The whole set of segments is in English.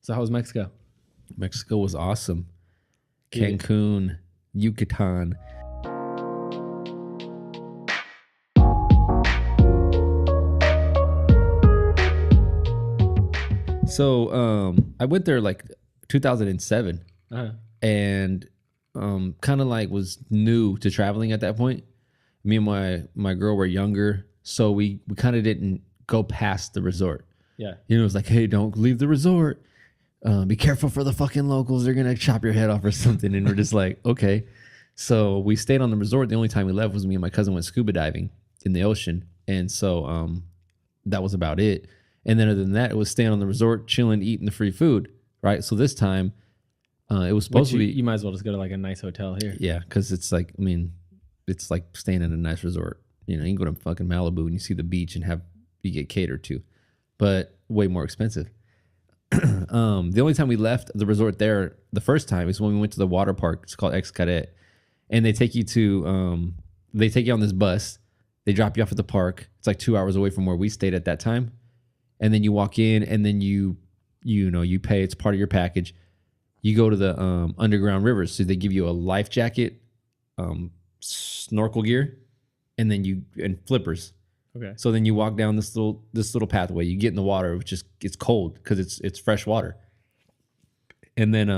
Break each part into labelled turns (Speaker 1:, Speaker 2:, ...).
Speaker 1: So how was Mexico?
Speaker 2: Mexico was awesome.
Speaker 1: Yeah.
Speaker 2: Cancun, Yucatan. So I went there like 2007
Speaker 1: Uh-huh.
Speaker 2: and kind of like was new to traveling at that point. Me and my girl were younger, so we kind of didn't go past the resort.
Speaker 1: Yeah.
Speaker 2: You know, it was like, hey, don't leave the resort. Be careful for the fucking locals. They're gonna chop your head off or something. And we're just like, okay. So we stayed on the resort. The only time we left was me and my cousin went scuba diving in the ocean, and so that was about it. And then other than that, it was staying on the resort, chilling, eating the free food. Right. So this time, it was supposed to be.
Speaker 1: You might as well just go to like a nice hotel here.
Speaker 2: Yeah, because it's like, I mean, it's like staying at a nice resort. You know, you can go to fucking Malibu and you see the beach and you get catered to, but way more expensive. The only time we left the resort there the first time is when we went to the water park. It's called Xcaret, and they take you on this bus. They drop you off at the park. It's like 2 hours away from where we stayed at that time, and then you walk in, and then you pay. It's part of your package. You go to the underground rivers, so they give you a life jacket, snorkel gear, and then and flippers.
Speaker 1: Okay.
Speaker 2: So then you walk down this little pathway. You get in the water, which is it's cold because it's fresh water. And then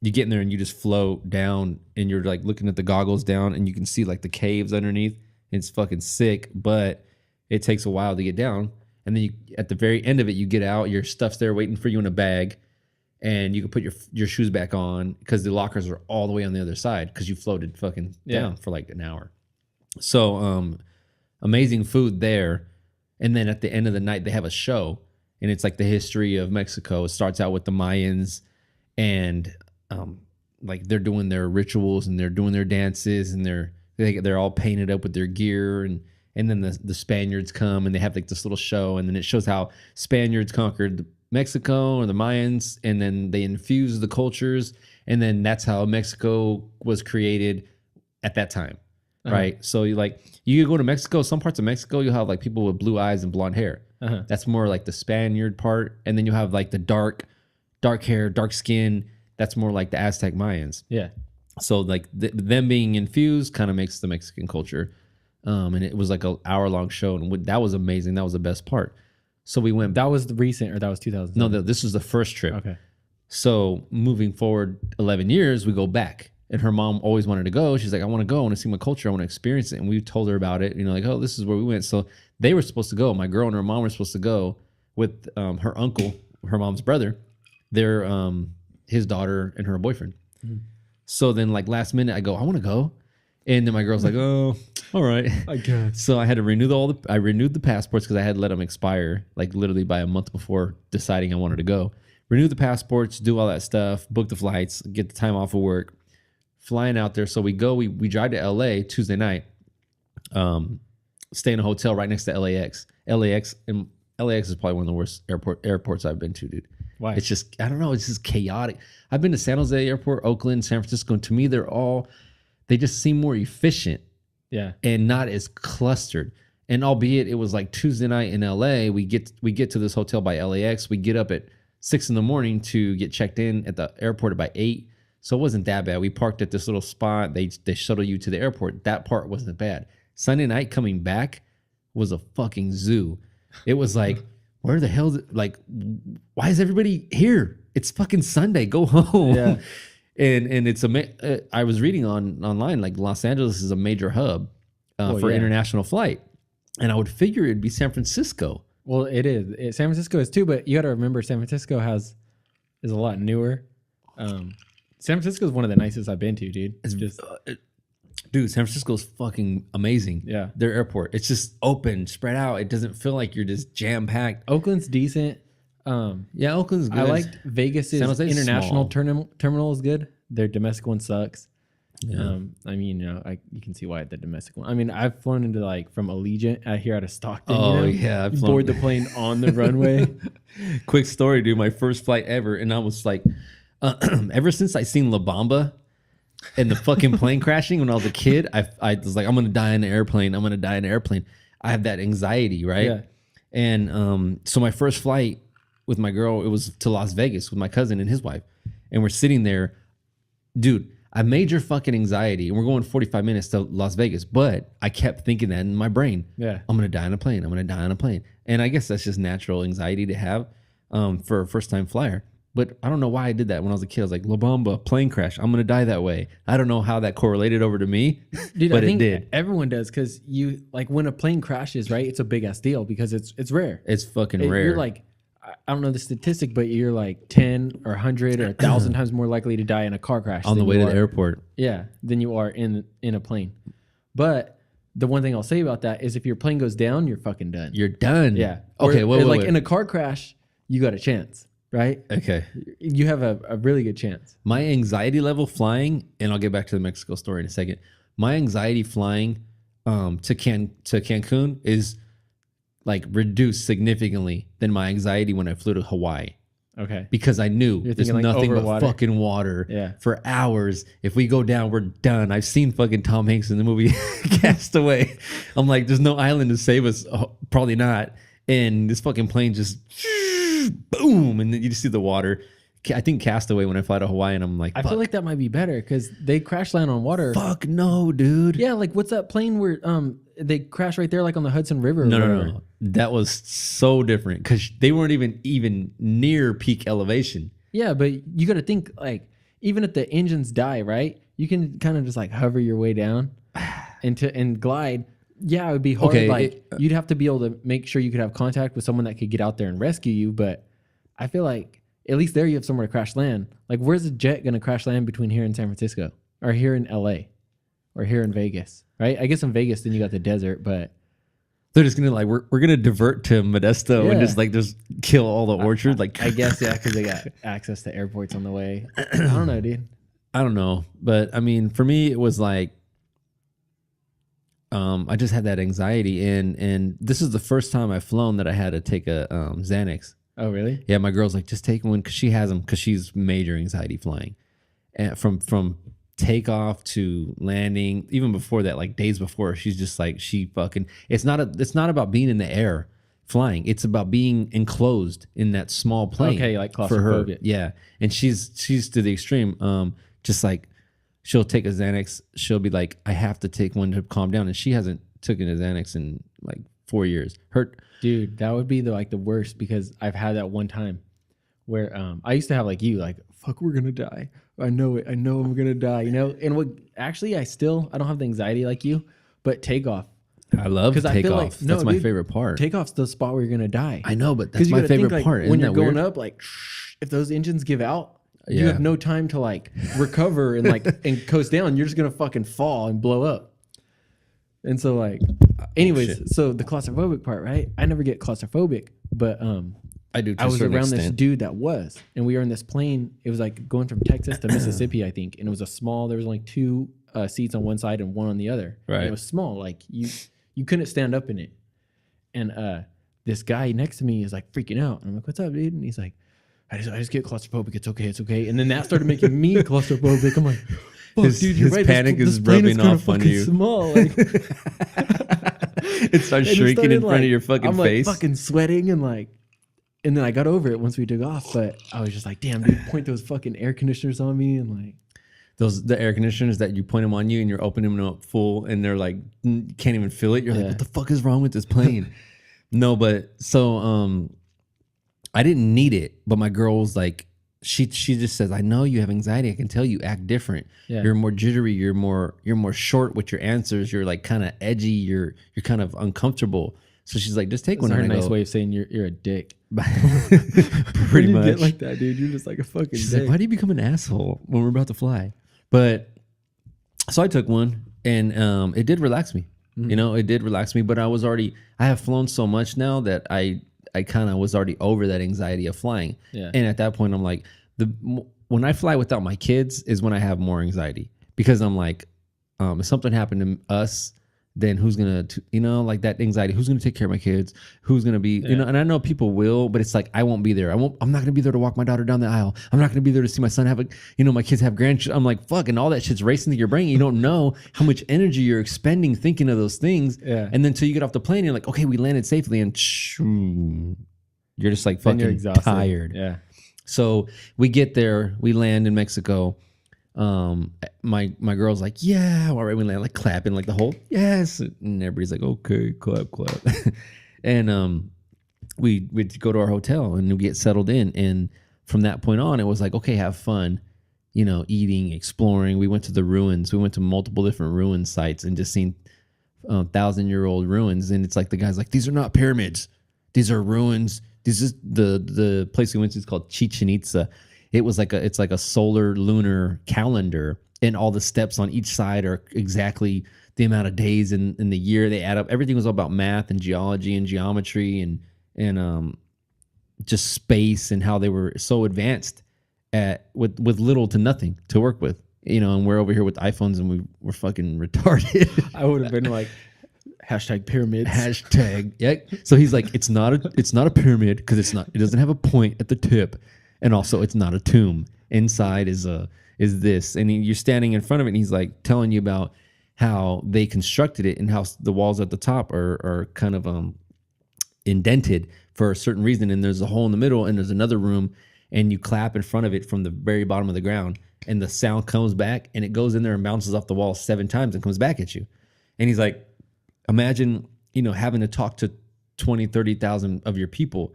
Speaker 2: you get in there and you just float down, and you're like looking at the goggles down, and you can see like the caves underneath. It's fucking sick, but it takes a while to get down. And then at the very end of it, you get out. Your stuff's there waiting for you in a bag, and you can put your shoes back on because the lockers are all the way on the other side because you floated fucking down for like an hour. So amazing food there. And then at the end of the night, they have a show, and it's like the history of Mexico. It starts out with the Mayans, and like they're doing their rituals and they're doing their dances, and they're all painted up with their gear, and then the Spaniards come and they have like this little show, and then it shows how Spaniards conquered Mexico or the Mayans, and then they infuse the cultures, and then that's how Mexico was created at that time. Right. So you go to Mexico, some parts of Mexico, you'll have like people with blue eyes and blonde hair.
Speaker 1: Uh-huh.
Speaker 2: That's more like the Spaniard part. And then you have like the dark hair, dark skin. That's more like the Aztec Mayans.
Speaker 1: Yeah.
Speaker 2: So like them being infused kind of makes the Mexican culture. And it was like an hour-long show. And that was amazing. That was the best part. So we went.
Speaker 1: That was the recent, or that was 2000?
Speaker 2: No, this was the first trip.
Speaker 1: Okay.
Speaker 2: So moving forward 11 years, we go back. And her mom always wanted to go. She's like, I want to go. I want to see my culture. I want to experience it. And we told her about it. You know, like, oh, this is where we went. So they were supposed to go. My girl and her mom were supposed to go with her uncle, her mom's brother, his daughter, and her boyfriend. Mm-hmm. So then, like last minute, I go, I want to go. And then my girl's like, oh, all right.
Speaker 1: I guess.
Speaker 2: So I had to renew I renewed the passports because I had let them expire, like literally by a month before deciding I wanted to go. Renew the passports, do all that stuff, book the flights, get the time off of work. Flying out there. So we drive to LA Tuesday night, stay in a hotel right next to LAX. LAX is probably one of the worst airports I've been to, dude.
Speaker 1: Why?
Speaker 2: It's just, I don't know. It's just chaotic. I've been to San Jose Airport, Oakland, San Francisco. And to me, they just seem more efficient.
Speaker 1: Yeah.
Speaker 2: And not as clustered. And albeit it was like Tuesday night in LA, we get to this hotel by LAX. We get up at 6 a.m. to get checked in at the airport by 8. So it wasn't that bad. We parked at this little spot. They shuttle you to the airport. That part wasn't bad. Sunday night coming back was a fucking zoo. It was like, where the hell? Like, why is everybody here? It's fucking Sunday. Go home.
Speaker 1: Yeah.
Speaker 2: And it's I was reading online, like Los Angeles is a major hub for international flight, and I would figure it'd be San Francisco.
Speaker 1: Well, it is. San Francisco is too, but you got to remember San Francisco is a lot newer. San Francisco is one of the nicest I've been to, dude. It's just,
Speaker 2: dude, San Francisco is fucking amazing.
Speaker 1: Yeah,
Speaker 2: their airport, it's just open, spread out. It doesn't feel like you're just jam packed.
Speaker 1: Oakland's decent.
Speaker 2: Yeah, Oakland's good.
Speaker 1: I liked Vegas's international terminal is good. Their domestic one sucks. Yeah. I mean, you can see why the domestic one. I mean, I've flown into from Allegiant here out of Stockton.
Speaker 2: Oh yeah,
Speaker 1: I've board the plane on the runway.
Speaker 2: Quick story, dude. My first flight ever, and I was like, ever since I seen La Bamba and the fucking plane crashing when I was a kid, I was like, I'm gonna die in an airplane. I'm gonna die in an airplane. I have that anxiety, right?
Speaker 1: Yeah.
Speaker 2: And so my first flight, with my girl. It was to Las Vegas with my cousin and his wife, and we're sitting there, dude. I major fucking anxiety, and we're going 45 minutes to Las Vegas, but I kept thinking that in my brain.
Speaker 1: Yeah.
Speaker 2: I'm gonna die on a plane. I'm gonna die on a plane, and I guess that's just natural anxiety to have for a first time flyer. But I don't know why I did that when I was a kid. I was like, La Bamba, plane crash. I'm gonna die that way. I don't know how that correlated over to me,
Speaker 1: dude,
Speaker 2: but
Speaker 1: I think
Speaker 2: it did.
Speaker 1: Everyone does, because you like when a plane crashes, right? It's a big ass deal because it's rare.
Speaker 2: It's fucking rare.
Speaker 1: You're like, I don't know the statistic, but you're like 10 or 100 or 1,000 times more likely to die in a car crash
Speaker 2: on the way to the airport.
Speaker 1: Yeah, than you are in a plane. But the one thing I'll say about that is if your plane goes down, you're fucking done.
Speaker 2: You're done.
Speaker 1: Yeah.
Speaker 2: Okay.
Speaker 1: Wait. In a car crash, you got a chance, right?
Speaker 2: Okay.
Speaker 1: You have a really good chance.
Speaker 2: My anxiety level flying, and I'll get back to the Mexico story in a second. My anxiety flying to Cancun is like reduced significantly than my anxiety when I flew to Hawaii.
Speaker 1: Okay.
Speaker 2: Because I knew there's nothing but
Speaker 1: water.
Speaker 2: fucking water
Speaker 1: Yeah.
Speaker 2: for hours. If we go down, we're done. I've seen fucking Tom Hanks in the movie Castaway. I'm like, there's no island to save us. Oh, probably not. And this fucking plane just boom, and then you just see the water. I think Castaway when I fly to Hawaii, and I'm like,
Speaker 1: I feel like that might be better because they crash land on water.
Speaker 2: fuck no, dude.
Speaker 1: Yeah, like what's that plane where they crash right there, like on the Hudson River?
Speaker 2: No. That was so different because they weren't even near peak elevation.
Speaker 1: Yeah, but you got to think like even if the engines die, right? You can kind of just like hover your way down and glide. Yeah, it would be hard.
Speaker 2: Okay,
Speaker 1: you'd have to be able to make sure you could have contact with someone that could get out there and rescue you. But I feel like at least there you have somewhere to crash land. Like where's a jet going to crash land between here and San Francisco or here in LA or here in Vegas, right? I guess in Vegas, then you got the desert, but
Speaker 2: they're just gonna like we're gonna divert to Modesto and
Speaker 1: Yeah.
Speaker 2: just kill all the orchard.
Speaker 1: I guess, yeah, because they got access to airports on the way. I don't know, dude.
Speaker 2: I don't know, but I mean, for me, it was like, I just had that anxiety, and this is the first time I've flown that I had to take a Xanax.
Speaker 1: Oh, really?
Speaker 2: Yeah, my girl's like, just take one because she has them because she's major anxiety flying, and from takeoff to landing, even before that, like days before, she's just like it's not about being in the air flying. It's about being enclosed in that small plane.
Speaker 1: Okay, like
Speaker 2: for her.
Speaker 1: claustrophobic.
Speaker 2: Yeah, and she's to the extreme. Just like she'll take a Xanax, she'll be like, I have to take one to calm down, and she hasn't taken a Xanax in like 4 years.
Speaker 1: Dude, that would be the worst because I've had that one time where I used to have like you, like, fuck, we're gonna die. I know it. I know I'm gonna die, you know? And what actually I don't have the anxiety like you, but takeoff.
Speaker 2: I love takeoff.
Speaker 1: I feel like,
Speaker 2: that's my favorite part.
Speaker 1: Takeoff's the spot where you're gonna die.
Speaker 2: I know, but that's
Speaker 1: you
Speaker 2: my
Speaker 1: gotta think,
Speaker 2: favorite
Speaker 1: like,
Speaker 2: part.
Speaker 1: when
Speaker 2: Isn't
Speaker 1: you're
Speaker 2: that
Speaker 1: going
Speaker 2: weird?
Speaker 1: up, like if those engines give out, you
Speaker 2: Yeah.
Speaker 1: have no time to like recover and like and coast down. You're just gonna fucking fall and blow up. And so like, anyways,
Speaker 2: shit.
Speaker 1: so the claustrophobic part, right? I never get claustrophobic, but
Speaker 2: I do. To
Speaker 1: I
Speaker 2: a
Speaker 1: was
Speaker 2: certain
Speaker 1: around this
Speaker 2: extent.
Speaker 1: dude that was, and we were in this plane. It was like going from Texas to Mississippi, I think, and it was a small. There was only two seats on one side and one on the other.
Speaker 2: Right.
Speaker 1: And it was small, like you couldn't stand up in it. And this guy next to me is like freaking out, and I'm like, "What's up, dude?" And he's like, "I just get claustrophobic. It's okay." And then that started making me claustrophobic. I'm like, "Fuck, dude, you're right.
Speaker 2: Panic
Speaker 1: this
Speaker 2: is
Speaker 1: plane
Speaker 2: rubbing
Speaker 1: kinda
Speaker 2: off on
Speaker 1: fucking
Speaker 2: you.
Speaker 1: Small." Like,
Speaker 2: It starts
Speaker 1: and it
Speaker 2: shrinking in
Speaker 1: started,
Speaker 2: front of
Speaker 1: like,
Speaker 2: your fucking
Speaker 1: I'm
Speaker 2: face.
Speaker 1: like fucking sweating and then I got over it once we took off. But I was just like, damn, dude, point those fucking air conditioners on me and like.
Speaker 2: The air conditioners that you point them on you and you're opening them up full and they're like you can't even feel it. You're like, what the fuck is wrong with this plane? No, but so I didn't need it, but my girl was like, she just says, I know you have anxiety. I can tell you act different.
Speaker 1: Yeah.
Speaker 2: You're more jittery. You're more short with your answers. You're like kind of edgy. You're kind of uncomfortable. So she's like, just take one.
Speaker 1: That's her
Speaker 2: And I
Speaker 1: nice
Speaker 2: go,
Speaker 1: way of saying you're a dick.
Speaker 2: pretty
Speaker 1: When you
Speaker 2: much.
Speaker 1: get like that, dude. You're just like a fucking
Speaker 2: She's
Speaker 1: dick.
Speaker 2: like, why do you become an asshole when we're about to fly? But so I took one and it did relax me.
Speaker 1: Mm-hmm.
Speaker 2: You know, it did relax me, but I have flown so much now that I kind of was already over that anxiety of flying.
Speaker 1: Yeah.
Speaker 2: And at that point, I'm like, when I fly without my kids is when I have more anxiety because I'm like, if something happened to us, then who's gonna, like that anxiety? Who's gonna take care of my kids? Who's gonna be, And I know people will, but it's like I won't be there. I'm not gonna be there to walk my daughter down the aisle. I'm not gonna be there to see my son have my kids have grandchildren. I'm like, fuck, and all that shit's racing through your brain. You don't know how much energy you're expending thinking of those things.
Speaker 1: Yeah.
Speaker 2: And then until you get off the plane, you're like, okay, we landed safely, and You're just like
Speaker 1: Then you're
Speaker 2: fucking
Speaker 1: exhausted.
Speaker 2: tired.
Speaker 1: Yeah.
Speaker 2: So we get there, we land in Mexico. My girl's like, yeah, all right, we land, like clapping, like the whole yes, and everybody's like, okay, clap. And we go to our hotel and we get settled in, and from that point on, it was like, okay, have fun, eating, exploring. We went to the ruins. We went to multiple different ruin sites and just seen 1,000-year-old ruins. And it's like the guy's like, these are not pyramids, these are ruins. This is the place we went to is called Chichen Itza. It's like a solar lunar calendar, and all the steps on each side are exactly the amount of days in the year. They add up. Everything was all about math and geology and geometry and just space, and how they were so advanced with little to nothing to work with. And we're over here with iPhones and we're fucking retarded.
Speaker 1: I would have been like, hashtag pyramids.
Speaker 2: Hashtag. Yeah. So he's like, it's not a pyramid because it doesn't have a point at the tip, and also it's not a tomb. Inside is this, and you're standing in front of it, and he's like telling you about how they constructed it and how the walls at the top are kind of indented for a certain reason, and there's a hole in the middle, and there's another room, and you clap in front of it from the very bottom of the ground, and the sound comes back, and it goes in there and bounces off the wall 7 times and comes back at you. And he's like, imagine, having to talk to 20, 30,000 of your people,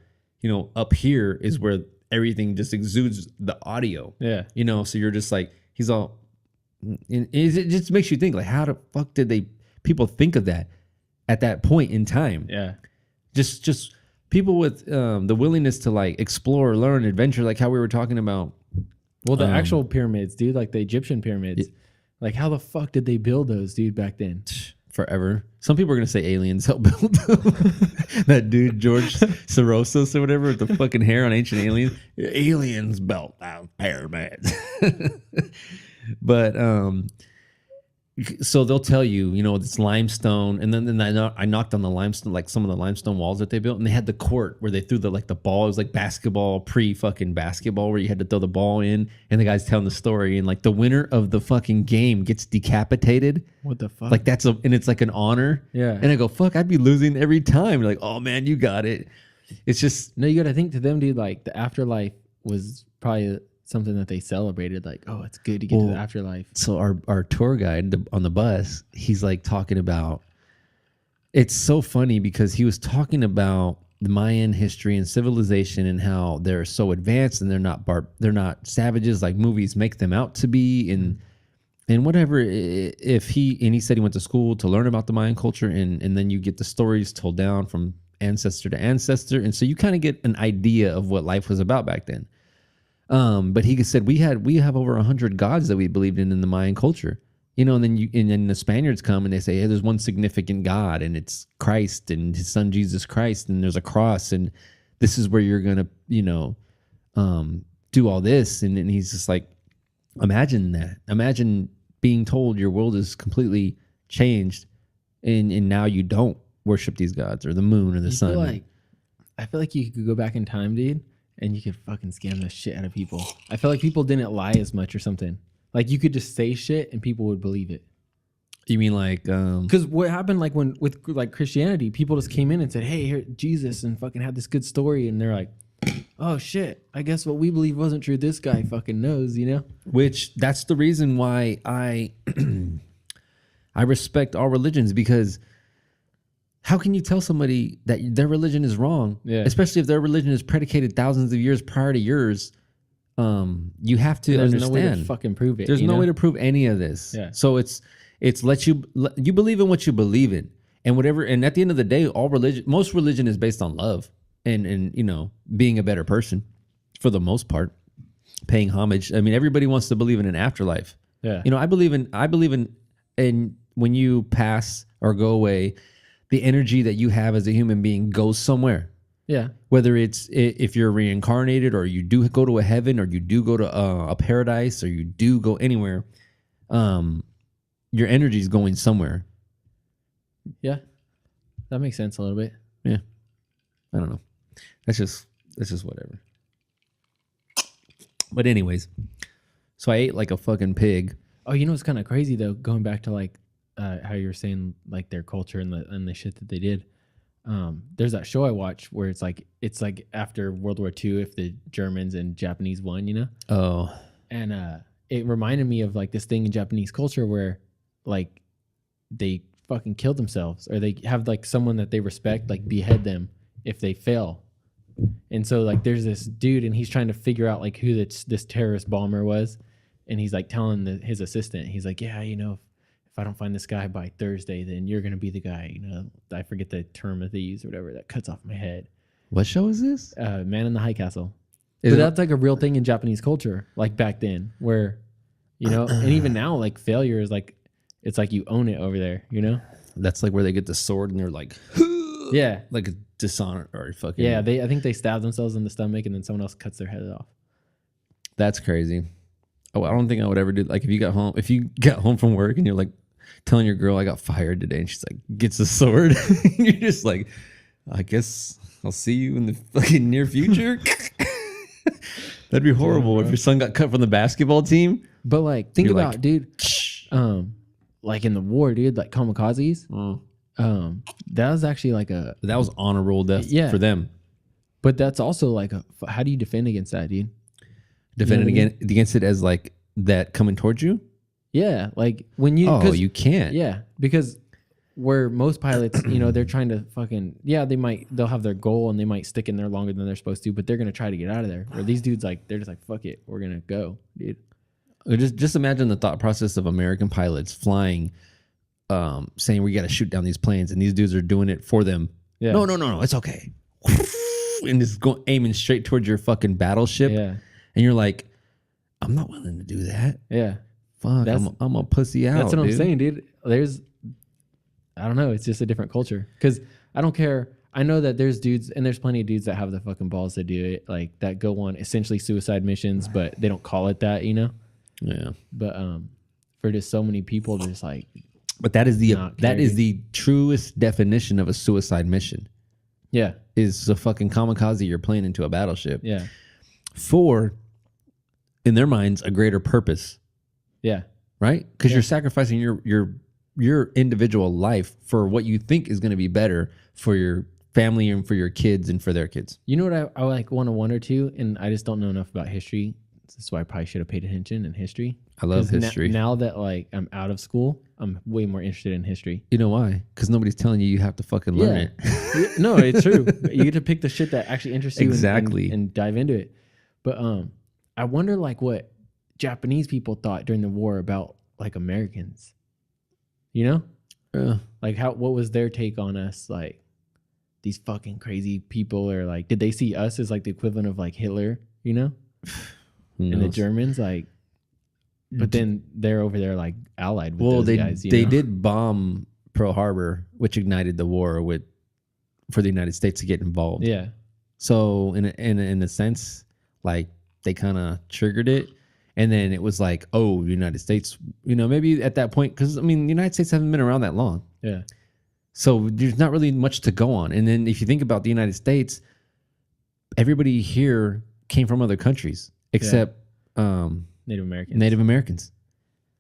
Speaker 2: up here is where everything just exudes the audio.
Speaker 1: Yeah.
Speaker 2: So you're just like, he's all, and it just makes you think, like, how the fuck did people think of that at that point in time?
Speaker 1: Yeah.
Speaker 2: Just people with the willingness to like explore, learn, adventure, like how we were talking about.
Speaker 1: Well, the actual pyramids, dude, like the Egyptian pyramids, like how the fuck did they build those, dude, back then?
Speaker 2: Forever. Some people are gonna say aliens helped build them. That dude George Soros or whatever with the fucking hair on Ancient Aliens. Aliens built pyramids. But so they'll tell you, it's limestone, and then I knocked on the limestone, like some of the limestone walls that they built, and they had the court where they threw the ball. It was like basketball, pre-fucking basketball, where you had to throw the ball in, and the guy's telling the story, and like the winner of the fucking game gets decapitated.
Speaker 1: What the fuck?
Speaker 2: Like and it's like an honor.
Speaker 1: Yeah.
Speaker 2: And I go, fuck, I'd be losing every time. You're like, oh man, you got it. It's just
Speaker 1: No, you got to think to them, dude, like the afterlife was probably something that they celebrated, like, oh, it's good to get to the afterlife.
Speaker 2: So our tour guide on the bus, he's like talking about, it's so funny because he was talking about the Mayan history and civilization and how they're so advanced and they're not savages like movies make them out to be, and whatever. He said he went to school to learn about the Mayan culture, and then you get the stories told down from ancestor to ancestor, and so you kind of get an idea of what life was about back then. But he said we have over 100 gods that we believed in the Mayan culture, and then the Spaniards come and they say, hey, there's one significant God, and it's Christ and his son Jesus Christ, and there's a cross, and this is where you're gonna do all this, and he's just like, imagine being told your world is completely changed, and now you don't worship these gods or the moon or the sun.
Speaker 1: I feel like you could go back in time, dude, and you could fucking scam the shit out of people. I feel like people didn't lie as much or something. Like you could just say shit and people would believe it.
Speaker 2: You mean like
Speaker 1: because what happened like with Christianity, people just came in and said, hey, here Jesus, and fucking had this good story, and they're like, oh shit, I guess what we believe wasn't true. This guy fucking knows,
Speaker 2: Which that's the reason why I I respect all religions, because how can you tell somebody that their religion is wrong?
Speaker 1: Yeah.
Speaker 2: Especially if their religion is predicated thousands of years prior to yours. You have to understand.
Speaker 1: There's no way to fucking prove it.
Speaker 2: There's no way to prove any of this.
Speaker 1: Yeah.
Speaker 2: So it's let you believe in what you believe in, and whatever. And at the end of the day, most religion is based on love and being a better person, for the most part, paying homage. I mean, everybody wants to believe in an afterlife.
Speaker 1: Yeah.
Speaker 2: I believe in when you pass or go away, the energy that you have as a human being goes somewhere.
Speaker 1: Yeah.
Speaker 2: Whether it's if you're reincarnated, or you do go to a heaven, or you do go to a paradise, or you do go anywhere, your energy is going somewhere.
Speaker 1: Yeah. That makes sense a little bit.
Speaker 2: Yeah. I don't know. That's just whatever. But anyways, so I ate like a fucking pig.
Speaker 1: Oh, it's kind of crazy though, going back to like how you were saying like their culture and the shit that they did. there's that show I watch where it's like after World War II, if the Germans and Japanese won, you know.
Speaker 2: Oh,
Speaker 1: And it reminded me of like this thing in Japanese culture where like they fucking kill themselves, or they have like someone that they respect like behead them if they fail. And so like there's this dude and he's trying to figure out like who this terrorist bomber was, and he's like telling his assistant, he's like, yeah, you know, if I don't find this guy by Thursday, then you're gonna be the guy, you know, I forget the term that they use or whatever, that cuts off my head.
Speaker 2: what show is this?
Speaker 1: Man in the High Castle.
Speaker 2: Is
Speaker 1: But
Speaker 2: it-
Speaker 1: that's like a real thing in Japanese culture, like back then, where, you know, and even now, like failure is like, it's like you own it over there, you know?
Speaker 2: That's like where they get the sword and they're like,
Speaker 1: Yeah.
Speaker 2: like a dishonor or fucking.
Speaker 1: Yeah. I think they stab themselves in the stomach and then someone else cuts their head off.
Speaker 2: That's crazy. Oh, I don't think I would ever do. Like if you got home from work and you're like telling your girl I got fired today, and she's like gets a sword, you're just like, I guess I'll see you in the fucking near future. That'd be horrible if your son got cut from the basketball team.
Speaker 1: But like, think
Speaker 2: You're
Speaker 1: about,
Speaker 2: like,
Speaker 1: dude, like in the war, dude, like kamikazes, that was actually like
Speaker 2: That was honor roll death
Speaker 1: Yeah.
Speaker 2: for them.
Speaker 1: but that's also like how do you defend against that, dude?
Speaker 2: Defending
Speaker 1: what I mean?
Speaker 2: against it as like that coming towards you.
Speaker 1: Yeah. Like when you,
Speaker 2: Oh, you can't.
Speaker 1: yeah, because where most pilots, you know, they're trying to fucking, yeah, they'll have their goal and they might stick in there longer than they're supposed to, but they're gonna try to get out of there. Where these dudes, like, they're just like, fuck it, we're gonna go, dude.
Speaker 2: Just imagine the thought process of American pilots flying, saying we got to shoot down these planes, and these dudes are doing it for them.
Speaker 1: Yeah.
Speaker 2: No, it's okay. And just aiming straight towards your fucking battleship,
Speaker 1: Yeah,
Speaker 2: and you're like, I'm not willing to do that.
Speaker 1: yeah.
Speaker 2: Fuck,
Speaker 1: That's-
Speaker 2: I'm a pussy out.
Speaker 1: That's what I'm
Speaker 2: dude.
Speaker 1: saying, dude. I don't know. It's just a different culture. Because I don't care. I know that there's dudes, and there's plenty of dudes that have the fucking balls to do it, like that go on essentially suicide missions, but they don't call it that, you know.
Speaker 2: Yeah,
Speaker 1: But for just so many people, to just like,
Speaker 2: but that is the
Speaker 1: Not care,
Speaker 2: the truest definition of a suicide mission.
Speaker 1: yeah,
Speaker 2: Is a fucking kamikaze you're playing into a battleship
Speaker 1: yeah,
Speaker 2: for, in their minds, a greater purpose.
Speaker 1: yeah,
Speaker 2: Right? Because you're sacrificing your individual life for what you think is going to be better for your family and for your kids and for their kids.
Speaker 1: You know what I like want to wonder too, and I just don't know enough about history. That's why I probably should have paid attention in history.
Speaker 2: I love
Speaker 1: 'Cause
Speaker 2: history.
Speaker 1: now that like I'm out of school, I'm way more interested in history.
Speaker 2: You know why? Because nobody's telling you have to fucking learn it.
Speaker 1: Yeah, no, it's true. You get to pick the shit that actually interests you
Speaker 2: Exactly.
Speaker 1: and dive into it. But I wonder like what Japanese people thought during the war about like Americans. You know?
Speaker 2: Yeah.
Speaker 1: Like what was their take on us, like these fucking crazy people, or like did they see us as like the equivalent of like Hitler, you know?
Speaker 2: Who
Speaker 1: And the
Speaker 2: knows?
Speaker 1: Germans, like, but then they're over there like allied with
Speaker 2: Well,
Speaker 1: those
Speaker 2: they
Speaker 1: guys. You
Speaker 2: they
Speaker 1: know?
Speaker 2: did bomb Pearl Harbor, which ignited the war for the United States to get involved.
Speaker 1: Yeah,
Speaker 2: So in a sense, like they kind of triggered it, and then it was like, oh, the United States, you know, maybe at that point, because I mean, the United States haven't been around that long,
Speaker 1: yeah,
Speaker 2: so there's not really much to go on. And then if you think about the United States, everybody here came from other countries except
Speaker 1: Native Americans.
Speaker 2: Native Americans.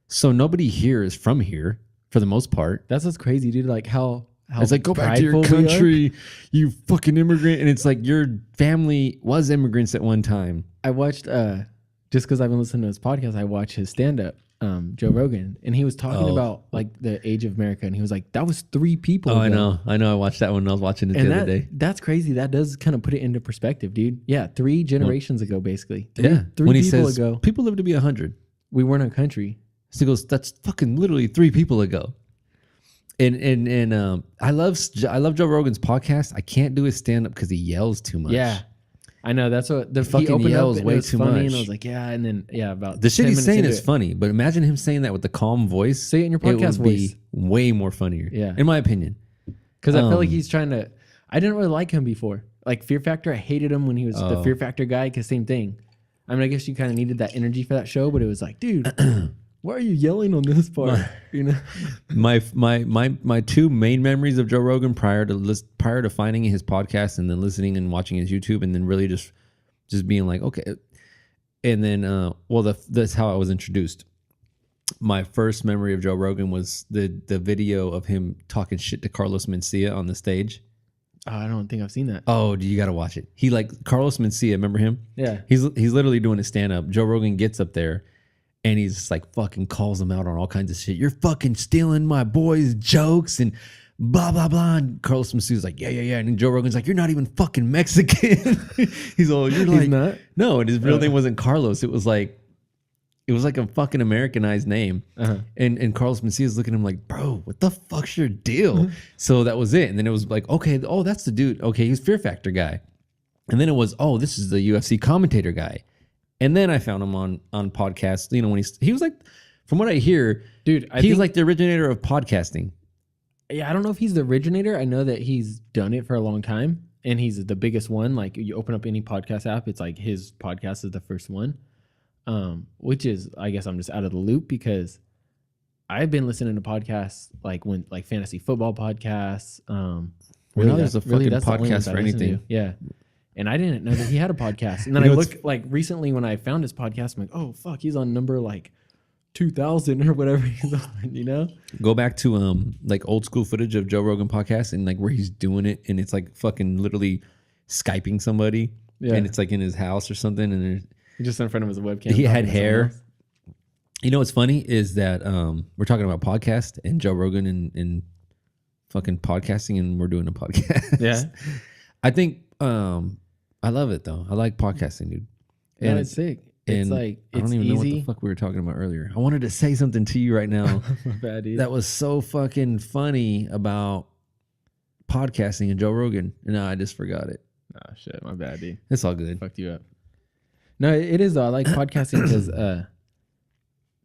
Speaker 2: So nobody here is from here for the most part.
Speaker 1: That's what's crazy, dude. Like how
Speaker 2: It's like, go back to your
Speaker 1: prideful we are.
Speaker 2: country, you fucking immigrant. And it's like your family was immigrants at one time.
Speaker 1: I watched just because I've been listening to his podcast, I watched his stand up, Joe Rogan, and he was talking
Speaker 2: Oh.
Speaker 1: about like the age of America, and he was like, that was 3 people.
Speaker 2: Oh, I
Speaker 1: ago.
Speaker 2: know. I watched that one when I was watching it
Speaker 1: And
Speaker 2: the other day.
Speaker 1: that's crazy. That does kind of put it into perspective, dude. Yeah, 3 generations ago, basisally.
Speaker 2: Yeah.
Speaker 1: Three
Speaker 2: When he
Speaker 1: people
Speaker 2: says
Speaker 1: ago,
Speaker 2: people live to be 100.
Speaker 1: we weren't a country.
Speaker 2: So he goes, that's fucking literally 3 people ago. And I love Joe Rogan's podcast. I can't do his stand up because he yells too much.
Speaker 1: Yeah, I know. That's what the
Speaker 2: fucking
Speaker 1: he opened
Speaker 2: yells
Speaker 1: up, and
Speaker 2: way
Speaker 1: it was
Speaker 2: too
Speaker 1: funny,
Speaker 2: much.
Speaker 1: and I was like, yeah, and then about
Speaker 2: The shit
Speaker 1: 10
Speaker 2: he's
Speaker 1: minutes
Speaker 2: saying
Speaker 1: into
Speaker 2: is
Speaker 1: it-
Speaker 2: funny, but imagine him saying that with the calm voice.
Speaker 1: Say it in your
Speaker 2: It would
Speaker 1: podcast
Speaker 2: be
Speaker 1: voice.
Speaker 2: way more funnier.
Speaker 1: Yeah.
Speaker 2: In my opinion.
Speaker 1: Because I feel like
Speaker 2: Um,
Speaker 1: he's trying to. I didn't really like him before. Like Fear Factor, I hated him when he was the
Speaker 2: Oh.
Speaker 1: Fear Factor guy. Because same thing. I mean, I guess you kind of needed that energy for that show, but it was like, dude, why are you yelling on this part? You know?
Speaker 2: My 2 main memories of Joe Rogan prior to finding his podcast and then listening and watching his YouTube and then really just being like, okay. And then that's how I was introduced. My first memory of Joe Rogan was the video of him talking shit to Carlos Mencia on the stage.
Speaker 1: Oh, I don't think I've seen that.
Speaker 2: Oh, you got to watch it. He like Carlos Mencia. Remember him?
Speaker 1: Yeah.
Speaker 2: He's literally doing a stand up. Joe Rogan gets up there and he's just like fucking calls him out on all kinds of shit. You're fucking stealing my boys' jokes and blah, blah, blah. And Carlos Mencia's like, yeah, yeah, yeah. And then Joe Rogan's like, you're not even fucking Mexican. He's all, you're like,
Speaker 1: not?
Speaker 2: no. And his real name wasn't Carlos. It was like a fucking Americanized name.
Speaker 1: Uh-huh.
Speaker 2: And Carlos Mencia's looking at him like, bro, what the fuck's your deal? So that was it. And then it was like, okay, oh, that's the dude. Okay, he's Fear Factor guy. And then it was, oh, this is the UFC commentator guy. And then I found him on podcasts. You know, when he was like, from what I hear,
Speaker 1: Dude,
Speaker 2: he's like the originator of podcasting.
Speaker 1: Yeah, I don't know if he's the originator. I know that he's done it for a long time, and he's the biggest one. Like, you open up any podcast app, it's like his podcast is the first one. Which is, I guess I'm just out of the loop because I've been listening to podcasts like fantasy football podcasts.
Speaker 2: Now there's a fucking
Speaker 1: that's the only ones
Speaker 2: podcast
Speaker 1: I
Speaker 2: for
Speaker 1: listen to.
Speaker 2: anything.
Speaker 1: Yeah. And I didn't know that he had a podcast. And then
Speaker 2: You
Speaker 1: I
Speaker 2: know,
Speaker 1: look like recently when I found his podcast, I'm like, oh fuck, he's on number like 2000 or whatever he's on, you know?
Speaker 2: Go back to like old school footage of Joe Rogan podcast and like where he's doing it and it's like fucking literally Skyping somebody.
Speaker 1: Yeah.
Speaker 2: And it's like in his house or something and there's
Speaker 1: Just in front of his webcam.
Speaker 2: he had
Speaker 1: talking to someone
Speaker 2: hair.
Speaker 1: else.
Speaker 2: You know what's funny is that we're talking about podcast and Joe Rogan and fucking podcasting and we're doing a podcast.
Speaker 1: Yeah.
Speaker 2: I think I love it though. I like podcasting, dude.
Speaker 1: Yeah, it's sick. It's
Speaker 2: and
Speaker 1: like,
Speaker 2: I don't
Speaker 1: it's
Speaker 2: even know what
Speaker 1: easy.
Speaker 2: the fuck we were talking about earlier. I wanted to say something to you right now
Speaker 1: My bad, dude.
Speaker 2: that was so fucking funny about podcasting and Joe Rogan. And now I just forgot it.
Speaker 1: Oh shit, my bad, dude.
Speaker 2: It's all good.
Speaker 1: Fucked you up. No, it is though. I like podcasting because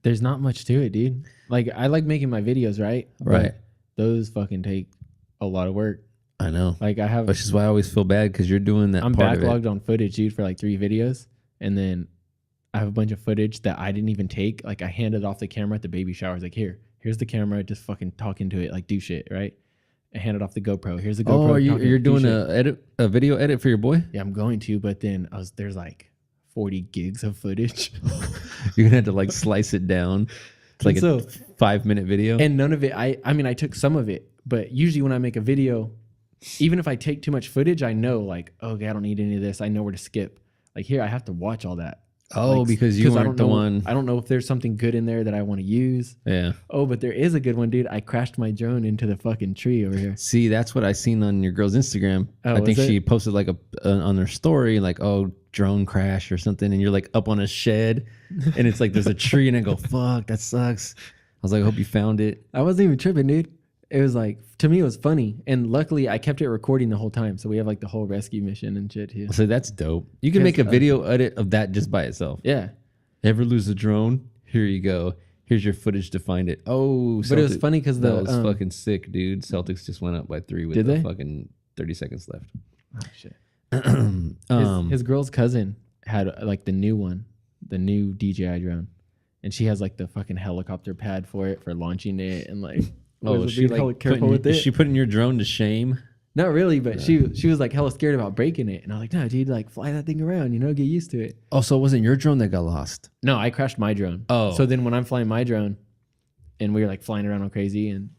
Speaker 1: there's not much to it, dude. Like, I like making my videos, right?
Speaker 2: Right.
Speaker 1: But those fucking take a lot of work.
Speaker 2: I know.
Speaker 1: Like, I have,
Speaker 2: Which is why I always feel bad because you're doing that
Speaker 1: I'm
Speaker 2: part of it.
Speaker 1: backlogged on footage, dude, for like 3 videos, and then I have a bunch of footage that I didn't even take. Like, I handed off the camera at the baby shower. I was like, here's the camera. Just fucking talk into it, like do shit, right? I handed off the GoPro. Here's the GoPro.
Speaker 2: Oh, you're
Speaker 1: do
Speaker 2: doing
Speaker 1: shit.
Speaker 2: a video edit for your boy?
Speaker 1: Yeah, I'm going to, but then there's like 40 gigs of footage.
Speaker 2: You're gonna have to like slice it down to like
Speaker 1: So-
Speaker 2: a 5-minute video.
Speaker 1: And none of it, I mean, I took some of it, but usually when I make a video, even if I take too much footage, I know like, okay, I don't need any of this. I know where to skip. Like here, I have to watch all that.
Speaker 2: Oh,
Speaker 1: Like,
Speaker 2: because you
Speaker 1: I
Speaker 2: weren't
Speaker 1: don't
Speaker 2: the
Speaker 1: know,
Speaker 2: one.
Speaker 1: I don't know if there's something good in there that I want to use.
Speaker 2: Yeah.
Speaker 1: Oh, but there is a good one, dude. I crashed my drone into the fucking tree over here.
Speaker 2: See, that's what I seen on your girl's Instagram.
Speaker 1: Oh,
Speaker 2: I think
Speaker 1: was it?
Speaker 2: she posted like on her story, like, oh, drone crash or something, and you're like up on a shed, and it's like there's a tree, and I go, fuck, that sucks. I was like, I hope you found it.
Speaker 1: I wasn't even tripping, dude. It was like, to me, it was funny. And luckily, I kept it recording the whole time. So we have like the whole rescue mission and shit here.
Speaker 2: So that's dope. You can make a video edit of that just by itself.
Speaker 1: Yeah.
Speaker 2: Ever lose a drone? Here you go. Here's your footage to find it. Oh,
Speaker 1: But it was funny because
Speaker 2: that was fucking sick, dude. Celtics just went up by 3 with
Speaker 1: Did they?
Speaker 2: fucking 30 seconds left.
Speaker 1: Oh, shit.
Speaker 2: Um,
Speaker 1: His girl's cousin had like the new one, the new DJI drone, and she has like the fucking helicopter pad for it for launching it and like.
Speaker 2: oh,
Speaker 1: was
Speaker 2: she
Speaker 1: being hella
Speaker 2: like
Speaker 1: careful with
Speaker 2: is
Speaker 1: it.
Speaker 2: she putting your drone to shame?
Speaker 1: Not really, but she was like hella scared about breaking it, and I was like, no, dude, like fly that thing around, you know, get used to it.
Speaker 2: Oh, so it wasn't your drone that got lost.
Speaker 1: No, I crashed my drone.
Speaker 2: Oh.
Speaker 1: So then when I'm flying my drone, and we were like flying around all crazy, and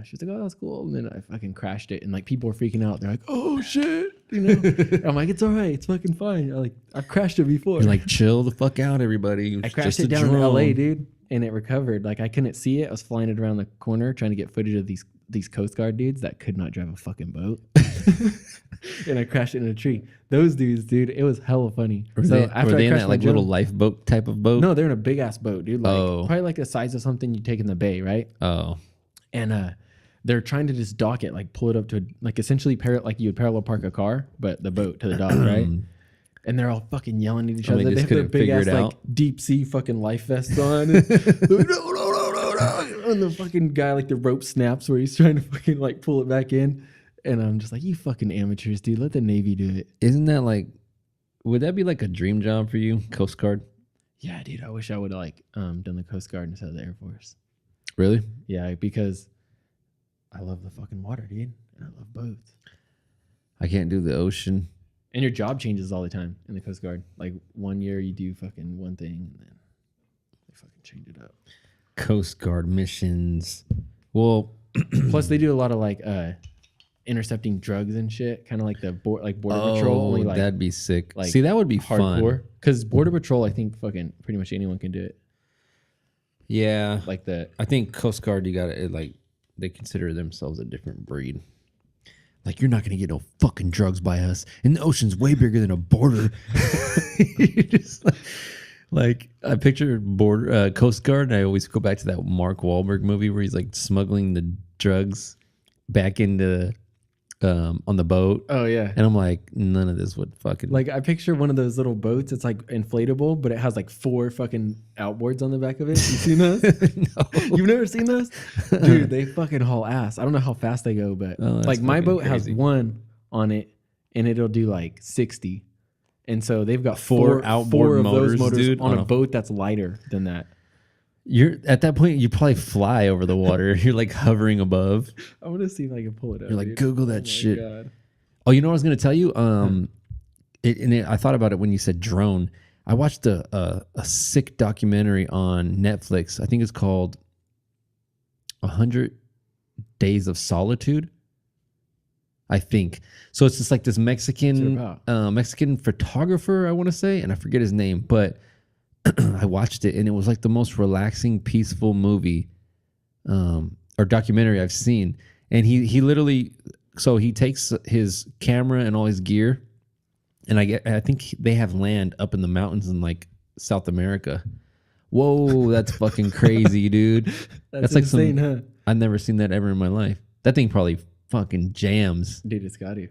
Speaker 1: she was like, oh, that's cool, and then I fucking crashed it, and like people were freaking out. They're like, oh shit, you know. I'm like, it's all right, it's fucking fine. I've crashed it before.
Speaker 2: You're like, chill the fuck out, everybody.
Speaker 1: I
Speaker 2: It's
Speaker 1: crashed
Speaker 2: just
Speaker 1: it
Speaker 2: a
Speaker 1: down in
Speaker 2: drone.
Speaker 1: LA, dude, and it recovered. Like I couldn't see it. I was flying it around the corner trying to get footage of these Coast Guard dudes that could not drive a fucking boat. And I crashed it in a tree. Those dudes, dude, it was hella funny.
Speaker 2: Were they in
Speaker 1: I
Speaker 2: that
Speaker 1: crashed my
Speaker 2: like
Speaker 1: drone-
Speaker 2: little lifeboat type of boat?
Speaker 1: No, they're in a big ass boat, dude. Like
Speaker 2: Oh.
Speaker 1: probably like the size of something you take in the bay, right?
Speaker 2: Oh.
Speaker 1: And they're trying to just dock it, like pull it up to like essentially like you would parallel park a car, but the boat to the dock, right? And they're all fucking yelling at each
Speaker 2: Oh,
Speaker 1: other.
Speaker 2: they
Speaker 1: They
Speaker 2: just
Speaker 1: have their
Speaker 2: couldn't
Speaker 1: big
Speaker 2: figure
Speaker 1: ass
Speaker 2: it
Speaker 1: like
Speaker 2: out?
Speaker 1: deep sea fucking life vests on. And, and the fucking guy, like the rope snaps where he's trying to fucking like pull it back in. And I'm just like, you fucking amateurs, dude. Let the Navy do it.
Speaker 2: Isn't that like, would that be like a dream job for you, Coast Guard?
Speaker 1: Yeah, dude. I wish I would have like done the Coast Guard instead of the Air Force.
Speaker 2: Really?
Speaker 1: Yeah, because I love the fucking water, dude. And I love boats.
Speaker 2: I can't do the ocean.
Speaker 1: And your job changes all the time in the Coast Guard. Like 1 year you do fucking one thing and then they fucking change it up.
Speaker 2: Coast Guard missions. Well,
Speaker 1: Plus they do a lot of like intercepting drugs and shit, kind of like the border patrol, only like
Speaker 2: that'd be sick.
Speaker 1: like
Speaker 2: See, that would be fun.
Speaker 1: hardcore. Because border patrol, I think fucking pretty much anyone can do it.
Speaker 2: Yeah,
Speaker 1: Like the
Speaker 2: I think Coast Guard, you got to like they consider themselves a different breed. Like, you're not gonna get no fucking drugs by us, and the ocean's way bigger than a border. You're just like I picture border Coast Guard, and I always go back to that Mark Wahlberg movie where he's like smuggling the drugs back into on the boat.
Speaker 1: oh yeah.
Speaker 2: And I'm like, none of this would fucking
Speaker 1: Like I picture one of those little boats. It's like inflatable, but it has like 4 fucking outboards on the back of it. You seen those?
Speaker 2: no.
Speaker 1: You've never seen those, dude? They fucking haul ass. I don't know how fast they go, but
Speaker 2: Oh, that's
Speaker 1: like my
Speaker 2: fucking
Speaker 1: boat has
Speaker 2: crazy.
Speaker 1: 1 on it, and it'll do like 60. And so they've got
Speaker 2: 4 outboard
Speaker 1: of
Speaker 2: motors,
Speaker 1: those motors
Speaker 2: dude,
Speaker 1: on
Speaker 2: on
Speaker 1: a
Speaker 2: a-
Speaker 1: boat that's lighter than that.
Speaker 2: You're at that point, you probably fly over the water. You're like hovering above.
Speaker 1: I want to see if I can pull it up.
Speaker 2: You're like,
Speaker 1: dude.
Speaker 2: Google that
Speaker 1: Oh my
Speaker 2: shit.
Speaker 1: God.
Speaker 2: Oh, you know what I was gonna tell you? I thought about it when you said drone. I watched a sick documentary on Netflix. I think it's called 100 Days of Solitude. I think so. It's just like this Mexican
Speaker 1: about?
Speaker 2: Mexican photographer, I want to say, and I forget his name, but I watched it and it was like the most relaxing, peaceful movie or documentary I've seen. And he literally, so he takes his camera and all his gear, and I think they have land up in the mountains in like South America. Whoa, that's fucking crazy, dude.
Speaker 1: That's
Speaker 2: like
Speaker 1: insane,
Speaker 2: some.
Speaker 1: huh?
Speaker 2: I've never seen that ever in my life. That thing probably fucking jams.
Speaker 1: Dude, it's got to.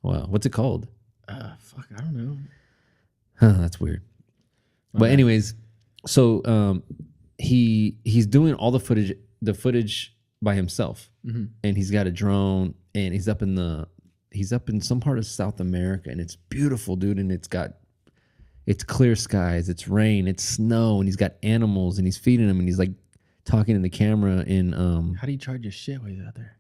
Speaker 2: Wow, what's it called?
Speaker 1: Fuck, I don't know.
Speaker 2: Huh, that's weird. But
Speaker 1: Okay.
Speaker 2: anyways, so he's doing all the footage by himself,
Speaker 1: Mhm.
Speaker 2: and he's got a drone, and he's up in some part of South America, and it's beautiful, dude, and it's clear skies, it's rain, it's snow, and he's got animals, and he's feeding them, and he's like talking to the camera in
Speaker 1: How do you charge your shit while he's out there?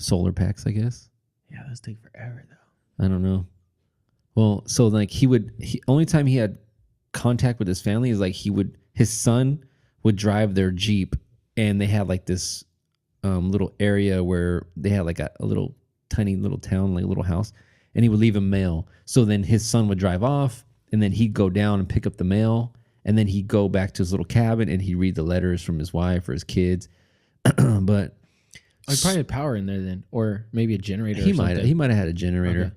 Speaker 2: solar packs, I guess.
Speaker 1: Yeah, those take forever though.
Speaker 2: I don't know. Well, so like only time he had contact with his family is like his son would drive their Jeep, and they had like this little area where they had like a little tiny little town, like a little house, and he would leave a mail. So then his son would drive off, and then he'd go down and pick up the mail, and then he'd go back to his little cabin and he'd read the letters from his wife or his kids. But
Speaker 1: Oh, he probably had power in there then, or maybe a generator.
Speaker 2: he
Speaker 1: or
Speaker 2: might
Speaker 1: something.
Speaker 2: have had a generator.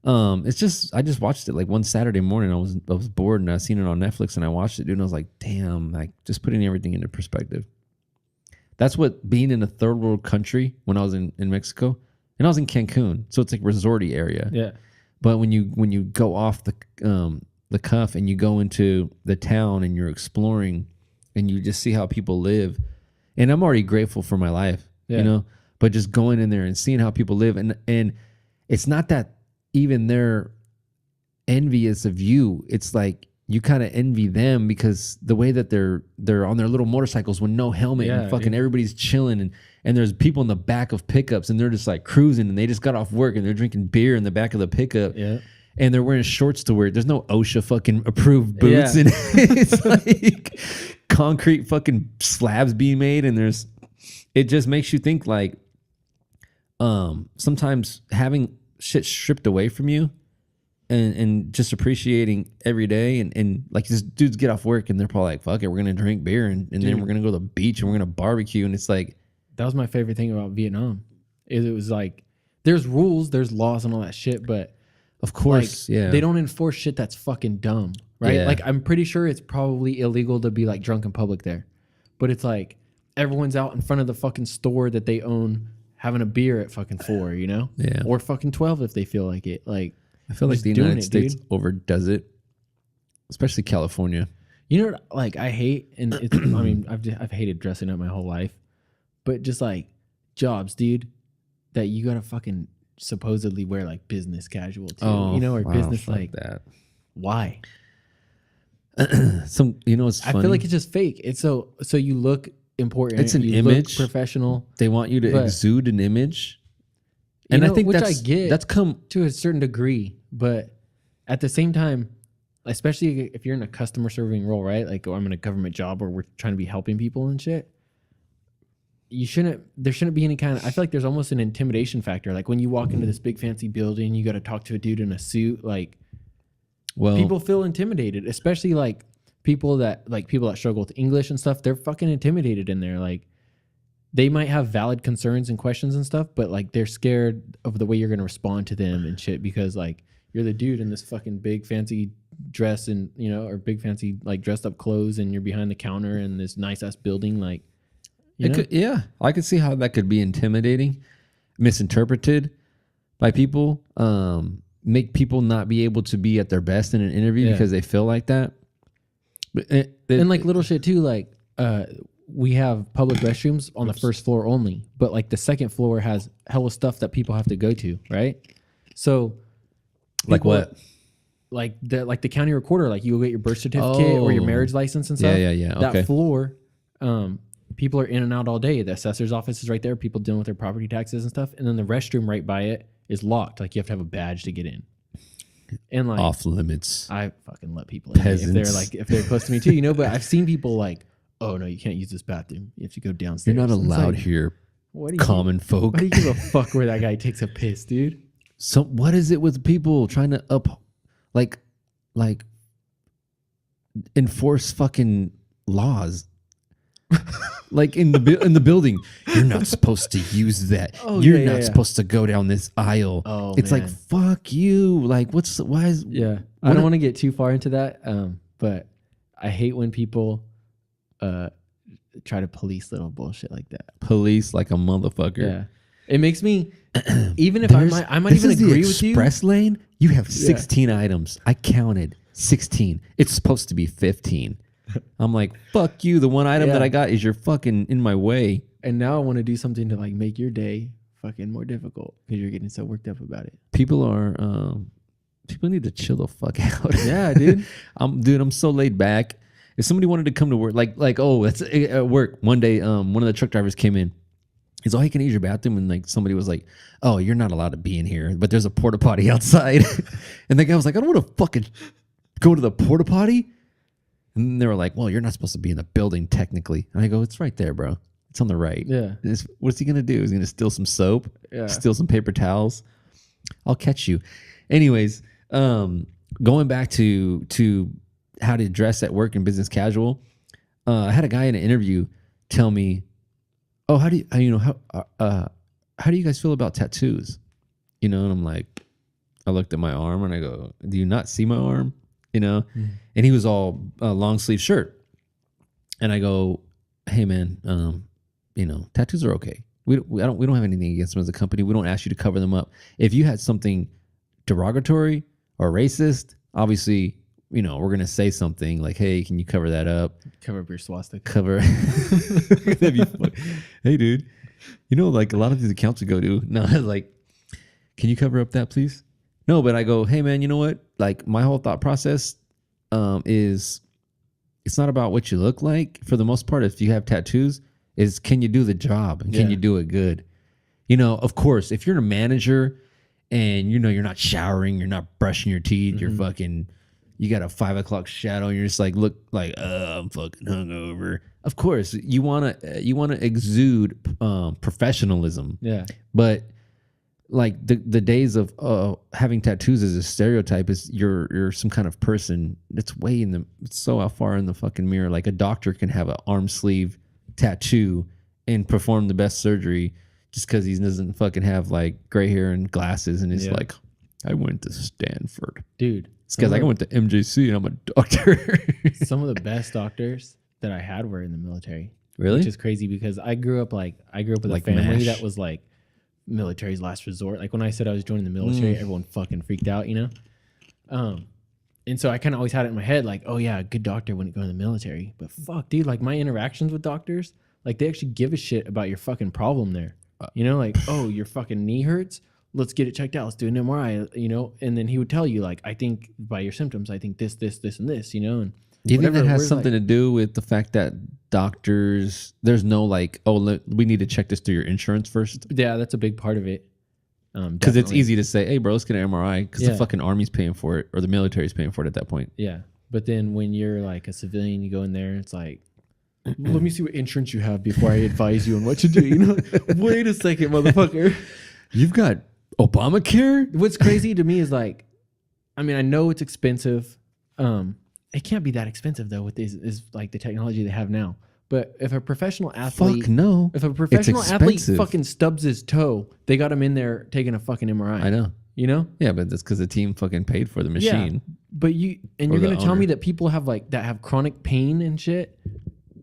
Speaker 2: It's just I just watched it like one Saturday morning. I was bored and I seen it on Netflix and I watched it, dude. And I was like, damn, like just putting everything into perspective. That's what being in a third world country when I was in Mexico, and I was in Cancun, so it's like resorty area.
Speaker 1: Yeah.
Speaker 2: But when you go off the cuff and you go into the town and you're exploring and you just see how people live, and I'm already grateful for my life,
Speaker 1: Yeah.
Speaker 2: you know. But just going in there and seeing how people live, and it's not that even they're envious of you. It's like you kind of envy them because the way that they're on their little motorcycles with no helmet
Speaker 1: Yeah,
Speaker 2: and fucking
Speaker 1: dude.
Speaker 2: everybody's chilling, and there's people in the back of pickups and they're just like cruising, and they just got off work and they're drinking beer in the back of the pickup.
Speaker 1: Yeah.
Speaker 2: And they're wearing shorts to wear. There's no OSHA fucking approved boots,
Speaker 1: Yeah.
Speaker 2: and it's like concrete fucking slabs being made. And it just makes you think like, sometimes having shit stripped away from you, and just appreciating every day, and like these dudes get off work and they're probably like, fuck it, we're gonna drink beer and then
Speaker 1: Dude.
Speaker 2: we're gonna go to the beach and we're gonna barbecue, and it's like,
Speaker 1: That was my favorite thing about Vietnam. Is it was like there's rules, there's laws and all that shit, but
Speaker 2: of course,
Speaker 1: like,
Speaker 2: yeah,
Speaker 1: they don't enforce shit that's fucking dumb, right?
Speaker 2: Yeah.
Speaker 1: Like I'm pretty sure it's probably illegal to be like drunk in public there, but it's like everyone's out in front of the fucking store that they own having a beer at fucking 4, you know?
Speaker 2: Yeah.
Speaker 1: Or fucking 12 if they feel like it. Like
Speaker 2: I feel like
Speaker 1: just
Speaker 2: the
Speaker 1: doing
Speaker 2: United
Speaker 1: it,
Speaker 2: States
Speaker 1: dude.
Speaker 2: overdoes it, especially California.
Speaker 1: you know what, like I hate, and it's I mean I've hated dressing up my whole life, but just like jobs, dude, that you gotta fucking supposedly wear like business casual too, you know, or
Speaker 2: wow,
Speaker 1: business
Speaker 2: fuck
Speaker 1: like
Speaker 2: that.
Speaker 1: why?
Speaker 2: It's funny.
Speaker 1: I feel like it's just fake. It's so you look important.
Speaker 2: It's an
Speaker 1: you
Speaker 2: image.
Speaker 1: look professional
Speaker 2: they want you to
Speaker 1: but-
Speaker 2: exude an image,
Speaker 1: You
Speaker 2: and I
Speaker 1: know,
Speaker 2: think
Speaker 1: which
Speaker 2: that's
Speaker 1: I get.
Speaker 2: that's come.
Speaker 1: to a certain degree, but at the same time, especially if you're in a customer serving role, right? Like, oh, I'm in a government job where we're trying to be helping people and shit. there shouldn't be any kind of, I feel like there's almost an intimidation factor. Like when you walk into this big fancy building, you got to talk to a dude in a suit. Like
Speaker 2: Well,
Speaker 1: people feel intimidated, especially like people that struggle with English and stuff. They're fucking intimidated in there. Like they might have valid concerns and questions and stuff, but like they're scared of the way you're going to respond to them and shit, because like you're the dude in this fucking big fancy dress and, you know, or big fancy like dressed up clothes, and you're behind the counter in this nice ass building. Like, you know?
Speaker 2: yeah, I could see how that could be intimidating, misinterpreted by people, make people not be able to be at their best in an interview because they feel like that. But
Speaker 1: and like little shit too, like we have public restrooms on the first floor only, but like the second floor has hella stuff that people have to go to, right? So
Speaker 2: like what?
Speaker 1: Like the county recorder, like you go get your birth certificate or your marriage license and stuff.
Speaker 2: Yeah.
Speaker 1: That floor, people are in and out all day. The assessor's office is right there. People dealing with their property taxes and stuff. And then the restroom right by it is locked. Like you have to have a badge to get in. And like
Speaker 2: off limits.
Speaker 1: I fucking let people in if they're close to me too, you know. But I've seen people like, oh no, you can't use this bathroom. You have to go downstairs.
Speaker 2: You're not allowed here. Common folk.
Speaker 1: Why do you give a fuck where that guy takes a piss, dude?
Speaker 2: So what is it with people trying to like enforce fucking laws? Like in the building, you're not supposed to use that. You're not supposed to go down this aisle. It's like, fuck you. Like why is
Speaker 1: I don't want to get too far into that, but I hate when people try to police little bullshit like that.
Speaker 2: Police like a motherfucker.
Speaker 1: Yeah, it makes me even if I might even agree with you.
Speaker 2: Express lane, you have 16 items. I counted 16. It's supposed to be 15. I'm like, fuck you. The one item that I got is you're fucking in my way.
Speaker 1: And now I want to do something to like make your day fucking more difficult because you're getting so worked up about it.
Speaker 2: People need to chill the fuck out.
Speaker 1: Yeah, dude.
Speaker 2: I'm so laid back. If somebody wanted to come to work, that's at work. One day, one of the truck drivers came in. He's hey, can I use your bathroom? And like somebody was like, oh, you're not allowed to be in here, but there's a porta potty outside. And the guy was like, I don't want to fucking go to the porta potty. And they were like, well, you're not supposed to be in the building technically. And I go, it's right there, bro. It's on the right.
Speaker 1: Yeah.
Speaker 2: What's he going to do? He's going to steal some soap, steal some paper towels. I'll catch you. Anyways, going back to how to dress at work and business casual. I had a guy in an interview tell me, oh, how do you guys feel about tattoos? You know, and I'm like, I looked at my arm and I go, do you not see my arm? You know, and he was all long sleeve shirt. And I go, hey man, you know, tattoos are okay. We don't have anything against them as a company. We don't ask you to cover them up. If you had something derogatory or racist, obviously, you know, we're gonna say something like, hey, can you cover that up?
Speaker 1: Cover up your swastika.
Speaker 2: Cover. That'd be fun. Hey dude, you know, like a lot of these accounts we go to, no, like, can you cover up that please? No, but I go, hey man, you know what? Like my whole thought process is it's not about what you look like. For the most part, if you have tattoos, is can you do the job and can you do it good? You know, of course, if you're a manager and you know you're not showering, you're not brushing your teeth, you're fucking, you got a 5 o'clock shadow, and you're just like look like I'm fucking hungover. Of course, you wanna exude professionalism. Yeah, but like the days of having tattoos as a stereotype is you're some kind of person. It's so far in the fucking mirror. Like a doctor can have an arm sleeve tattoo and perform the best surgery just because he doesn't fucking have like gray hair and glasses and it's like, I went to Stanford. Dude. It's because I went to MJC and I'm a doctor.
Speaker 1: Some of the best doctors that I had were in the military.
Speaker 2: Really?
Speaker 1: Which is crazy because I grew up with a family that was like military's last resort. Like when I said I was joining the military, everyone fucking freaked out, you know? And so I kind of always had it in my head, like, oh yeah, a good doctor wouldn't go in the military. But fuck, dude, like my interactions with doctors, like they actually give a shit about your fucking problem there. You know, like, oh, your fucking knee hurts. Let's get it checked out. Let's do an MRI, you know? And then he would tell you, like, I think by your symptoms, I think this, and this, you know? And
Speaker 2: do you think that has something to do with the fact that doctors, there's no like, oh, we need to check this through your insurance first?
Speaker 1: Yeah, that's a big part of it.
Speaker 2: Because it's easy to say, hey, bro, let's get an MRI because the fucking army's paying for it or the military's paying for it at that point.
Speaker 1: Yeah. But then when you're like a civilian, you go in there, it's like, let me see what insurance you have before I advise you on what to do. You know, wait a second, motherfucker.
Speaker 2: You've got Obamacare?
Speaker 1: What's crazy to me is like, I mean, I know it's expensive. It can't be that expensive though with these is like the technology they have now. But if a professional athlete,
Speaker 2: Fuck no.
Speaker 1: if a professional
Speaker 2: It's
Speaker 1: athlete
Speaker 2: expensive.
Speaker 1: fucking stubs his toe, they got him in there taking a fucking MRI.
Speaker 2: I know.
Speaker 1: You know?
Speaker 2: Yeah, but that's because the team fucking paid for the
Speaker 1: Yeah.
Speaker 2: machine.
Speaker 1: But you're
Speaker 2: Or
Speaker 1: gonna
Speaker 2: the
Speaker 1: tell me
Speaker 2: owner.
Speaker 1: that people have like that have chronic pain and shit,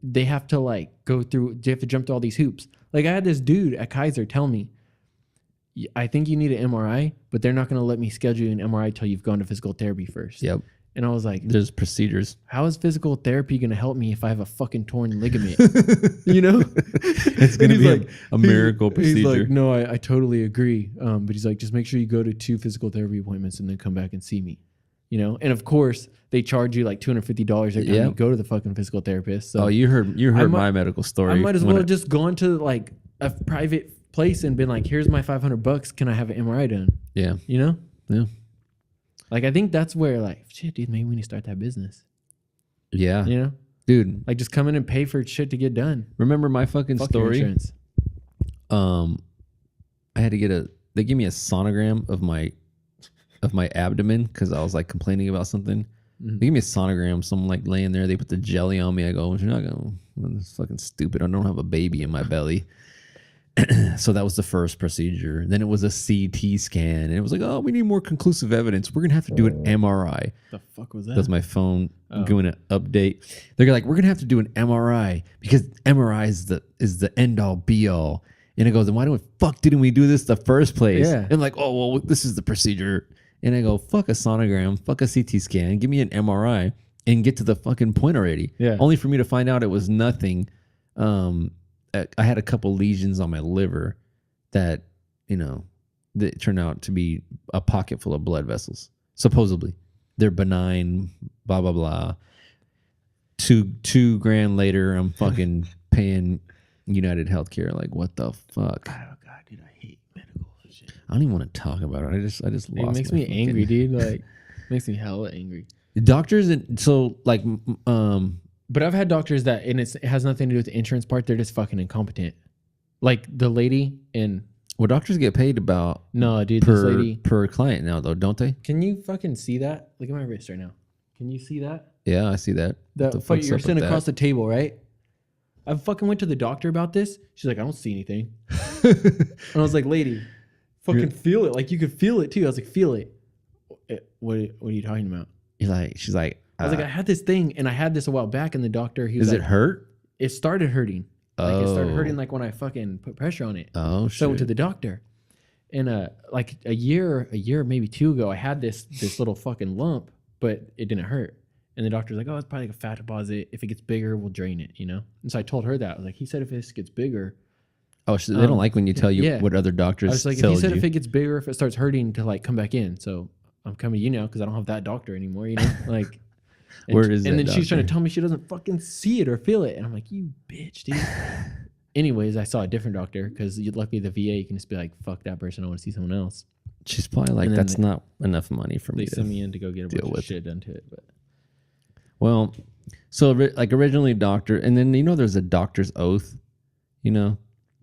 Speaker 1: they have to like go through, they have to jump through all these hoops. Like I had this dude at Kaiser tell me, I think you need an MRI, but they're not gonna let me schedule you an MRI till you've gone to physical therapy first.
Speaker 2: Yep.
Speaker 1: And I was like,
Speaker 2: There's procedures.
Speaker 1: how is physical therapy gonna help me if I have a fucking torn ligament? You know?
Speaker 2: It's gonna
Speaker 1: And
Speaker 2: be
Speaker 1: he's
Speaker 2: a miracle
Speaker 1: He's
Speaker 2: procedure.
Speaker 1: like, no, I totally agree. But he's like, just make sure you go to 2 physical therapy appointments and then come back and see me. You know? And of course, they charge you like $250 every time
Speaker 2: Yep.
Speaker 1: you go to the fucking physical therapist. So
Speaker 2: Oh, you heard
Speaker 1: I might-
Speaker 2: my medical story.
Speaker 1: I might as
Speaker 2: when
Speaker 1: well have just gone to like a private place and been like, here's my $500. Can I have an MRI done?
Speaker 2: Yeah.
Speaker 1: You know?
Speaker 2: Yeah.
Speaker 1: Like, I think that's where like, shit, dude, maybe we need to start that business.
Speaker 2: Yeah.
Speaker 1: You know?
Speaker 2: Dude,
Speaker 1: Like just come in and pay for shit to get done.
Speaker 2: remember my fucking
Speaker 1: Fuck your
Speaker 2: story?
Speaker 1: insurance.
Speaker 2: I had to get they gave me a sonogram of my abdomen because I was like complaining about something.
Speaker 1: Mhm.
Speaker 2: They gave me a sonogram, so I'm like laying there, they put the jelly on me. I go, well, you're not gonna, that's fucking stupid. I don't have a baby in my belly. So that was the first procedure. Then it was a CT scan, and it was like, oh, we need more conclusive evidence. We're gonna have to do an MRI.
Speaker 1: The fuck was that?
Speaker 2: That's my phone
Speaker 1: Oh.
Speaker 2: doing an update. They're like, we're gonna have to do an MRI because MRI is the end all be all. And it goes, and why didn't we do this the first place?
Speaker 1: Yeah.
Speaker 2: And like, oh well, this is the procedure. And I go, fuck a sonogram, fuck a CT scan, give me an MRI and get to the fucking point already.
Speaker 1: Yeah.
Speaker 2: Only for me to find out it was nothing. I had a couple lesions on my liver that, that turned out to be a pocket full of blood vessels. Supposedly. They're benign, blah, blah, blah. $2,000 later, I'm fucking paying United Healthcare. Like, what the fuck?
Speaker 1: Oh god, dude, I hate medical shit.
Speaker 2: I don't even want to talk about it. I just
Speaker 1: It
Speaker 2: lost
Speaker 1: makes
Speaker 2: my
Speaker 1: me
Speaker 2: fucking-
Speaker 1: angry, dude. Like, makes me hella angry.
Speaker 2: Doctors, and so like,
Speaker 1: But I've had doctors that, and it has nothing to do with the insurance part. They're just fucking incompetent. Like the lady in
Speaker 2: well, doctors get paid about
Speaker 1: no, dude. This lady.
Speaker 2: per client now, though, don't they?
Speaker 1: Can you fucking see that? Look at my wrist right now. Can you see that?
Speaker 2: Yeah, I see that. What the fuck's
Speaker 1: You're
Speaker 2: up with
Speaker 1: sitting
Speaker 2: that?
Speaker 1: across the table, right? I fucking went to the doctor about this. She's like, I don't see anything. And I was like, lady, fucking feel it. Like you could feel it too. I was like, feel it. What are you talking about?
Speaker 2: She's like,
Speaker 1: I was like, I had this thing, and I had this a while back, and the doctor, he was
Speaker 2: does
Speaker 1: like,
Speaker 2: it hurt?
Speaker 1: it started hurting. Like it started
Speaker 2: Oh.
Speaker 1: hurting like when I fucking put pressure on it.
Speaker 2: Oh,
Speaker 1: So I went to
Speaker 2: shit.
Speaker 1: the doctor. And like a year, maybe 2 ago, I had this little fucking lump, but it didn't hurt. And the doctor's like, oh, it's probably like a fat deposit. If it gets bigger, we'll drain it, And so I told her that. I was like, he said if this gets bigger.
Speaker 2: Oh, they don't like when you tell you
Speaker 1: yeah.
Speaker 2: what other
Speaker 1: I
Speaker 2: doctors
Speaker 1: was like, if
Speaker 2: tell
Speaker 1: he said
Speaker 2: you.
Speaker 1: if it gets bigger, if it starts hurting, to like come back in. So I'm coming to you now because I don't have that doctor anymore, Like, and,
Speaker 2: Where is
Speaker 1: and
Speaker 2: that
Speaker 1: then she's trying to
Speaker 2: doctor?
Speaker 1: tell me she doesn't fucking see it or feel it. And I'm like, you bitch, dude. Anyways, I saw a different doctor because luckily the VA, you can just be like, fuck that person. I want to see someone else.
Speaker 2: She's probably like,
Speaker 1: And then
Speaker 2: that's not enough money for
Speaker 1: They
Speaker 2: me
Speaker 1: sent
Speaker 2: to.
Speaker 1: me in to go get a
Speaker 2: deal
Speaker 1: bunch
Speaker 2: with.
Speaker 1: of shit done to it. But
Speaker 2: Well, so like originally doctor, and then there's a doctor's oath.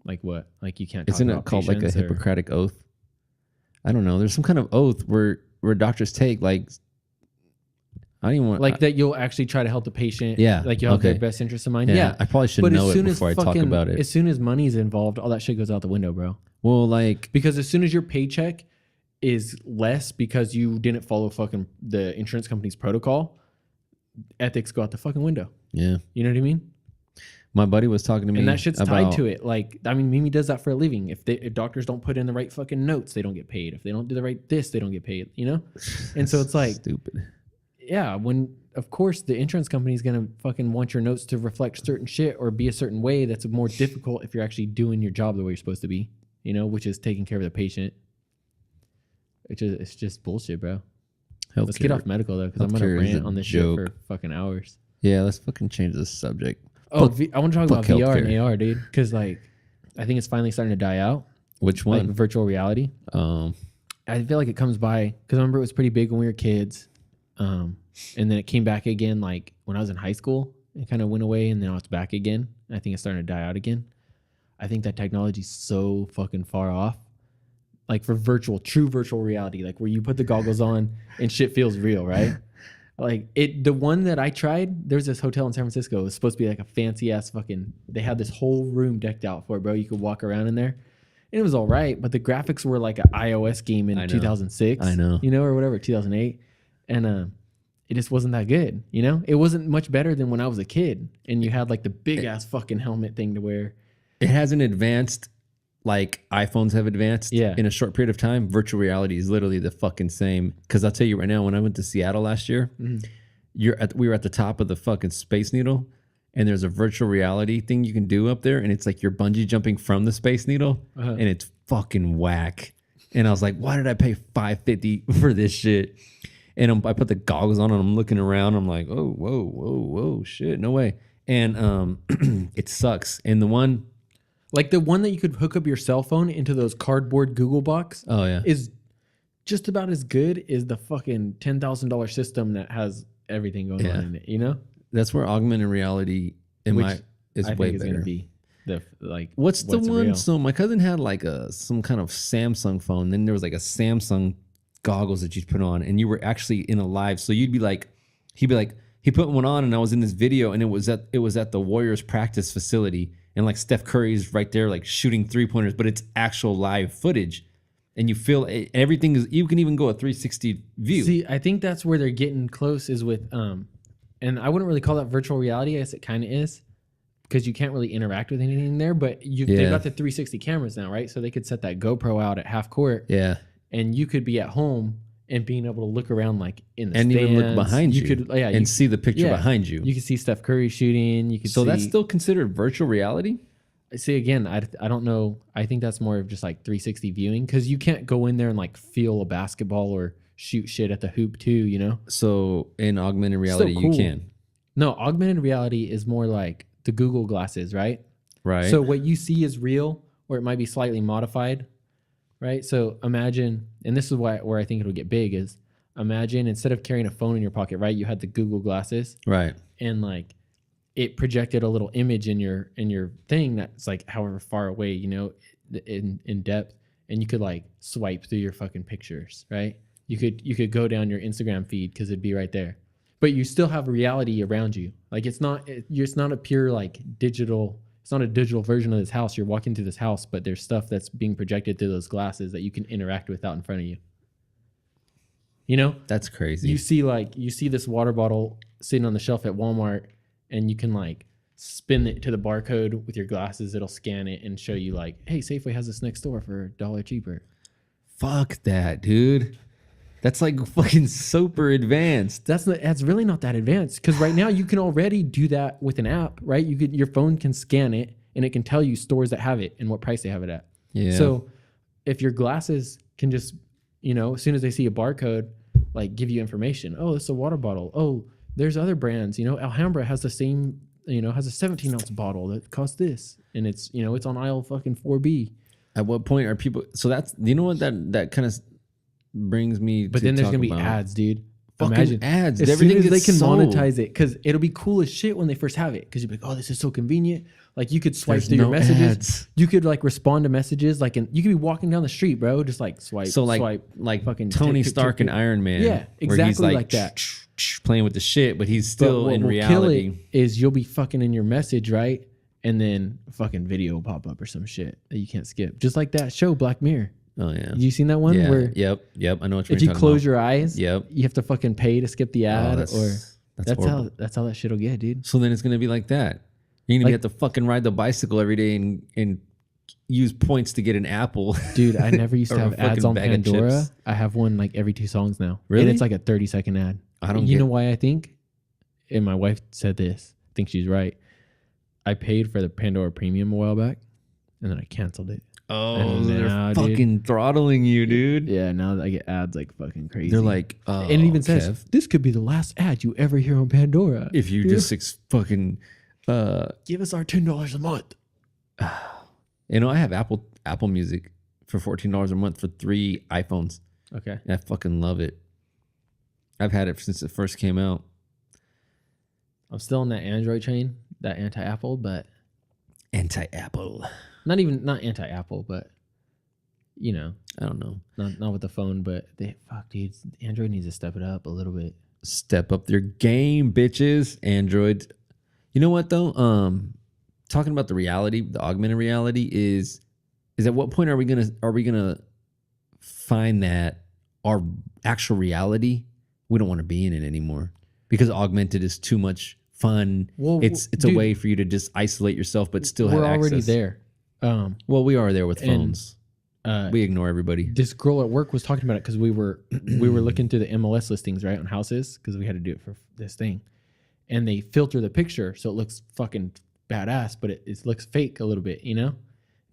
Speaker 1: like what? Like you can't talk
Speaker 2: Isn't
Speaker 1: about
Speaker 2: it called like a
Speaker 1: patients or-
Speaker 2: Hippocratic oath? I don't know. There's some kind of oath where doctors take like. I don't even want
Speaker 1: like that you'll actually try to help the patient.
Speaker 2: Yeah,
Speaker 1: Like you'll have their
Speaker 2: okay.
Speaker 1: best interest in mind.
Speaker 2: Yeah,
Speaker 1: Yeah.
Speaker 2: I probably should
Speaker 1: But
Speaker 2: know
Speaker 1: as
Speaker 2: it
Speaker 1: soon as
Speaker 2: before I talk
Speaker 1: fucking,
Speaker 2: about it.
Speaker 1: as soon as money's involved, all that shit goes out the window, bro.
Speaker 2: Well, like
Speaker 1: Because as soon as your paycheck is less because you didn't follow fucking the insurance company's protocol, ethics go out the fucking window.
Speaker 2: yeah,
Speaker 1: You know what I mean?
Speaker 2: my buddy was talking to me,
Speaker 1: And that shit's
Speaker 2: about,
Speaker 1: tied to it. Like, I mean, Mimi does that for a living. If doctors don't put in the right fucking notes, they don't get paid. If they don't do the right this, they don't get paid. And so it's like,
Speaker 2: stupid.
Speaker 1: yeah, when of course the insurance company is gonna fucking want your notes to reflect certain shit or be a certain way that's more difficult if you're actually doing your job the way you're supposed to be, which is taking care of the patient. It's just bullshit, bro. Let's get
Speaker 2: Healthcare.
Speaker 1: off medical though, because I'm gonna
Speaker 2: Healthcare is
Speaker 1: rant
Speaker 2: a
Speaker 1: on this
Speaker 2: joke.
Speaker 1: shit for fucking hours.
Speaker 2: Yeah, let's fucking change the subject.
Speaker 1: Oh,
Speaker 2: Fuck-
Speaker 1: I want to talk about
Speaker 2: fuck
Speaker 1: VR and
Speaker 2: healthcare.
Speaker 1: AR, dude, because like I think it's finally starting to die out,
Speaker 2: Which
Speaker 1: like
Speaker 2: one?
Speaker 1: virtual reality. I feel like it comes by because I remember it was pretty big when we were kids, and then it came back again like when I was in high school, It kind of went away and now it's back again. I think it's starting to die out again. I think that technology's so fucking far off. Like for true virtual reality, like where you put the goggles on and shit feels real, right? Like the one that I tried, there's this hotel in San Francisco. It was supposed to be like a fancy ass they had this whole room decked out for it, bro. You could walk around in there. And it was all right, but the graphics were like an iOS game in 2006.
Speaker 2: I know.
Speaker 1: Or whatever, 2008. And it just wasn't that good, It wasn't much better than when I was a kid and you had like the big ass fucking helmet thing to wear.
Speaker 2: It hasn't advanced like iPhones have advanced in a short period of time. Virtual reality is literally the fucking same. Because I'll tell you right now, when I went to Seattle last year, we were at the top of the fucking Space Needle, and there's a virtual reality thing you can do up there, and it's like you're bungee jumping from the Space Needle, and it's fucking whack. And I was like, why did I pay $550 for this shit? And I put the goggles on and I'm looking around. I'm like, oh, whoa, shit, no way. And it sucks. And the one
Speaker 1: that you could hook up your cell phone into those cardboard Google Box is just about as good as the fucking $10,000 system that has everything going on in it,
Speaker 2: That's where augmented reality is way better.
Speaker 1: Going to be
Speaker 2: what's the one? Real. So my cousin had like some kind of Samsung phone. Then there was like a Samsung goggles that you'd put on, and you were actually in a live. So he'd be like, he put one on, and I was in this video, and it was at the Warriors practice facility, and like Steph Curry's right there, like shooting 3-pointers, but it's actual live footage, and you feel everything is. You can even go a 360 view.
Speaker 1: See, I think that's where they're getting close is with and I wouldn't really call that virtual reality. I guess it kind of is, because you can't really interact with anything there. But they've got the 360 cameras now, right? So they could set that GoPro out at half court.
Speaker 2: Yeah.
Speaker 1: And you could be at home and being able to look around like in the
Speaker 2: and
Speaker 1: stands.
Speaker 2: even look behind you.
Speaker 1: Could,
Speaker 2: and see the picture behind you.
Speaker 1: You can see Steph Curry shooting. You could
Speaker 2: so that's still considered virtual reality?
Speaker 1: See, again, I don't know. I think that's more of just like 360 viewing, because you can't go in there and like feel a basketball or shoot shit at the hoop too, So
Speaker 2: in augmented reality, cool. You can.
Speaker 1: No, augmented reality is more like the Google glasses, right?
Speaker 2: Right.
Speaker 1: So what you see is real, or it might be slightly modified. Right. So imagine, and this is where I think it'll get big, is imagine instead of carrying a phone in your pocket, right, you had the Google glasses.
Speaker 2: Right.
Speaker 1: And like it projected a little image in your thing that's like however far away, in depth. And you could like swipe through your fucking pictures, right? You could go down your Instagram feed because it'd be right there. But you still have reality around you. Like it's not a pure like digital. It's not a digital version of this house. You're walking through this house, but there's stuff that's being projected through those glasses that you can interact with out in front of you.
Speaker 2: That's crazy.
Speaker 1: You see this water bottle sitting on the shelf at Walmart, and you can like spin it to the barcode with your glasses. It'll scan it and show you like, hey, Safeway has this next door for $1 cheaper.
Speaker 2: Fuck that, dude. That's like fucking super advanced.
Speaker 1: That's really not that advanced, because right now you can already do that with an app, right? Your phone can scan it and it can tell you stores that have it and what price they have it at.
Speaker 2: Yeah.
Speaker 1: So if your glasses can just, as soon as they see a barcode, like give you information. Oh, it's a water bottle. Oh, there's other brands. Alhambra has the same, has a 17-ounce bottle that costs this, and it's, it's on aisle fucking 4B.
Speaker 2: At what point are people? So that's what that kind of brings me.
Speaker 1: But then there's gonna be ads, dude.
Speaker 2: Fucking
Speaker 1: Imagine
Speaker 2: ads.
Speaker 1: As
Speaker 2: Everything
Speaker 1: soon as they can
Speaker 2: sold.
Speaker 1: monetize it, because it'll be cool as shit when they first have it. Because you'll be like, oh, this is so convenient. Like you could swipe
Speaker 2: There's
Speaker 1: through your
Speaker 2: no
Speaker 1: messages.
Speaker 2: ads.
Speaker 1: You could like respond to messages. Like, you could be walking down the street, bro, just like swipe.
Speaker 2: So like
Speaker 1: swipe,
Speaker 2: like
Speaker 1: fucking
Speaker 2: Tony
Speaker 1: tick,
Speaker 2: Stark
Speaker 1: tick,
Speaker 2: and Iron Man.
Speaker 1: Yeah,
Speaker 2: where he's
Speaker 1: exactly like that.
Speaker 2: Playing with the shit, but he's
Speaker 1: But
Speaker 2: still
Speaker 1: what
Speaker 2: in
Speaker 1: will
Speaker 2: reality.
Speaker 1: kill it is you'll be fucking in your message, right? And then a fucking video will pop up or some shit that you can't skip. Just like that show, Black Mirror.
Speaker 2: Oh yeah.
Speaker 1: You seen that one?
Speaker 2: Yeah.
Speaker 1: Where
Speaker 2: Yep. I know what
Speaker 1: if you close your eyes,
Speaker 2: Yep.
Speaker 1: you have to fucking pay to skip the ad,
Speaker 2: that's
Speaker 1: that's
Speaker 2: horrible.
Speaker 1: how that shit'll get, dude.
Speaker 2: So then it's gonna be like that. You're gonna have to fucking ride the bicycle every day and use points to get an apple.
Speaker 1: Dude, I never used to
Speaker 2: Or a
Speaker 1: have ads
Speaker 2: fucking
Speaker 1: on
Speaker 2: bag of
Speaker 1: Pandora.
Speaker 2: chips.
Speaker 1: I have one like every 2 songs now.
Speaker 2: Really?
Speaker 1: And it's like a 30-second ad.
Speaker 2: I don't
Speaker 1: You
Speaker 2: get
Speaker 1: know why I think? And my wife said this. I think she's right. I paid for the Pandora Premium a while back, and then I canceled it.
Speaker 2: Oh,
Speaker 1: And
Speaker 2: they're
Speaker 1: now,
Speaker 2: fucking throttling you, dude.
Speaker 1: Yeah, now I get ads like fucking crazy.
Speaker 2: They're like, oh,
Speaker 1: and it even says,
Speaker 2: Kev,
Speaker 1: this could be the last ad you ever hear on Pandora.
Speaker 2: if you just fucking,
Speaker 1: Give us our $10 a month.
Speaker 2: I have Apple Music for $14 a month for 3 iPhones.
Speaker 1: Okay.
Speaker 2: And I fucking love it. I've had it since it first came out.
Speaker 1: I'm still on that Android train, that anti-Apple, but
Speaker 2: Anti-Apple.
Speaker 1: not anti-Apple, but you know,
Speaker 2: I don't know.
Speaker 1: not with the phone, but dude, Android needs to step it up a little bit.
Speaker 2: Step up their game, bitches. Android. You know what though? Talking about the reality, the augmented reality is at what point are we gonna find that our actual reality, we don't want to be in it anymore because augmented is too much fun.
Speaker 1: Well,
Speaker 2: it's
Speaker 1: dude,
Speaker 2: a way for you to just isolate yourself but still have
Speaker 1: we're
Speaker 2: access.
Speaker 1: already there.
Speaker 2: Well, we are there with
Speaker 1: and,
Speaker 2: phones. We ignore everybody.
Speaker 1: This girl at work was talking about it because we were looking through the MLS listings, right, on houses, because we had to do it for this thing, and they filter the picture so it looks fucking badass, but it looks fake a little bit, you know.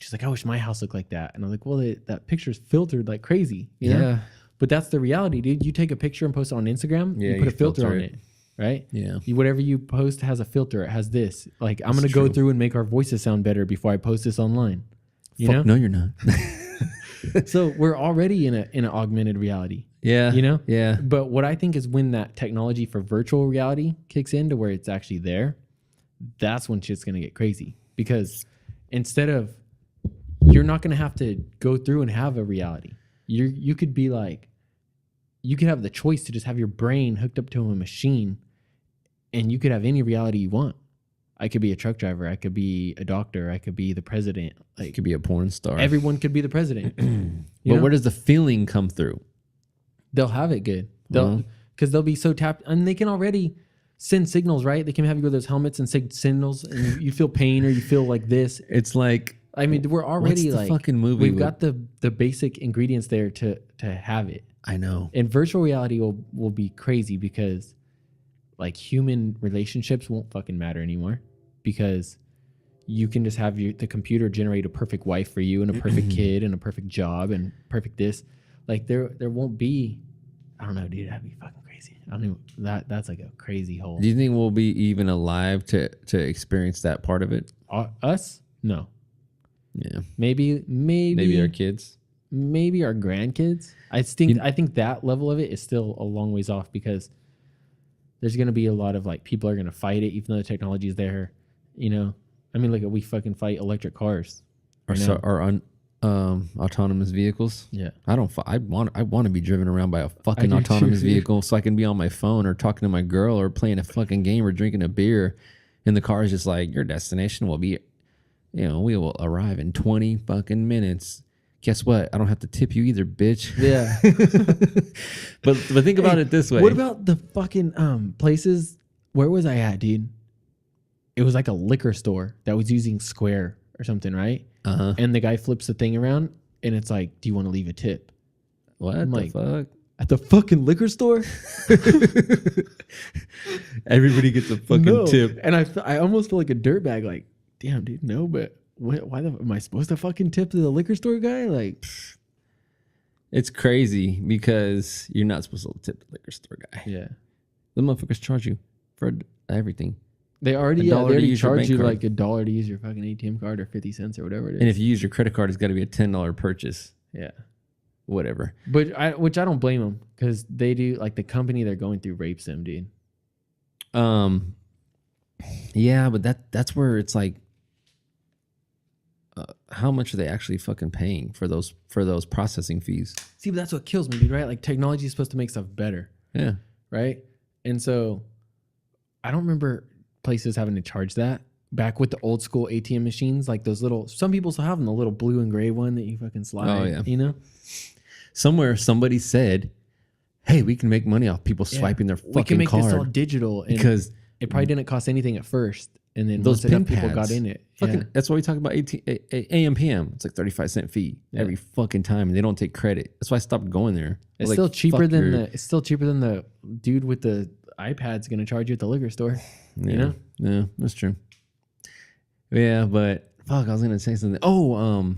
Speaker 1: She's like, I wish my house looked like that, and I'm like, well, that picture's filtered like crazy, you know? But that's the reality, dude. You take a picture and post it on Instagram, you put a filter on it, right?
Speaker 2: Yeah.
Speaker 1: Whatever you post has a filter. It has this. Like, I'm gonna go through and make our voices sound better before I post this online. You know?
Speaker 2: No, you're not.
Speaker 1: So we're already in an augmented reality.
Speaker 2: Yeah.
Speaker 1: You know?
Speaker 2: Yeah.
Speaker 1: But what I think is when that technology for virtual reality kicks in to where it's actually there, that's when shit's gonna get crazy. Because instead of, you're not gonna have to go through and have a reality. You could be like, you could have the choice to just have your brain hooked up to a machine, and you could have any reality you want. I could be a truck driver. I could be a doctor. I could be the president. Like,
Speaker 2: You could be a porn star.
Speaker 1: everyone could be the president.
Speaker 2: But where does the feeling come through?
Speaker 1: They'll have it good. Because they'll be so tapped, and they can already send signals, right? They can have you wear those helmets and send signals, and you feel pain or you feel like this.
Speaker 2: It's like,
Speaker 1: I mean, we're already
Speaker 2: what's the
Speaker 1: like
Speaker 2: fucking movie
Speaker 1: we've got the basic ingredients there to have it.
Speaker 2: I know.
Speaker 1: And virtual reality will be crazy because like human relationships won't fucking matter anymore, because you can just have the computer generate a perfect wife for you and a perfect kid and a perfect job and perfect this. Like there won't be, I don't know, dude, that'd be fucking crazy. I don't know, that's like a crazy hole.
Speaker 2: Do you think we'll be even alive to experience that part of it?
Speaker 1: Us? No.
Speaker 2: Yeah.
Speaker 1: Maybe
Speaker 2: our kids.
Speaker 1: Maybe our grandkids. I think that level of it is still a long ways off, because there's going to be a lot of like people are going to fight it, even though the technology is there. You know, I mean, like we fucking fight electric cars
Speaker 2: Or autonomous vehicles.
Speaker 1: Yeah,
Speaker 2: I want to be driven around by a fucking autonomous vehicle, so I can be on my phone or talking to my girl or playing a fucking game or drinking a beer, and the car is just like, your destination will be, we will arrive in 20 fucking minutes. Guess what? I don't have to tip you either, bitch.
Speaker 1: yeah.
Speaker 2: but think about it this way.
Speaker 1: What about the fucking places? Where was I at, dude? It was like a liquor store that was using Square or something, right? And the guy flips the thing around, and it's like, do you want to leave a tip?
Speaker 2: What
Speaker 1: I'm
Speaker 2: the
Speaker 1: like,
Speaker 2: fuck?
Speaker 1: At the fucking liquor store?
Speaker 2: Everybody gets a fucking tip.
Speaker 1: And I almost feel like a dirtbag. Like, damn, dude, no, but why am I supposed to fucking tip the liquor store guy? Like,
Speaker 2: it's crazy because you're not supposed to tip the liquor store guy.
Speaker 1: yeah,
Speaker 2: The motherfuckers charge you for everything.
Speaker 1: they already
Speaker 2: $1 to use your
Speaker 1: charge
Speaker 2: bank
Speaker 1: you
Speaker 2: card.
Speaker 1: like $1 to use your fucking ATM card, or 50 cents or whatever it is.
Speaker 2: And if you use your credit card, it's got to be a $10 purchase.
Speaker 1: Yeah,
Speaker 2: Whatever.
Speaker 1: but which I don't blame them, because they do, like, the company they're going through rapes them, dude.
Speaker 2: Yeah, but that's where it's like, how much are they actually fucking paying for those processing fees?
Speaker 1: See, but that's what kills me, dude. Right? Like, technology is supposed to make stuff better,
Speaker 2: Yeah.
Speaker 1: right? And so, I don't remember places having to charge that back with the old school ATM machines, like those little. Some people still have them, the little blue and gray one that you fucking slide.
Speaker 2: Oh, yeah.
Speaker 1: You know.
Speaker 2: Somewhere somebody said, "Hey, we can make money off people swiping their fucking
Speaker 1: we can make
Speaker 2: card
Speaker 1: this all digital," and
Speaker 2: because
Speaker 1: it probably didn't cost anything at first, and then
Speaker 2: those
Speaker 1: once
Speaker 2: pin
Speaker 1: people
Speaker 2: pads,
Speaker 1: got in it.
Speaker 2: fucking,
Speaker 1: Yeah.
Speaker 2: that's why we talk about AM PM. It's like 35-cent fee every fucking time, and they don't take credit. That's why I stopped going there.
Speaker 1: It's
Speaker 2: Like,
Speaker 1: still cheaper
Speaker 2: fuck
Speaker 1: than
Speaker 2: your-
Speaker 1: it's still cheaper than the dude with the iPad's gonna charge you at the liquor store.
Speaker 2: Yeah,
Speaker 1: You know?
Speaker 2: yeah, that's true. Yeah, but fuck, I was gonna say something. Oh,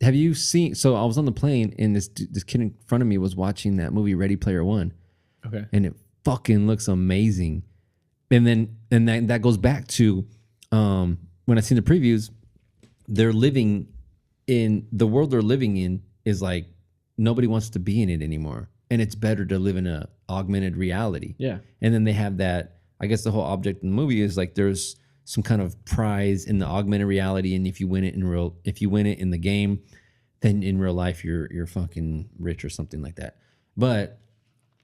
Speaker 2: have you seen? So I was on the plane, and this kid in front of me was watching that movie Ready Player One,
Speaker 1: Okay.
Speaker 2: and it fucking looks amazing. And then that goes back to when I seen the previews. They're living in the world they're living in is like nobody wants to be in it anymore, and it's better to live in a augmented reality.
Speaker 1: Yeah.
Speaker 2: And then they have that I guess the whole object in the movie is like there's some kind of prize in the augmented reality, and if you win it in the game, then in real life you're fucking rich or something like that. But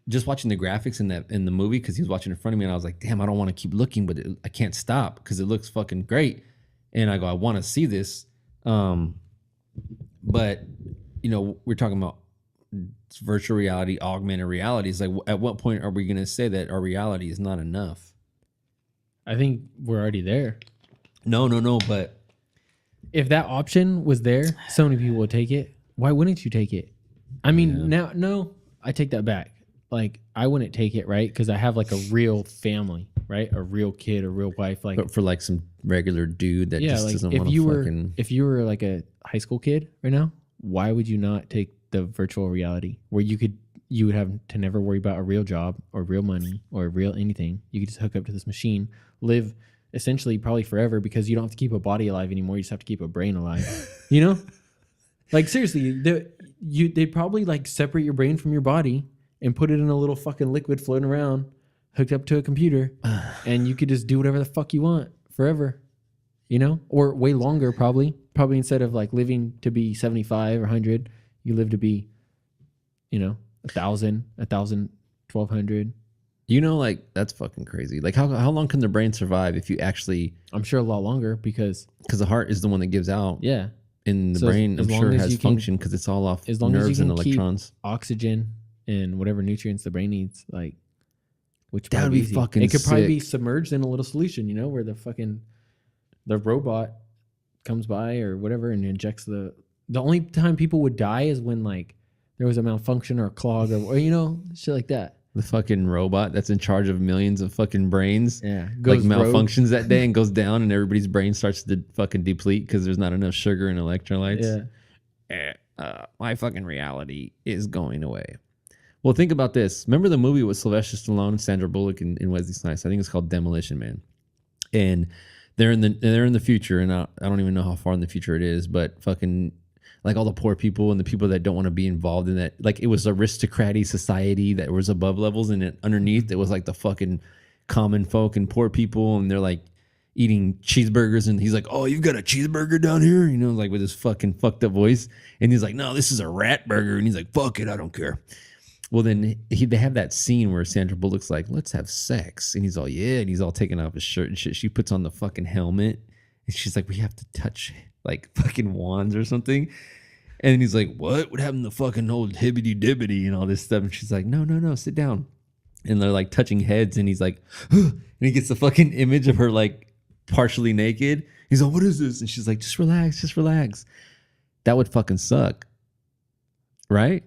Speaker 2: just watching the graphics in the movie, because he was watching in front of me, and I was like, damn, I don't want to keep looking, but I can't stop because it looks fucking great. And I go, I want to see this. But we're talking about virtual reality, augmented reality. It's like, at what point are we going to say that our reality is not enough?
Speaker 1: I think we're already there.
Speaker 2: No. But
Speaker 1: if that option was there, so many people would take it. Why wouldn't you take it? I mean, no, I take that back. Like, I wouldn't take it, right? Because I have like a real family, right? A real kid, a real wife. Like,
Speaker 2: but for like some regular dude that just doesn't want to fucking.
Speaker 1: If you were like a high school kid right now, why would you not take the virtual reality where you would have to never worry about a real job or real money or real anything? You could just hook up to this machine, live essentially probably forever, because you don't have to keep a body alive anymore. You just have to keep a brain alive. Like, seriously, they'd probably like separate your brain from your body and put it in a little fucking liquid floating around, hooked up to a computer, and you could just do whatever the fuck you want forever, or way longer, probably instead of like living to be 75 or 100, you live to be, 1,000, 1,200.
Speaker 2: Like, that's fucking crazy. Like, how long can the brain survive if you actually?
Speaker 1: I'm sure a lot longer, because
Speaker 2: the heart is the one that gives out.
Speaker 1: Yeah.
Speaker 2: And the brain, I'm sure, has function because it's all off nerves and electrons.
Speaker 1: Oxygen and whatever nutrients the brain needs, like, which
Speaker 2: that would be fucking.
Speaker 1: It could probably be submerged in a little solution, where the robot comes by or whatever and injects the only time people would die is when like there was a malfunction or a clog or shit like that.
Speaker 2: The fucking robot that's in charge of millions of fucking brains,
Speaker 1: goes
Speaker 2: malfunctions that day and goes down, and everybody's brain starts to fucking deplete because there's not enough sugar and electrolytes. My fucking reality is going away. Well, think about this. Remember the movie with Sylvester Stallone, Sandra Bullock, and Wesley Snipes? I think it's called Demolition Man. And they're in the future, and I don't even know how far in the future it is, but fucking like all the poor people and the people that don't want to be involved in that. Like, it was aristocratic society that was above levels, and underneath it was like the fucking common folk and poor people, and they're like eating cheeseburgers, and he's like, oh, you've got a cheeseburger down here, like with his fucking fucked up voice, and he's like, no, this is a rat burger, and he's like, fuck it, I don't care. Well, then they have that scene where Sandra Bullock's like, let's have sex, and he's all, yeah, and he's all taking off his shirt and shit. She puts on the fucking helmet, and she's like, we have to touch like fucking wands or something. And he's like, what happened to fucking old hibbity dibbity and all this stuff? And she's like, no, sit down. And they're like touching heads, and he's like, and he gets the fucking image of her like partially naked. He's like, what is this? And she's like, just relax. That would fucking suck, right?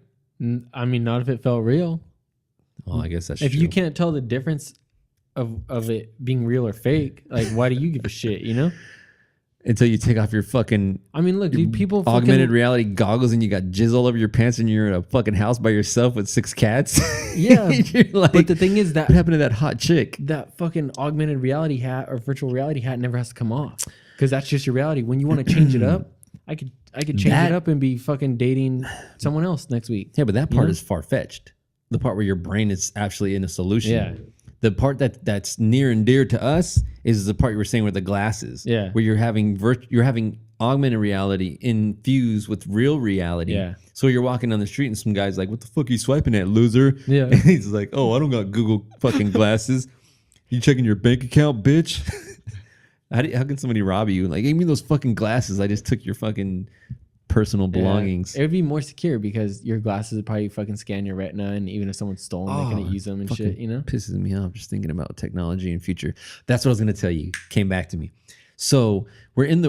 Speaker 1: I mean, not if it felt real.
Speaker 2: Well, I guess that's
Speaker 1: if
Speaker 2: true.
Speaker 1: you can't tell the difference of it being real or fake, like, why do you give a shit,
Speaker 2: Until you take off your fucking.
Speaker 1: I mean, look, dude, people
Speaker 2: augmented reality goggles, and you got jizz all over your pants, and you're in a fucking house by yourself with 6 cats.
Speaker 1: Yeah,
Speaker 2: like,
Speaker 1: but the thing is that
Speaker 2: what happened to that hot chick?
Speaker 1: That fucking augmented reality hat or virtual reality hat never has to come off, because that's just your reality. When you want to change it up, I could change it up and be fucking dating someone else next week.
Speaker 2: Yeah, but that part is far fetched. The part where your brain is actually in a solution.
Speaker 1: Yeah.
Speaker 2: The part that's near and dear to us is the part you were saying with the glasses.
Speaker 1: Yeah.
Speaker 2: Where you're having augmented reality infused with real reality.
Speaker 1: Yeah.
Speaker 2: So you're walking down the street and some guy's like, what the fuck are you swiping at, loser?
Speaker 1: Yeah.
Speaker 2: And he's like, oh, I don't got Google fucking glasses. You checking your bank account, bitch? How can somebody rob you? Like, give me those fucking glasses. I just took your fucking personal belongings.
Speaker 1: It would be more secure because your glasses would probably fucking scan your retina, and even if someone's stolen, they couldn't use them and shit,
Speaker 2: Pisses me off just thinking about technology and future. That's what I was gonna tell you. Came back to me. So we're in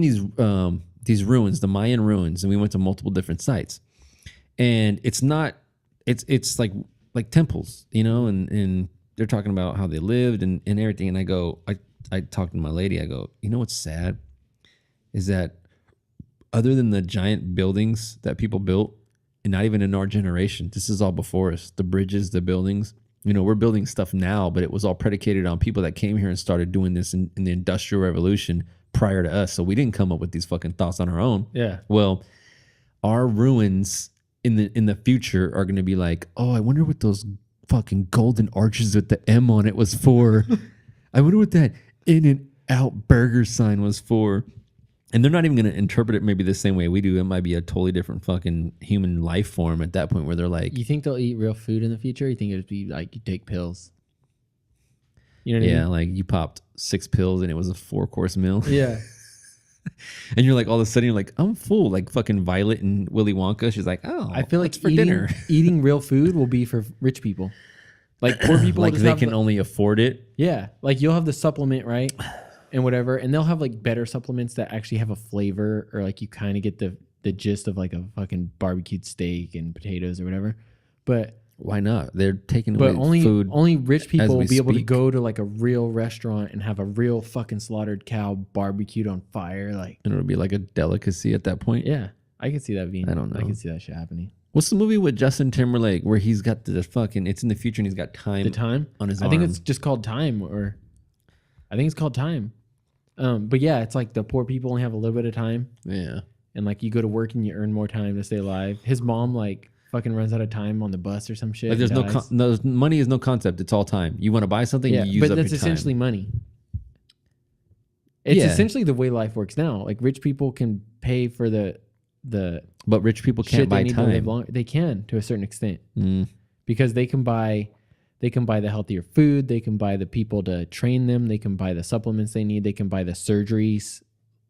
Speaker 2: these ruins, the Mayan ruins, and we went to multiple different sites. And it's like temples, and they're talking about how they lived and everything. And I talked to my lady, I go, what's sad is that other than the giant buildings that people built, and not even in our generation, this is all before us, the bridges, the buildings, we're building stuff now, but it was all predicated on people that came here and started doing this in the Industrial Revolution prior to us. So we didn't come up with these fucking thoughts on our own.
Speaker 1: Yeah.
Speaker 2: Well, our ruins in the future are going to be like, oh, I wonder what those fucking golden arches with the M on it was for. I wonder what that In-N-Out burger sign was for. And they're not even going to interpret it maybe the same way we do. It might be a totally different fucking human life form at that point where they're like,
Speaker 1: You think they'll eat real food in the future? You think it'd be like you take pills? You know what I
Speaker 2: yeah,
Speaker 1: mean?
Speaker 2: like you popped 6 pills and it was a 4-course meal.
Speaker 1: Yeah.
Speaker 2: And you're like, all of a sudden, you're like, I'm full. Like fucking Violet and Willy Wonka. She's like, oh,
Speaker 1: I feel like
Speaker 2: what's for
Speaker 1: eating,
Speaker 2: dinner?
Speaker 1: eating real food will be for rich people. Like poor people,
Speaker 2: Like
Speaker 1: just
Speaker 2: they
Speaker 1: have
Speaker 2: can only afford it.
Speaker 1: yeah. Like you'll have the supplement, right? And whatever. And they'll have like better supplements that actually have a flavor, or like you kind of get the gist of like a fucking barbecued steak and potatoes or whatever. But
Speaker 2: Why not? They're taking away
Speaker 1: only
Speaker 2: food.
Speaker 1: only rich people
Speaker 2: we
Speaker 1: will be able to
Speaker 2: speak.
Speaker 1: go to like a real restaurant and have a real fucking slaughtered cow barbecued on fire. Like,
Speaker 2: And it'll be like a delicacy at that point.
Speaker 1: yeah, I could see that being.
Speaker 2: I don't
Speaker 1: I
Speaker 2: know.
Speaker 1: could see that shit happening.
Speaker 2: What's the movie with Justin Timberlake where he's got the fucking, it's in the future and he's got time,
Speaker 1: The Time
Speaker 2: on his
Speaker 1: I think
Speaker 2: arm?
Speaker 1: it's just called Time, or I think it's called Time. But yeah, it's like the poor people only have a little bit of time,
Speaker 2: Yeah.
Speaker 1: and like you go to work and you earn more time to stay alive. His mom like fucking runs out of time on the bus or some shit.
Speaker 2: Like there's
Speaker 1: and
Speaker 2: no,
Speaker 1: dies.
Speaker 2: no, money is no concept. It's all time. You want to buy something,
Speaker 1: Yeah,
Speaker 2: you use
Speaker 1: but
Speaker 2: up
Speaker 1: that's
Speaker 2: your time.
Speaker 1: essentially money. It's
Speaker 2: Yeah.
Speaker 1: essentially the way life works now. Like rich people can pay for the
Speaker 2: But rich people
Speaker 1: shit
Speaker 2: can't
Speaker 1: they
Speaker 2: buy
Speaker 1: need to live
Speaker 2: time.
Speaker 1: longer. They can to a certain extent
Speaker 2: Mm.
Speaker 1: because they can buy the healthier food. They can buy the people to train them. They can buy the supplements they need. They can buy the surgeries,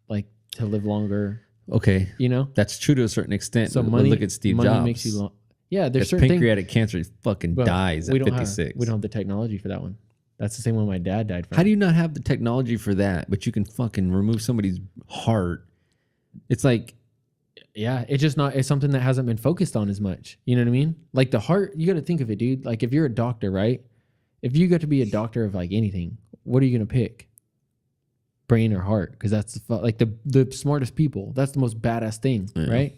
Speaker 1: like to live longer.
Speaker 2: Okay.
Speaker 1: You know,
Speaker 2: That's true to a certain extent.
Speaker 1: so
Speaker 2: but
Speaker 1: money.
Speaker 2: look at Steve
Speaker 1: money
Speaker 2: Jobs.
Speaker 1: makes you long. Yeah, there's
Speaker 2: It's
Speaker 1: certain things.
Speaker 2: pancreatic cancer. He fucking
Speaker 1: but
Speaker 2: dies
Speaker 1: we
Speaker 2: at
Speaker 1: don't
Speaker 2: 56.
Speaker 1: we don't have the technology for that one. That's the same one my dad died from.
Speaker 2: How do you not have the technology for that, but you can fucking remove somebody's heart? It's like,
Speaker 1: Yeah, it's something that hasn't been focused on as much. You know what I mean? Like the heart, you got to think of it, dude. Like if you're a doctor, right? If you got to be a doctor of like anything, what are you gonna pick? Brain or heart? Because that's like the smartest people. That's the most badass thing,
Speaker 2: Yeah.
Speaker 1: right?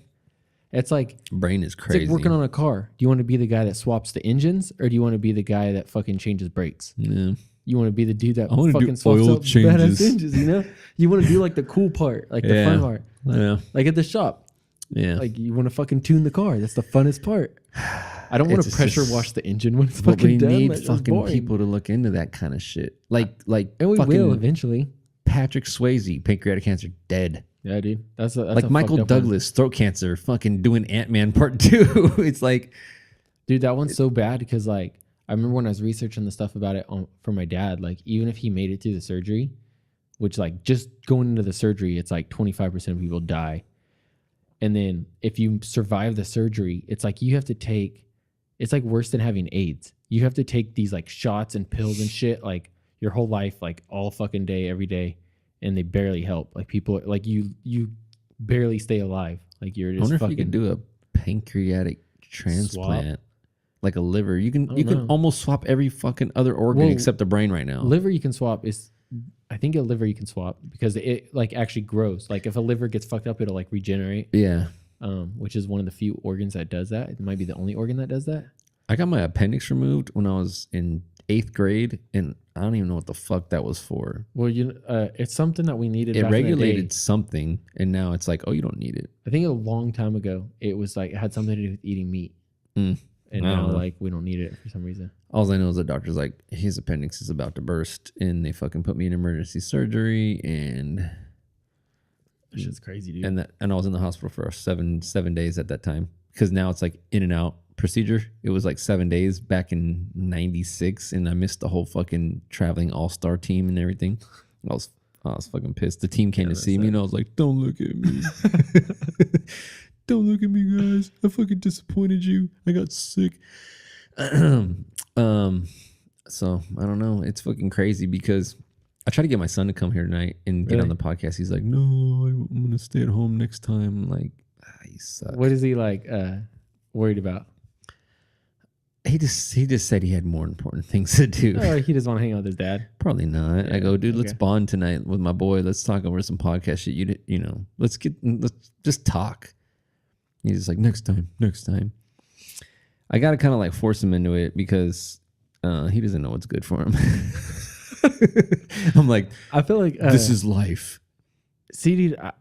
Speaker 1: It's like
Speaker 2: brain is
Speaker 1: it's
Speaker 2: crazy.
Speaker 1: like working on a car. Do you want to be the guy that swaps the engines, or do you want to be the guy that fucking changes brakes?
Speaker 2: Yeah.
Speaker 1: You want to be the dude that
Speaker 2: I wanna do
Speaker 1: fucking swaps
Speaker 2: oil
Speaker 1: out
Speaker 2: changes.
Speaker 1: badass engines. You know, you want to do like the cool part, like the
Speaker 2: Yeah.
Speaker 1: fun part,
Speaker 2: Yeah.
Speaker 1: like at the shop.
Speaker 2: Yeah.
Speaker 1: Like you want to fucking tune the car. That's the funnest part. I don't want to
Speaker 2: It's
Speaker 1: pressure
Speaker 2: just-
Speaker 1: wash the engine when it's
Speaker 2: But
Speaker 1: fucking
Speaker 2: we
Speaker 1: done.
Speaker 2: need
Speaker 1: Like, that's
Speaker 2: fucking
Speaker 1: boring.
Speaker 2: people to look into that kind of shit. Like
Speaker 1: And we
Speaker 2: fucking
Speaker 1: will eventually.
Speaker 2: Patrick Swayze, pancreatic cancer, dead.
Speaker 1: Yeah, dude. That's
Speaker 2: Like
Speaker 1: a
Speaker 2: Michael
Speaker 1: fucked up one.
Speaker 2: Douglas, throat cancer, fucking doing Ant-Man Part 2. It's like,
Speaker 1: Dude, that one's so bad because like I remember when I was researching the stuff about it for my dad. Like even if he made it through the surgery, which like just going into the surgery, it's like 25% of people die. And then if you survive the surgery, it's like you have to take. It's like worse than having AIDS. You have to take these like shots and pills and shit like your whole life, like all fucking day, every day, and they barely help. Like people, like you barely stay alive. Like you're
Speaker 2: I
Speaker 1: just
Speaker 2: wonder if
Speaker 1: fucking.
Speaker 2: you could do a pancreatic transplant, like a liver. You can
Speaker 1: know.
Speaker 2: almost swap every fucking other organ
Speaker 1: Well,
Speaker 2: except the brain right now.
Speaker 1: Liver you can swap is. I think a liver you can swap because it like actually grows. Like if a liver gets fucked up, it'll like regenerate.
Speaker 2: Yeah,
Speaker 1: Which is one of the few organs that does that. It might be the only organ that does that.
Speaker 2: I got my appendix removed when I was in 8th grade, and I don't even know what the fuck that was for.
Speaker 1: Well, it's something that we needed.
Speaker 2: It
Speaker 1: back in the
Speaker 2: regulated
Speaker 1: day.
Speaker 2: something, and now it's like, oh, you don't need it.
Speaker 1: I think a long time ago, it was like it had something to do with eating meat,
Speaker 2: Mm.
Speaker 1: and
Speaker 2: I don't
Speaker 1: now
Speaker 2: know.
Speaker 1: like we don't need it for some reason.
Speaker 2: All I know is the doctor's like, his appendix is about to burst, and they fucking put me in emergency surgery, and
Speaker 1: That shit's crazy, dude.
Speaker 2: and I was in the hospital for 7 days at that time, because now it's like in and out procedure. It was like 7 days back in '96, and I missed the whole fucking traveling all-star team and everything. I was fucking pissed. The team came to see me, and I was like, "Don't look at me, don't look at me, guys. I fucking disappointed you. I got sick." So I don't know. It's fucking crazy because I tried to get my son to come here tonight and get on
Speaker 1: Really?
Speaker 2: the podcast. He's like, "No, I'm gonna stay at home next time." I'm like, he sucks.
Speaker 1: What is he like worried about?
Speaker 2: He just said he had more important things to do.
Speaker 1: Oh, he doesn't want to hang out with his dad.
Speaker 2: Probably not. I
Speaker 1: Yeah,
Speaker 2: go, dude, let's
Speaker 1: okay.
Speaker 2: bond tonight with my boy. Let's talk over some podcast shit. You know, let's just talk. He's just like, next time. I got to kind of like force him into it because he doesn't know what's good for him. I'm like,
Speaker 1: I feel like
Speaker 2: this is life.
Speaker 1: See, dude, I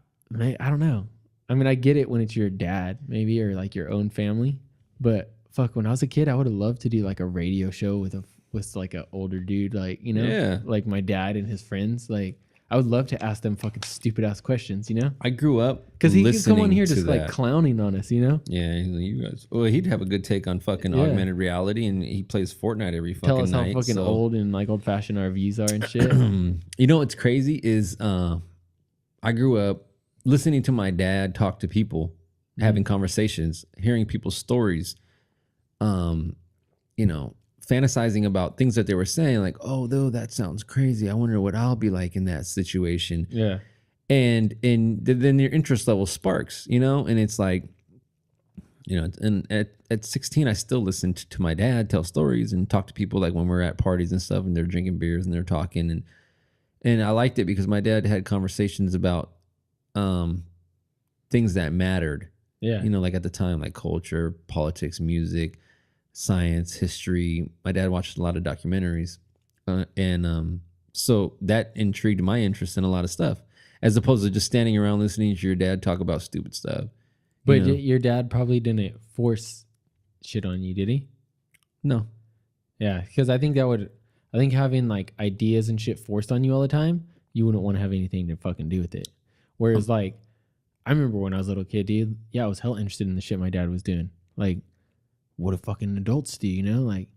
Speaker 1: don't know. I mean, I get it when it's your dad, maybe, or like your own family. But fuck, when I was a kid, I would have loved to do like a radio show with like an older dude, like, you know,
Speaker 2: Yeah.
Speaker 1: like my dad and his friends. Like, I would love to ask them fucking stupid ass questions, you know?
Speaker 2: I grew up
Speaker 1: Because he could come on here
Speaker 2: to
Speaker 1: just like
Speaker 2: that.
Speaker 1: clowning on us, you know?
Speaker 2: Yeah, he's like, you guys. Well, he'd have a good take on fucking
Speaker 1: Yeah.
Speaker 2: augmented reality, and he plays Fortnite every fucking
Speaker 1: Tell us how
Speaker 2: night.
Speaker 1: fucking
Speaker 2: so-
Speaker 1: old and like old fashioned our views are and shit.
Speaker 2: You know what's crazy is I grew up listening to my dad talk to people, having conversations, hearing people's stories, you know, fantasizing about things that they were saying, like, oh, though that sounds crazy. I wonder what I'll be like in that situation.
Speaker 1: Yeah.
Speaker 2: And then your interest level sparks, you know, and it's like, you know, and at 16, I still listened to my dad tell stories and talk to people, like when we're at parties and stuff and they're drinking beers and they're talking, and I liked it because my dad had conversations about things that mattered,
Speaker 1: Yeah.
Speaker 2: you know, like at the time, like culture, politics, music, science, history. My dad watched a lot of documentaries, and so that intrigued my interest in a lot of stuff, as opposed to just standing around listening to your dad talk about stupid stuff.
Speaker 1: But
Speaker 2: you know?
Speaker 1: your dad probably didn't force shit on you, did he?
Speaker 2: No.
Speaker 1: Yeah. Because I think having like ideas and shit forced on you all the time, you wouldn't want to have anything to fucking do with it. Whereas like, I remember when I was a little kid, dude, yeah, I was hell interested in the shit my dad was doing. Like, what do fucking adults do, you know? Like,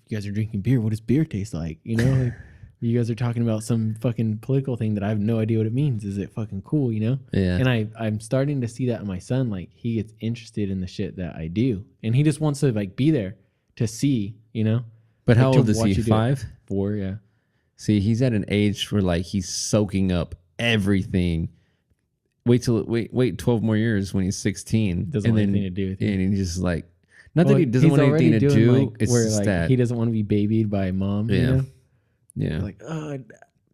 Speaker 1: you guys are drinking beer. What does beer taste like? You know, like, you guys are talking about some fucking political thing that I have no idea what it means. Is it fucking cool, you know?
Speaker 2: Yeah.
Speaker 1: And I'm starting to see that in my son. Like, he gets interested in the shit that I do. And he just wants to, like, be there to see, you know?
Speaker 2: But how
Speaker 1: Like, to
Speaker 2: old is
Speaker 1: watch
Speaker 2: he?
Speaker 1: you do it.
Speaker 2: 5?
Speaker 1: 4, yeah.
Speaker 2: See, he's at an age where like he's soaking up everything. Wait 12 more years when he's 16.
Speaker 1: Doesn't
Speaker 2: and
Speaker 1: want
Speaker 2: then,
Speaker 1: anything to do with you.
Speaker 2: And he's just like, not that
Speaker 1: Well,
Speaker 2: he doesn't
Speaker 1: he's
Speaker 2: want anything
Speaker 1: already
Speaker 2: to
Speaker 1: doing,
Speaker 2: do.
Speaker 1: like,
Speaker 2: It's
Speaker 1: where,
Speaker 2: just
Speaker 1: like,
Speaker 2: that.
Speaker 1: he doesn't want to be babied by mom,
Speaker 2: Yeah.
Speaker 1: you know?
Speaker 2: Yeah.
Speaker 1: Like, oh,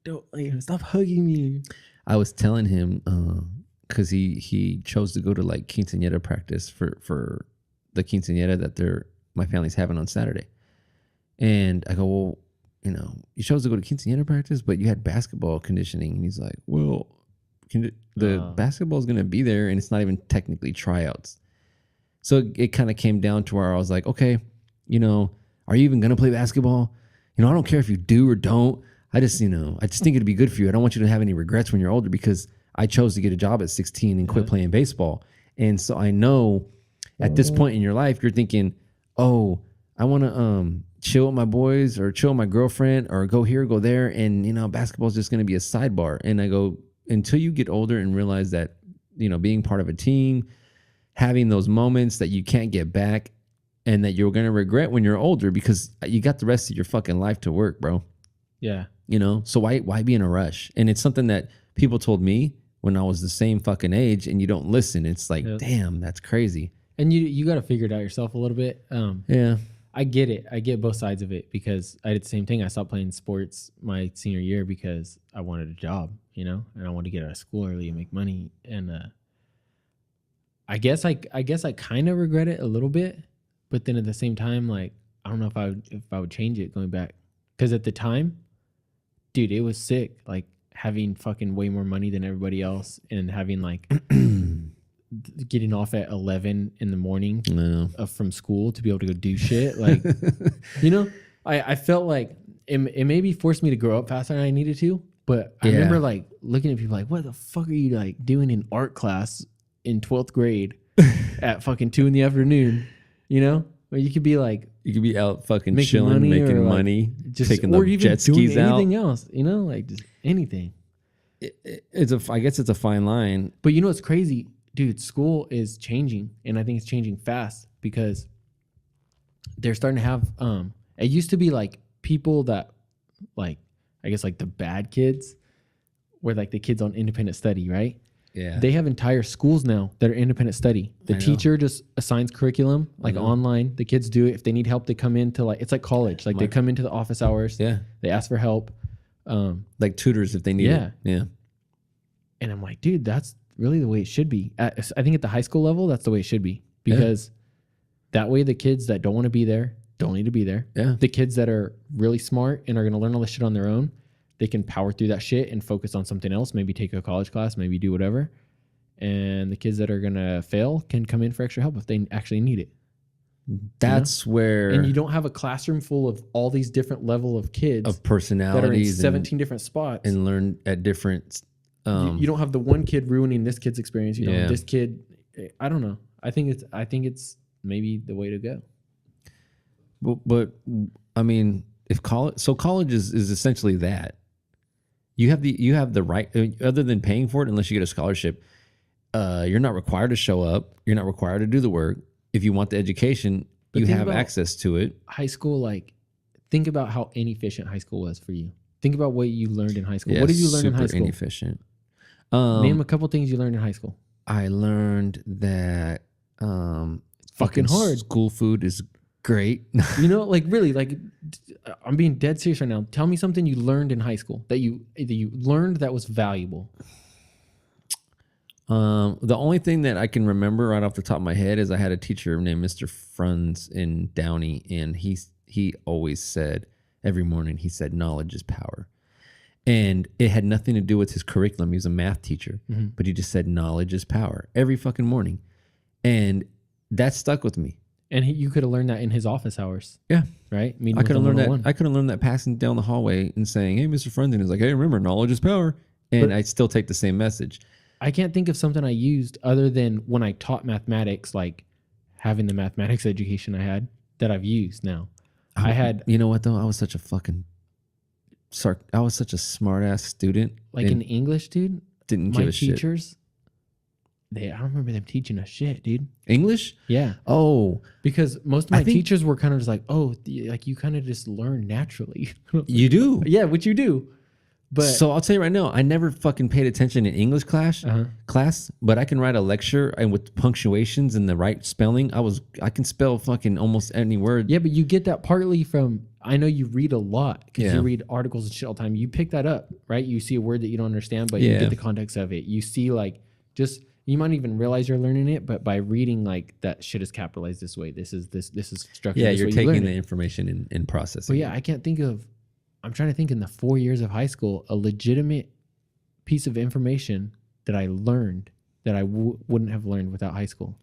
Speaker 1: don't, like, stop hugging me.
Speaker 2: I was telling him because he chose to go to like quinceañera practice for the quinceañera that my family's having on Saturday, and I go, well, you know, you chose to go to quinceañera practice, but you had basketball conditioning, and he's like, well, the basketball is gonna be there, and it's not even technically tryouts. So it kind of came down to where I was like, okay, you know, are you even gonna play basketball? You know, I don't care if you do or don't. I just think it'd be good for you. I don't want you to have any regrets when you're older, because I chose to get a job at 16 and quit playing baseball. And so I know at this point in your life, you're thinking, oh, I want to chill with my boys or chill with my girlfriend or go here, go there. And, you know, basketball is just going to be a sidebar. And I go, until you get older and realize that, you know, being part of a team, having those moments that you can't get back and that you're going to regret when you're older, because you got the rest of your fucking life to work, bro.
Speaker 1: Yeah.
Speaker 2: You know, so why be in a rush? And it's something that people told me when I was the same fucking age, and you don't listen. It's like, damn, that's crazy.
Speaker 1: And you got to figure it out yourself a little bit.
Speaker 2: Yeah.
Speaker 1: I get it. I get both sides of it, because I did the same thing. I stopped playing sports my senior year because I wanted a job, you know, and I wanted to get out of school early and make money. And I guess I kind of regret it a little bit, but then at the same time, like, I don't know if I would change it going back, because at the time, dude, it was sick. Like, having fucking way more money than everybody else, and having like getting off at 11 in the morning from school to be able to go do shit. Like, you know, I felt like it maybe forced me to grow up faster than I needed to. But I remember like looking at people like, what the fuck are you like doing in art class in 12th grade at fucking 2 PM? You know, or you could be like,
Speaker 2: you could be out fucking
Speaker 1: making
Speaker 2: chilling,
Speaker 1: money,
Speaker 2: making
Speaker 1: or, like,
Speaker 2: money,
Speaker 1: just
Speaker 2: taking
Speaker 1: or
Speaker 2: the
Speaker 1: even
Speaker 2: jet
Speaker 1: doing
Speaker 2: skis out.
Speaker 1: anything else, you know, like just anything.
Speaker 2: I guess it's a fine line.
Speaker 1: But you know what's crazy, dude? School is changing, and I think it's changing fast, because they're starting to have. It used to be like people that, like, I guess like the bad kids, were like the kids on independent study, right?
Speaker 2: Yeah.
Speaker 1: They have entire schools now that are independent study. The teacher just assigns curriculum, like online. The kids do it. If they need help, they come into, like, it's like college. Like, they come into the office hours.
Speaker 2: Yeah.
Speaker 1: They ask for help.
Speaker 2: Like tutors if they need it. Yeah.
Speaker 1: And I'm like, dude, that's really the way it should be. I think at the high school level, that's the way it should be, because that way the kids that don't want to be there don't need to be there.
Speaker 2: Yeah.
Speaker 1: The kids that are really smart and are going to learn all this shit on their own, they can power through that shit and focus on something else. Maybe take a college class, maybe do whatever. And the kids that are going to fail can come in for extra help if they actually need it.
Speaker 2: That's where
Speaker 1: And you don't have a classroom full of all these different level of kids
Speaker 2: of
Speaker 1: that are in
Speaker 2: personalities
Speaker 1: 17 different spots.
Speaker 2: and learn at different.
Speaker 1: You don't have the one kid ruining this kid's experience. You know,
Speaker 2: Yeah.
Speaker 1: this kid, I don't know. I think it's maybe the way to go.
Speaker 2: But I mean, if college is essentially that. You have the right, other than paying for it, unless you get a scholarship, you're not required to show up. You're not required to do the work. If you want the education,
Speaker 1: But
Speaker 2: you
Speaker 1: think
Speaker 2: have
Speaker 1: about
Speaker 2: access to it.
Speaker 1: High school, like, think about how inefficient high school was for you. Think about what you learned in high school.
Speaker 2: Yeah,
Speaker 1: What did you learn in high
Speaker 2: super
Speaker 1: school?
Speaker 2: inefficient.
Speaker 1: Name a couple things you learned in high school.
Speaker 2: I learned that
Speaker 1: Fucking hard.
Speaker 2: School food is great.
Speaker 1: You know, like really, like I'm being dead serious right now. Tell me something you learned in high school that you learned that was valuable.
Speaker 2: The only thing that I can remember right off the top of my head is I had a teacher named Mr. Frunz in Downey, and he always said every morning, he said, knowledge is power. And it had nothing to do with his curriculum. He was a math teacher, but he just said knowledge is power every fucking morning. And that stuck with me.
Speaker 1: And you could have learned that in his office hours.
Speaker 2: Yeah.
Speaker 1: Right?
Speaker 2: I could have learned that. I could have learned that passing down the hallway and saying, "Hey, Mr. Frunz," and he's like, "Hey, remember, knowledge is power." And I'd still take the same message.
Speaker 1: I can't think of something I used other than when I taught mathematics, like having the mathematics education I had that I've used now. I had,
Speaker 2: you know what though? I was such a smart ass student.
Speaker 1: like
Speaker 2: and
Speaker 1: in English, dude,
Speaker 2: didn't
Speaker 1: my
Speaker 2: give a shit.
Speaker 1: teachers, I don't remember them teaching us shit, dude.
Speaker 2: English?
Speaker 1: Yeah.
Speaker 2: Oh,
Speaker 1: Because most of my
Speaker 2: think-
Speaker 1: teachers were kind of just like, oh, like you kind of just learn naturally.
Speaker 2: you do.
Speaker 1: Yeah, which you do. But
Speaker 2: So I'll tell you right now, I never fucking paid attention in English class, but I can write a lecture and with punctuations and the right spelling, I can spell fucking almost any word.
Speaker 1: yeah, but you get that partly from, I know you read a lot because
Speaker 2: Yeah.
Speaker 1: you read articles and shit all the time. You pick that up, right? You see a word that you don't understand, but you
Speaker 2: Yeah.
Speaker 1: get the context of it. You see like just, you might even realize you're learning it, but by reading like that shit is capitalized this way. This is structured.
Speaker 2: Yeah,
Speaker 1: this
Speaker 2: you're
Speaker 1: way, you
Speaker 2: taking
Speaker 1: learn
Speaker 2: the
Speaker 1: it.
Speaker 2: information and processing.
Speaker 1: But yeah, I can't think of, I'm trying to think in the 4 years of high school, a legitimate piece of information that I learned that I wouldn't have learned without high school.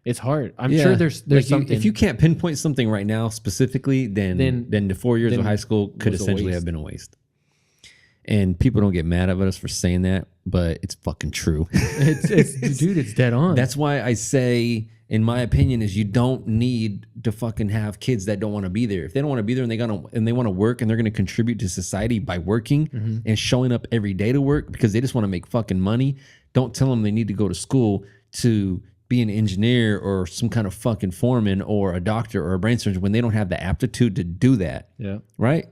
Speaker 1: It's hard. I'm sure there's
Speaker 2: Like
Speaker 1: something.
Speaker 2: if you can't pinpoint something right now specifically, then the 4 years of high school could
Speaker 1: was a
Speaker 2: essentially
Speaker 1: waste.
Speaker 2: have been a waste. And people don't get mad at us for saying that, but it's fucking true.
Speaker 1: it's dude, it's dead on.
Speaker 2: That's why I say, in my opinion, is you don't need to fucking have kids that don't want to be there. If they don't want to be there and they want to work and they're going to contribute to society by working and showing up every day to work because they just want to make fucking money, don't tell them they need to go to school to be an engineer or some kind of fucking foreman or a doctor or a brain surgeon when they don't have the aptitude to do that.
Speaker 1: yeah.
Speaker 2: Right?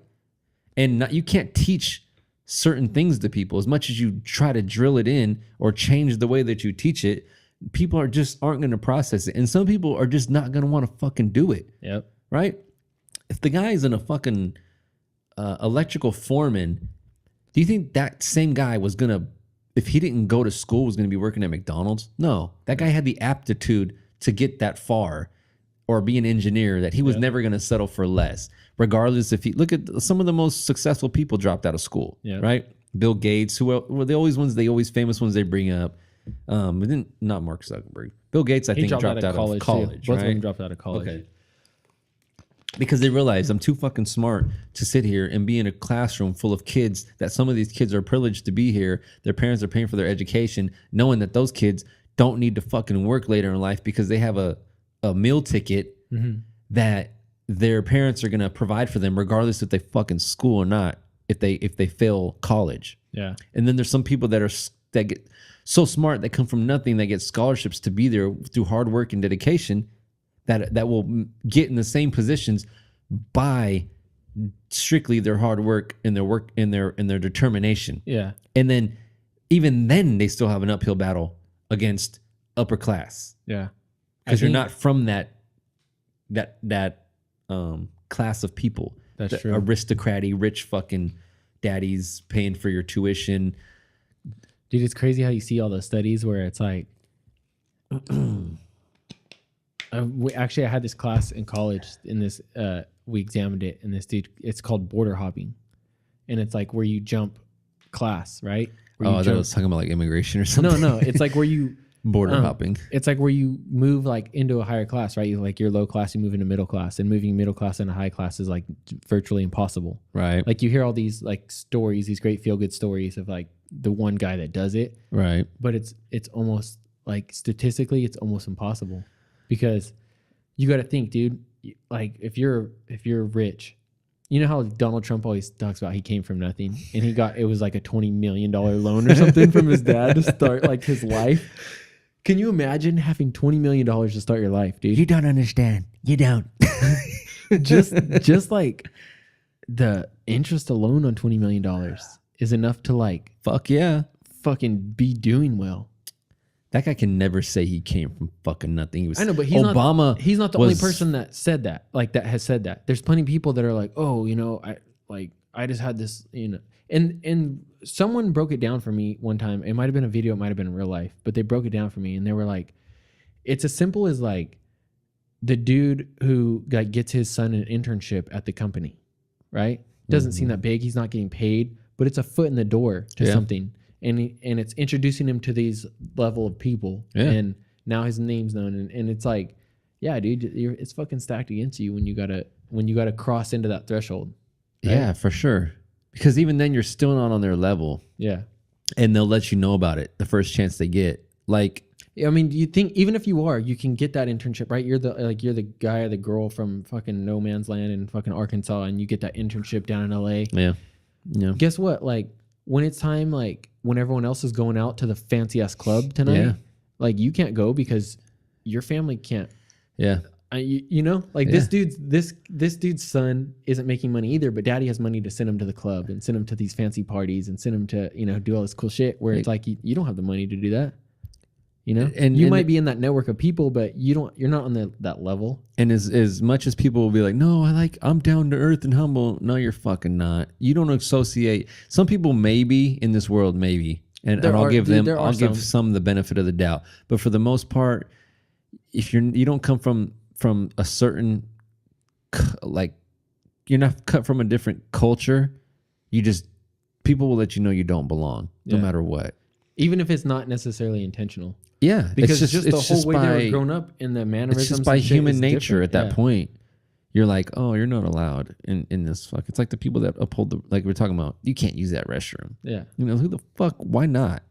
Speaker 2: And you can't teach certain things to people as much as you try to drill it in or change the way that you teach it. People aren't going to process it. And some people are just not going to want to fucking do it.
Speaker 1: Yep.
Speaker 2: Right? If the guy is in a fucking electrical foreman, do you think that same guy was going to, if he didn't go to school, was going to be working at McDonald's? No. That guy had the aptitude to get that far or be an engineer that he was never going to settle for less. Regardless if he, look at some of the most successful people dropped out of school, right? Bill Gates, who were the always famous ones they bring up. Not Mark Zuckerberg. Bill Gates, I think, dropped out of college.
Speaker 1: Both of
Speaker 2: Right?
Speaker 1: them dropped out of college.
Speaker 2: Okay. Because they realized I'm too fucking smart to sit here and be in a classroom full of kids that some of these kids are privileged to be here. Their parents are paying for their education, knowing that those kids don't need to fucking work later in life because they have a meal ticket that their parents are going to provide for them regardless if they fucking school or not, if they fail college.
Speaker 1: Yeah.
Speaker 2: And then there's some people that get so smart that come from nothing that get scholarships to be there through hard work and dedication that will get in the same positions by strictly their hard work and their work and their determination.
Speaker 1: Yeah.
Speaker 2: And then even then they still have an uphill battle against upper class
Speaker 1: Yeah.
Speaker 2: because you're not from that class of people.
Speaker 1: That's
Speaker 2: The
Speaker 1: true.
Speaker 2: Aristocratic, rich fucking daddies paying for your tuition.
Speaker 1: Dude, it's crazy how you see all those studies where it's like, actually, I had this class in college. In this, we examined it, and this dude, it's called border hopping, and it's like where you jump class, right? Where you
Speaker 2: I thought I was talking about like immigration or something.
Speaker 1: No, it's like where you
Speaker 2: Border hopping.
Speaker 1: It's like where you move like into a higher class, right? You like you're low class, you move into middle class, and moving middle class into high class is like virtually impossible.
Speaker 2: Right.
Speaker 1: Like you hear all these like stories, these great feel good stories of like the one guy that does it,
Speaker 2: Right.
Speaker 1: but it's almost like statistically it's almost impossible because you got to think, dude. Like if you're rich, you know how Donald Trump always talks about he came from nothing and it was like a $20 million loan or something from his dad to start like his life. Can you imagine having $20 million to start your life, dude?
Speaker 2: You don't understand. You don't.
Speaker 1: just like the interest alone on $20 million is enough to like
Speaker 2: Fuck yeah.
Speaker 1: fucking be doing well.
Speaker 2: That guy can never say he came from fucking nothing. He was.
Speaker 1: I know, but he's
Speaker 2: Obama.
Speaker 1: He's not the only person that said that. Like that has said that. There's plenty of people that are like, oh, you know, I just had this, you know, and someone broke it down for me one time. It might have been a video, it might have been in real life, but they broke it down for me, and they were like, it's as simple as like the dude who like gets his son an internship at the company, right? Doesn't seem that big. He's not getting paid, but it's a foot in the door to something. And it's introducing him to these level of people, and now his name's known, and it's like, yeah, dude, it's fucking stacked against you when you gotta cross into that threshold. Right?
Speaker 2: Yeah, for sure. Because even then, you're still not on their level.
Speaker 1: Yeah,
Speaker 2: and they'll let you know about it the first chance they get. Like,
Speaker 1: I mean, do you think even if you are, you can get that internship, right? You're the guy or the girl from fucking no man's land in fucking Arkansas, and you get that internship down in LA.
Speaker 2: Yeah.
Speaker 1: Guess what? Like when it's time, like when everyone else is going out to the fancy ass club tonight, like you can't go because your family can't.
Speaker 2: Yeah.
Speaker 1: You know, like this dude's son isn't making money either, but daddy has money to send him to the club and send him to these fancy parties and send him to, you know, do all this cool shit where it's like you don't have the money to do that. You know, and you might be in that network of people, but you're not on that level.
Speaker 2: And as much as people will be like, no, I'm down to earth and humble. No, you're fucking not. You don't associate. Some people maybe in this world, maybe, and I'll give some the benefit of the doubt. But for the most part, if you don't come from a certain, like, you're not cut from a different culture, people will let you know you don't belong no matter what. Even
Speaker 1: if it's not necessarily intentional.
Speaker 2: Yeah,
Speaker 1: because it's just the whole way they were grown up in the mannerisms.
Speaker 2: It's just by human nature at that point. You're like, oh, you're not allowed in this fuck. It's like the people that uphold like we're talking about. You can't use that restroom.
Speaker 1: Yeah,
Speaker 2: you know who the fuck? Why not?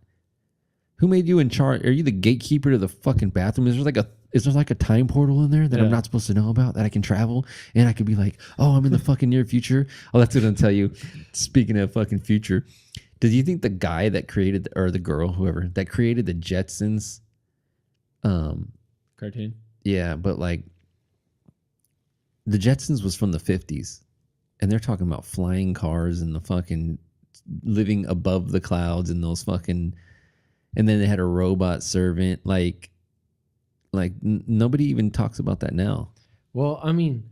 Speaker 2: Who made you in charge? Are you the gatekeeper to the fucking bathroom? Is there like a time portal in there that I'm not supposed to know about that I can travel and I could be like, oh, I'm in the fucking near future. Oh, that's what I'm tell you. Speaking of fucking future. Do you think the guy that created, or the girl, whoever, that created the Jetsons
Speaker 1: cartoon?
Speaker 2: Yeah, but like the Jetsons was from the 50s, and they're talking about flying cars and the fucking living above the clouds and those fucking, and then they had a robot servant. Like nobody even talks about that now.
Speaker 1: Well, I mean,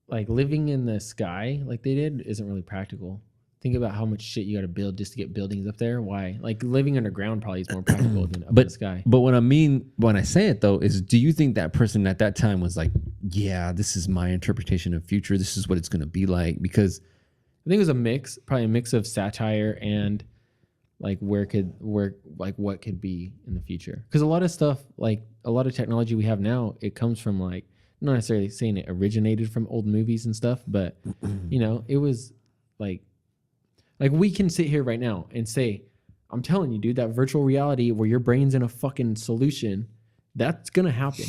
Speaker 1: like living in the sky like they did isn't really practical. Think about how much shit you got to build just to get buildings up there. Why? Like living underground probably is more practical than up in the sky.
Speaker 2: But what I mean when I say it though is, do you think that person at that time was like, yeah, this is my interpretation of future. This is what it's going to be like? Because
Speaker 1: I think it was probably a mix of satire and like what could be in the future. Because a lot of stuff, like a lot of technology we have now, it comes from like, not necessarily saying it originated from old movies and stuff, but you know, it was like we can sit here right now and say, I'm telling you, dude, that virtual reality where your brain's in a fucking solution, that's going to happen.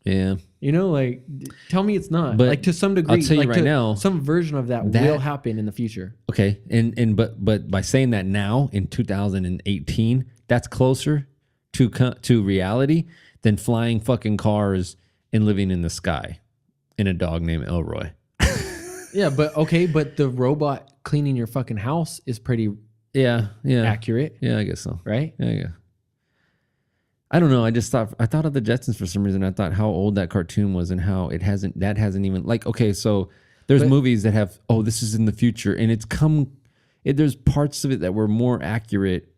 Speaker 2: Yeah.
Speaker 1: You know, like, tell me it's not.
Speaker 2: But
Speaker 1: like to some degree,
Speaker 2: I'll tell you right now,
Speaker 1: some version of that will happen in the future.
Speaker 2: Okay. But by saying that now in 2018, that's closer to reality than flying fucking cars and living in the sky in a dog named Elroy.
Speaker 1: Yeah, but the robot cleaning your fucking house is pretty accurate.
Speaker 2: Yeah, I guess so.
Speaker 1: Right?
Speaker 2: Yeah. I don't know. I thought of the Jetsons for some reason. I thought how old that cartoon was and how that hasn't even like, okay, so there's movies that have, oh, this is in the future, and there's parts of it that were more accurate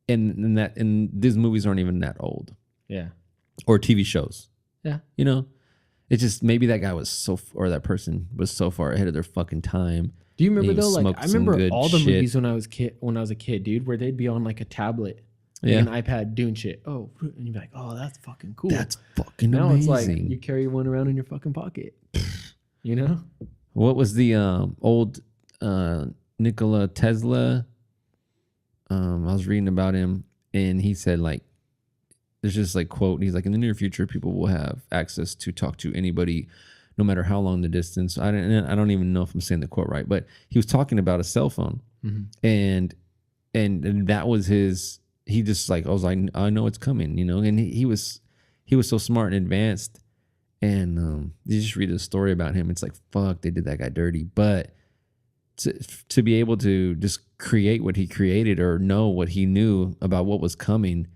Speaker 2: and these movies aren't even that old.
Speaker 1: Yeah.
Speaker 2: Or TV shows.
Speaker 1: Yeah.
Speaker 2: You know? It's just maybe that guy that person was so far ahead of their fucking time.
Speaker 1: Do you remember though? Like I remember all the movies when I was a kid, dude, where they'd be on like a tablet. like
Speaker 2: Yeah.
Speaker 1: an iPad doing shit. Oh, and you'd be like, oh, that's fucking cool.
Speaker 2: That's fucking
Speaker 1: now
Speaker 2: amazing.
Speaker 1: it's like you carry one around in your fucking pocket. You know?
Speaker 2: What was the old Nikola Tesla? I was reading about him, and he said like, there's just like quote. He's like, in the near future, people will have access to talk to anybody, no matter how long the distance. I don't even know if I'm saying the quote right, but he was talking about a cell phone, and that was his. He just like, I was like, I know it's coming, you know. And he was so smart and advanced. And you just read a story about him. It's like, fuck, they did that guy dirty. But to be able to just create what he created or know what he knew about what was coming,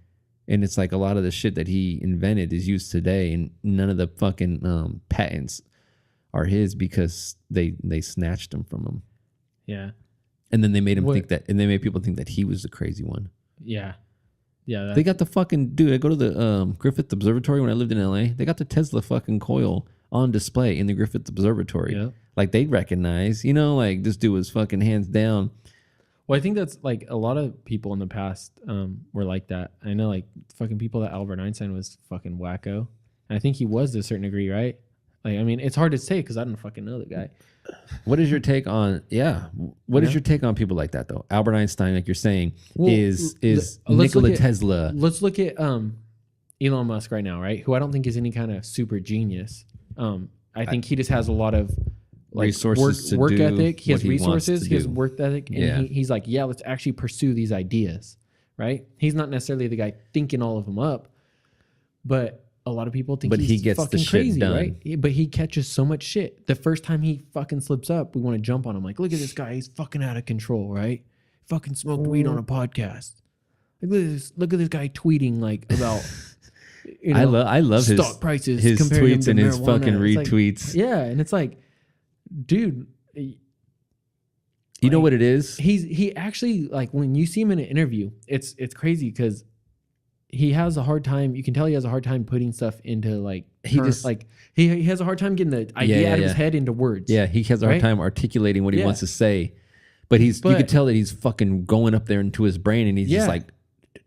Speaker 2: and it's like a lot of the shit that he invented is used today, and none of the fucking patents are his because they snatched them from him.
Speaker 1: Yeah.
Speaker 2: And then they made him think that, and they made people think that he was the crazy one.
Speaker 1: Yeah. Yeah.
Speaker 2: They got the fucking dude. I go to the Griffith Observatory when I lived in LA. They got the Tesla fucking coil on display in the Griffith Observatory.
Speaker 1: Yeah.
Speaker 2: Like they recognize, you know, like this dude was fucking hands down.
Speaker 1: Well, I think that's like a lot of people in the past were like that. I know like fucking people that Albert Einstein was fucking wacko. And I think he was to a certain degree, right? Like, I mean, it's hard to say because I don't fucking know the guy.
Speaker 2: What is your take on? Yeah, what is your take on people like that though? Albert Einstein, like you're saying, is Nikola Tesla.
Speaker 1: Let's look at Elon Musk right now, right? Who I don't think is any kind of super genius. I think he just has a lot of like
Speaker 2: resources
Speaker 1: work
Speaker 2: to do
Speaker 1: ethic. He has
Speaker 2: what he wants
Speaker 1: resources.
Speaker 2: to
Speaker 1: He has
Speaker 2: do.
Speaker 1: work ethic, and he's like, yeah, let's actually pursue these ideas, right? He's not necessarily the guy thinking all of them up, but a lot of people think he's
Speaker 2: he gets the
Speaker 1: fucking
Speaker 2: shit
Speaker 1: crazy,
Speaker 2: done.
Speaker 1: right? But he catches so much shit. The first time he fucking slips up, we want to jump on him. Like, look at this guy. He's fucking out of control, right? Fucking smoked weed on a podcast. Like, look at this guy tweeting like about. You know,
Speaker 2: I love his
Speaker 1: stock prices,
Speaker 2: his
Speaker 1: comparing them
Speaker 2: tweets
Speaker 1: to
Speaker 2: and his
Speaker 1: marijuana.
Speaker 2: fucking
Speaker 1: It's like,
Speaker 2: retweets.
Speaker 1: yeah, and it's like, dude,
Speaker 2: You know what it is?
Speaker 1: he actually, like, when you see him in an interview, it's crazy because he has a hard time. You can tell he has a hard time putting stuff into like he has a hard time getting the idea out of his head into words.
Speaker 2: Yeah, he has a hard
Speaker 1: Right?
Speaker 2: time articulating what he wants to say, but you can tell that he's fucking going up there into his brain, and he's just like,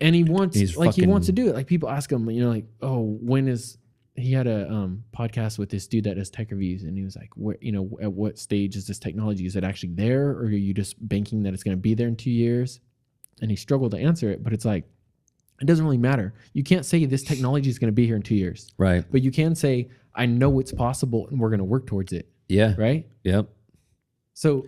Speaker 1: and he wants
Speaker 2: he's
Speaker 1: he wants to do it. Like people ask him, you know, like, oh, when is he had a podcast with this dude that does tech reviews, and he was like, where, you know, at what stage is this technology? Is it actually there, or are you just banking that it's going to be there in 2 years? And he struggled to answer it, but it's like, it doesn't really matter. You can't say this technology is going to be here in 2 years,
Speaker 2: right?
Speaker 1: but you can say, I know it's possible, and we're going to work towards it.
Speaker 2: Yeah.
Speaker 1: Right.
Speaker 2: Yep.
Speaker 1: So,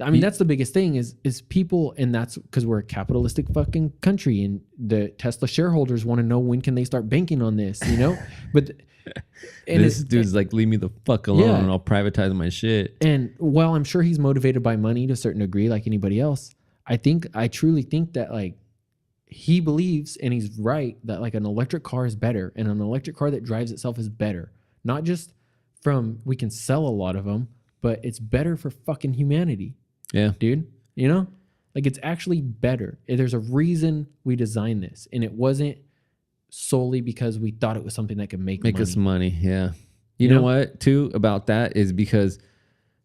Speaker 1: I mean, that's the biggest thing is people, and that's because we're a capitalistic fucking country, and the Tesla shareholders want to know when can they start banking on this, you know? But and
Speaker 2: This dude's like, leave me the fuck alone,
Speaker 1: Yeah.
Speaker 2: and I'll privatize my shit.
Speaker 1: and while I'm sure he's motivated by money to a certain degree, like anybody else, I truly think that like he believes, and he's right, that like an electric car is better, and an electric car that drives itself is better. Not just from we can sell a lot of them, but it's better for fucking humanity.
Speaker 2: Yeah.
Speaker 1: Dude, you know, like it's actually better. There's a reason we designed this, and it wasn't solely because we thought it was something that could make money.
Speaker 2: us money. Yeah. You know what, too, about that is because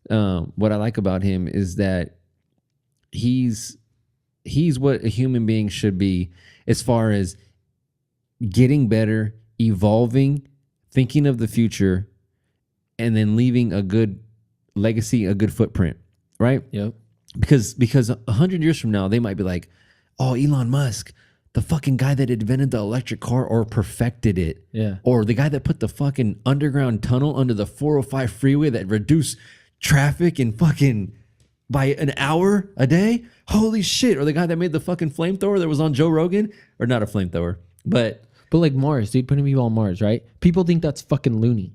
Speaker 2: what I like about him is that he's what a human being should be as far as getting better, evolving, thinking of the future, and then leaving a good legacy, a good footprint, right?
Speaker 1: Yep.
Speaker 2: Because 100 years from now, they might be like, oh, Elon Musk, the fucking guy that invented the electric car or perfected it.
Speaker 1: Yeah.
Speaker 2: Or the guy that put the fucking underground tunnel under the 405 freeway that reduced traffic and fucking by an hour a day. Holy shit. Or the guy that made the fucking flamethrower that was on Joe Rogan. Or not a flamethrower, but
Speaker 1: like Mars, dude, putting people on Mars, right? People think that's fucking loony.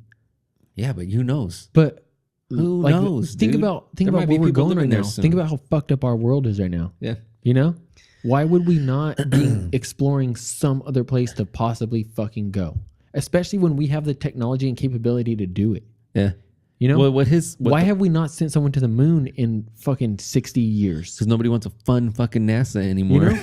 Speaker 2: yeah, but who knows?
Speaker 1: But
Speaker 2: Who
Speaker 1: like,
Speaker 2: knows?
Speaker 1: Think
Speaker 2: dude?
Speaker 1: about
Speaker 2: There might
Speaker 1: where
Speaker 2: be
Speaker 1: we're
Speaker 2: people
Speaker 1: going right
Speaker 2: living there
Speaker 1: now.
Speaker 2: soon.
Speaker 1: Think about how fucked up our world is right now.
Speaker 2: Yeah.
Speaker 1: You know? Why would we not be exploring some other place to possibly fucking go? Especially when we have the technology and capability to do it.
Speaker 2: Yeah.
Speaker 1: You know?
Speaker 2: Well,
Speaker 1: why have we not sent someone to the moon in fucking 60 years?
Speaker 2: Because nobody wants a fun fucking NASA anymore.
Speaker 1: You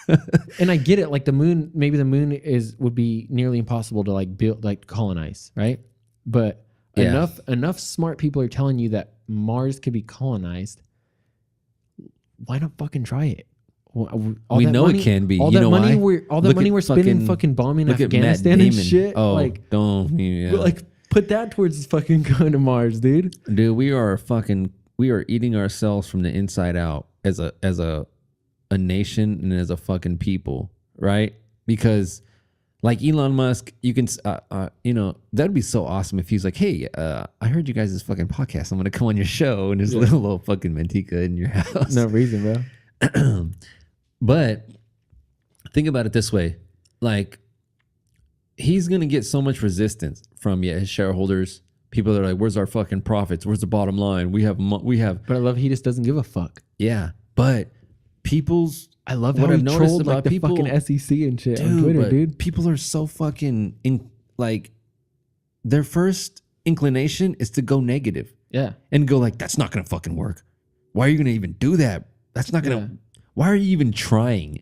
Speaker 1: know? And I get it. Like the moon, maybe the moon would be nearly impossible to like build, like colonize, right? But
Speaker 2: Yeah.
Speaker 1: enough smart people are telling you that Mars could be colonized. Why not fucking try it? All
Speaker 2: We
Speaker 1: that
Speaker 2: know it
Speaker 1: money,
Speaker 2: can be.
Speaker 1: All
Speaker 2: You
Speaker 1: that
Speaker 2: know
Speaker 1: money
Speaker 2: why?
Speaker 1: all that
Speaker 2: Look
Speaker 1: money
Speaker 2: at
Speaker 1: we're spending
Speaker 2: fucking-
Speaker 1: fucking bombing
Speaker 2: Look at Matt
Speaker 1: Afghanistan and
Speaker 2: Damon.
Speaker 1: shit.
Speaker 2: Oh,
Speaker 1: Like,
Speaker 2: don't. Yeah.
Speaker 1: like put that towards fucking going to Mars, dude.
Speaker 2: Dude, we are eating ourselves from the inside out as a nation and as a fucking people, right? Because like Elon Musk, you can that'd be so awesome if he's like, hey, I heard you guys' fucking podcast. I'm gonna come on your show, and there's a little fucking Manteca in your house.
Speaker 1: No reason, bro.
Speaker 2: But think about it this way, like he's gonna get so much resistance from his shareholders. People that are like, where's our fucking profits? Where's the bottom line? We have.
Speaker 1: But I love he just doesn't give a fuck.
Speaker 2: Yeah, but
Speaker 1: I love
Speaker 2: what
Speaker 1: how
Speaker 2: I've
Speaker 1: he
Speaker 2: noticed
Speaker 1: trolled
Speaker 2: about
Speaker 1: like the
Speaker 2: people-
Speaker 1: fucking SEC and shit on Twitter,
Speaker 2: but
Speaker 1: dude.
Speaker 2: people are so fucking their first inclination is to go negative
Speaker 1: Yeah.
Speaker 2: and go like, that's not gonna fucking work. Why are you gonna even do that? That's not gonna.
Speaker 1: Yeah.
Speaker 2: Why are you even trying?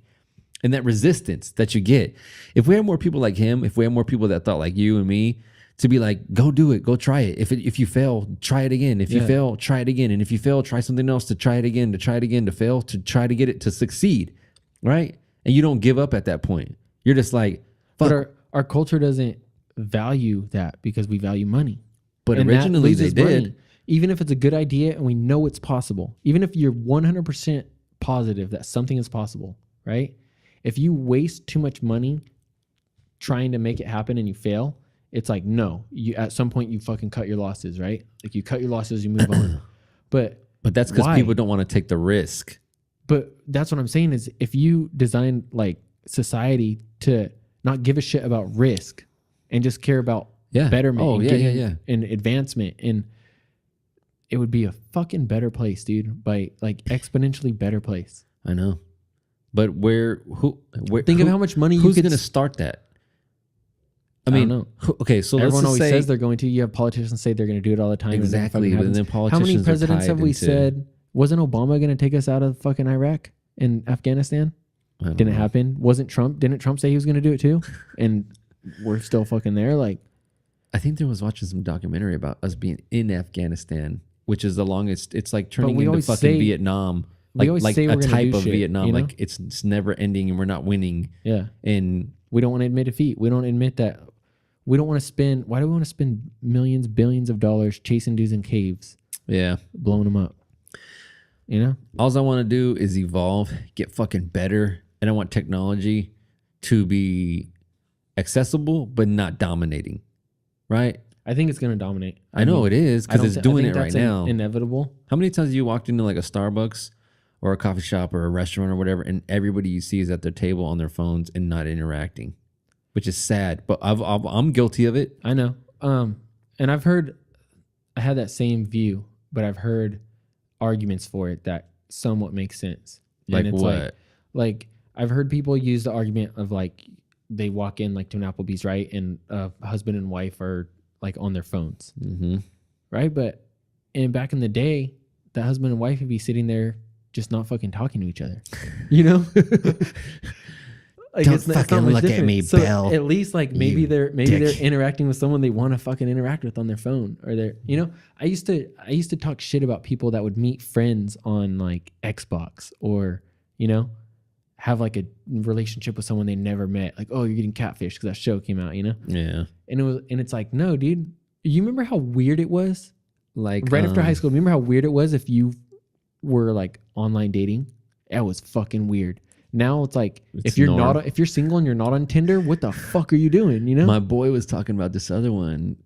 Speaker 2: And that resistance that you get. If we had more people like him, if we had more people that thought like you and me, to be like, go do it, go try it. If you fail, try it again. If you
Speaker 1: Yeah.
Speaker 2: fail, try it again. And if you fail, try something else to try it again, to fail, to try to get it to succeed. Right? And you don't give up at that point. You're just like, fuck.
Speaker 1: But our culture doesn't value that because we value money.
Speaker 2: But
Speaker 1: And that
Speaker 2: originally they
Speaker 1: loses
Speaker 2: did.
Speaker 1: money. Even if it's a good idea and we know it's possible, even if you're 100% positive that something is possible, right? If you waste too much money trying to make it happen and you fail, it's like, no, you at some point you fucking cut your losses, right? Like you cut your losses, you move on. But
Speaker 2: But that's because
Speaker 1: why?
Speaker 2: people don't want to take the risk.
Speaker 1: But that's what I'm saying is if you design like society to not give a shit about risk and just care about
Speaker 2: Yeah.
Speaker 1: betterment
Speaker 2: Oh,
Speaker 1: and
Speaker 2: yeah,
Speaker 1: getting
Speaker 2: yeah.
Speaker 1: and advancement, and it would be a fucking better place, dude. By like exponentially better place.
Speaker 2: I know. But
Speaker 1: Think of how much money you
Speaker 2: who's
Speaker 1: could
Speaker 2: going to start that? I
Speaker 1: don't
Speaker 2: mean,
Speaker 1: know.
Speaker 2: okay, so
Speaker 1: Everyone
Speaker 2: let's
Speaker 1: always
Speaker 2: just say
Speaker 1: says they're going to. You have politicians say they're going to do it all the time. and it never
Speaker 2: exactly,
Speaker 1: fucking
Speaker 2: but
Speaker 1: happens.
Speaker 2: then
Speaker 1: How
Speaker 2: politicians
Speaker 1: many
Speaker 2: are
Speaker 1: presidents
Speaker 2: tied
Speaker 1: have we
Speaker 2: into-
Speaker 1: said? Wasn't Obama going to take us out of fucking Iraq and Afghanistan?
Speaker 2: I don't
Speaker 1: Didn't
Speaker 2: know.
Speaker 1: happen. Wasn't Trump? Didn't Trump say he was going to do it too? And we're still fucking there. Like,
Speaker 2: I think there was watching some documentary about us being in Afghanistan, which is the longest. It's like turning
Speaker 1: we
Speaker 2: into
Speaker 1: always
Speaker 2: fucking
Speaker 1: say-
Speaker 2: Vietnam.
Speaker 1: we always say
Speaker 2: a
Speaker 1: we're gonna
Speaker 2: type
Speaker 1: do
Speaker 2: of
Speaker 1: shit,
Speaker 2: Vietnam.
Speaker 1: you know?
Speaker 2: Like it's never ending and we're not winning.
Speaker 1: yeah,
Speaker 2: And
Speaker 1: we don't want to admit defeat. We don't admit that. We don't want to spend. Why do we want to spend millions, billions of dollars chasing dudes in caves,
Speaker 2: yeah,
Speaker 1: blowing them up? You know?
Speaker 2: all I want to do is evolve, get fucking better, and I want technology to be accessible but not dominating. Right?
Speaker 1: I think it's going to dominate.
Speaker 2: I know
Speaker 1: mean,
Speaker 2: it is
Speaker 1: I
Speaker 2: because
Speaker 1: don't
Speaker 2: it's
Speaker 1: thi- I
Speaker 2: doing
Speaker 1: think
Speaker 2: it right
Speaker 1: that's
Speaker 2: now.
Speaker 1: Inevitable.
Speaker 2: How many times have you walked into like a Starbucks or a coffee shop or a restaurant or whatever, and everybody you see is at their table on their phones and not interacting, which is sad. But I'm guilty of it.
Speaker 1: I know. And I've heard. I had that same view, but I've heard arguments for it that somewhat make sense.
Speaker 2: Like
Speaker 1: and it's
Speaker 2: what?
Speaker 1: Like I've heard people use the argument of like they walk in like to an Applebee's, right, and husband and wife are like on their phones,
Speaker 2: Mm-hmm.
Speaker 1: right? But back in the day, the husband and wife would be sitting there just not fucking talking to each other, you know. Like
Speaker 2: Don't
Speaker 1: it's not
Speaker 2: fucking
Speaker 1: much
Speaker 2: look at
Speaker 1: different.
Speaker 2: me,
Speaker 1: So
Speaker 2: Bill,
Speaker 1: at least like maybe
Speaker 2: you
Speaker 1: they're
Speaker 2: dick.
Speaker 1: interacting with someone they want to fucking interact with on their phone, or they're, you know. I used to talk shit about people that would meet friends on like Xbox, or, you know, have like a relationship with someone they never met. Like, oh, you're getting catfish because that show came out, you know.
Speaker 2: Yeah.
Speaker 1: And it's like, no, dude. You remember how weird it was
Speaker 2: Like
Speaker 1: right after high school? Remember how weird it was if you were like online dating? That was fucking weird. Now it's like
Speaker 2: It's
Speaker 1: if you're
Speaker 2: norm.
Speaker 1: if you're single and you're not on Tinder, what the fuck are you doing? You know?
Speaker 2: My boy was talking about this other one,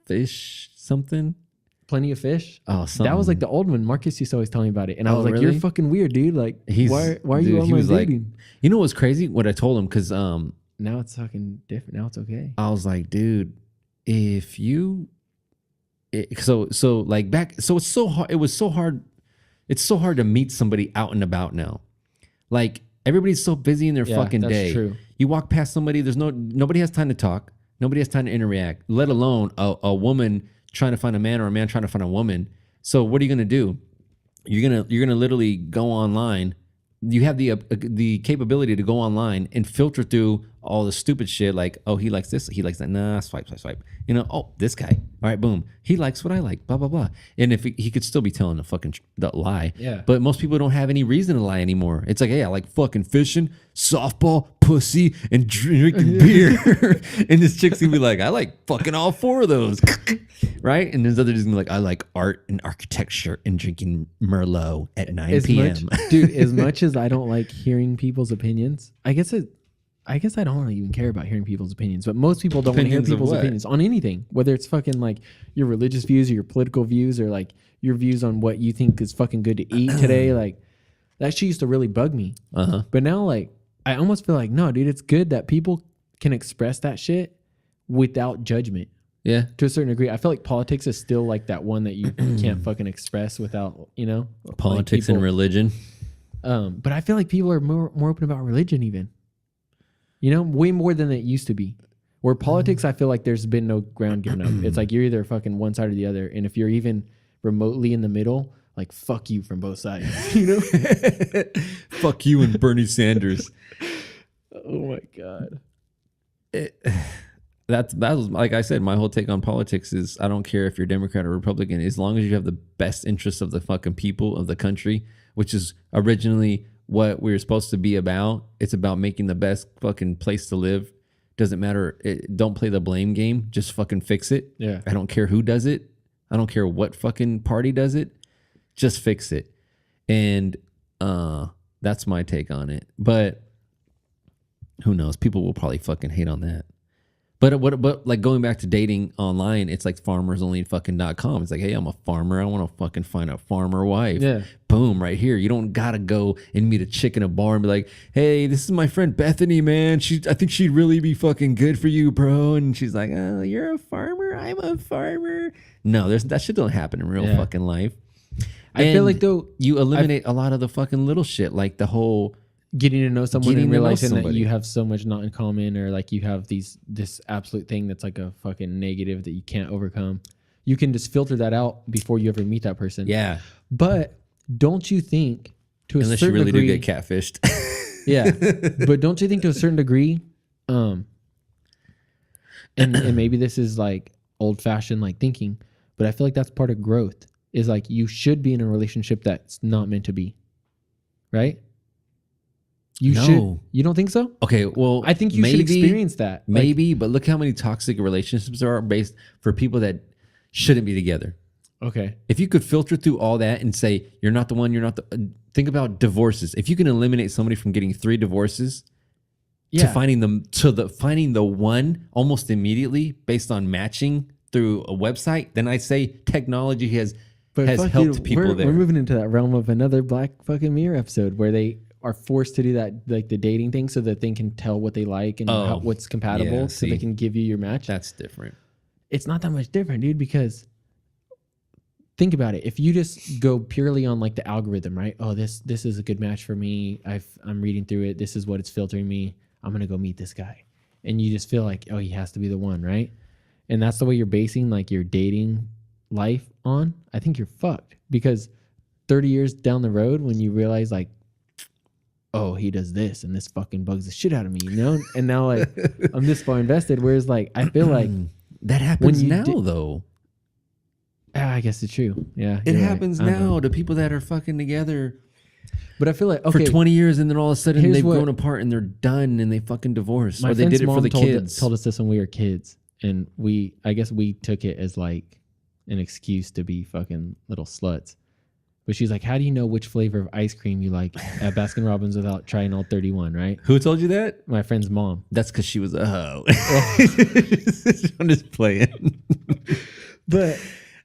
Speaker 2: fish something.
Speaker 1: Plenty of fish.
Speaker 2: Oh, something.
Speaker 1: That was like the old one. Marcus used to always tell me about it, and I
Speaker 2: Oh,
Speaker 1: was like,
Speaker 2: really?
Speaker 1: "You're fucking weird, dude. Like,
Speaker 2: He's-
Speaker 1: why are
Speaker 2: dude,
Speaker 1: you
Speaker 2: he
Speaker 1: online
Speaker 2: was like-
Speaker 1: dating?"
Speaker 2: You know what's crazy? What I told him, because
Speaker 1: Now it's fucking different. Now it's okay.
Speaker 2: I was like, dude, if you, so like back, so it's so hard. It was so hard. It's so hard to meet somebody out and about now. Like everybody's so busy in their
Speaker 1: Yeah,
Speaker 2: fucking
Speaker 1: that's
Speaker 2: day.
Speaker 1: true.
Speaker 2: You walk past somebody, nobody has time to talk. Nobody has time to interact, let alone a woman trying to find a man or a man trying to find a woman. So what are you gonna do? You're gonna literally go online. You have the capability to go online and filter through all the stupid shit like, oh, he likes this, he likes that. Nah, swipe, swipe, swipe. You know, oh, this guy. All right, boom. He likes what I like. Blah blah blah. And if he could still be telling the lie.
Speaker 1: Yeah.
Speaker 2: But most people don't have any reason to lie anymore. It's like, hey, I like fucking fishing, softball, pussy, and drinking beer. And this chick's gonna be like, I like fucking all four of those. Right? And there's others gonna be like, I like art and architecture and drinking Merlot at 9 p.m.
Speaker 1: Dude, as much as I don't like hearing people's opinions, I guess I don't really even care about hearing people's opinions, but most people don't want to hear
Speaker 2: Opinions of
Speaker 1: people's
Speaker 2: what?
Speaker 1: opinions on anything, whether it's fucking like your religious views or your political views or like your views on what you think is fucking good to eat today. Like that shit used to really bug me.
Speaker 2: Uh-huh.
Speaker 1: But now, like, I almost feel like, no, dude, it's good that people can express that shit without judgment
Speaker 2: Yeah.
Speaker 1: to a certain degree. I feel like politics is still like that one that you can't fucking express without, you know,
Speaker 2: Politics
Speaker 1: like
Speaker 2: and religion.
Speaker 1: but I feel like people are more open about religion even, you know, way more than it used to be. Where politics, I feel like there's been no ground given up. It's like you're either fucking one side or the other. And if you're even remotely in the middle, like fuck you from both sides, you know?
Speaker 2: Fuck you and Bernie Sanders.
Speaker 1: Oh my God.
Speaker 2: That was, like I said, my whole take on politics is I don't care if you're Democrat or Republican, as long as you have the best interests of the fucking people of the country, which is originally what we were supposed to be about. It's about making the best fucking place to live. Doesn't matter. Don't play the blame game. Just fucking fix it.
Speaker 1: Yeah.
Speaker 2: I don't care who does it. I don't care what fucking party does it. Just fix it. And that's my take on it. But who knows? People will probably fucking hate on that. But like going back to dating online, it's like farmersonlyfucking.com. It's like, hey, I'm a farmer. I want to fucking find a farmer wife.
Speaker 1: Yeah.
Speaker 2: Boom, right here. You don't gotta go and meet a chick in a bar and be like, hey, this is my friend Bethany, man. I think she'd really be fucking good for you, bro. And she's like, oh, you're a farmer? I'm a farmer. No, that shit don't happen in real fucking life.
Speaker 1: I feel
Speaker 2: And
Speaker 1: like though
Speaker 2: you eliminate a lot of the fucking little shit, like the whole
Speaker 1: getting to know someone
Speaker 2: Getting
Speaker 1: and
Speaker 2: to know
Speaker 1: realizing that
Speaker 2: somebody.
Speaker 1: you have so much not in common, or like you have this absolute thing that's like a fucking negative that you can't overcome. You can just filter that out before you ever meet that person.
Speaker 2: yeah.
Speaker 1: But don't you think to a
Speaker 2: Unless you
Speaker 1: certain
Speaker 2: really
Speaker 1: degree,
Speaker 2: do get catfished.
Speaker 1: yeah. But don't you think to a certain degree, and maybe this is like old fashioned like thinking, but I feel like that's part of growth. Is like you should be in a relationship that's not meant to be, right? You
Speaker 2: No.
Speaker 1: should. You don't think so?
Speaker 2: Okay, well,
Speaker 1: I think you should experience that. Like,
Speaker 2: Maybe, but look how many toxic relationships there are based for people that shouldn't be together.
Speaker 1: okay.
Speaker 2: If you could filter through all that and say you're not the one, you're not the. Think about divorces. If you can eliminate somebody from getting 3 divorces
Speaker 1: Yeah.
Speaker 2: to finding the one almost immediately based on matching through a website, then I say technology has
Speaker 1: fuck
Speaker 2: helped
Speaker 1: you,
Speaker 2: people there.
Speaker 1: We're moving into that realm of another Black fucking Mirror episode where they are forced to do that, like the dating thing, so that they can tell what they like and what's compatible,
Speaker 2: Yeah,
Speaker 1: so
Speaker 2: see.
Speaker 1: they can give you your match.
Speaker 2: That's different.
Speaker 1: It's not that much different, dude, because think about it. If you just go purely on like the algorithm, right? Oh, this is a good match for me. I'm reading through it. This is what it's filtering me. I'm going to go meet this guy. And you just feel like, oh, he has to be the one, right? And that's the way you're basing like your dating life on. I think you're fucked, because 30 years down the road, when you realize like, oh, he does this and this fucking bugs the shit out of me, you know? And now like I'm this far invested. Whereas like, I feel like
Speaker 2: That happens
Speaker 1: you
Speaker 2: now,
Speaker 1: di-
Speaker 2: though.
Speaker 1: I guess it's true. Yeah.
Speaker 2: It
Speaker 1: you're right.
Speaker 2: happens
Speaker 1: I don't know.
Speaker 2: now to people that are fucking together
Speaker 1: But I feel like, okay,
Speaker 2: for 20 years and then all of a sudden
Speaker 1: Here's
Speaker 2: they've
Speaker 1: what-
Speaker 2: grown apart and they're done and they fucking divorced.
Speaker 1: my
Speaker 2: Or they
Speaker 1: friend's
Speaker 2: did it for
Speaker 1: mom
Speaker 2: the
Speaker 1: told
Speaker 2: kids.
Speaker 1: told us this when we were kids, and I guess we took it as like an excuse to be fucking little sluts. But she's like, how do you know which flavor of ice cream you like at Baskin Robbins without trying all 31, right?
Speaker 2: Who told you that?
Speaker 1: My friend's mom.
Speaker 2: That's because she was a hoe. I'm just playing.
Speaker 1: But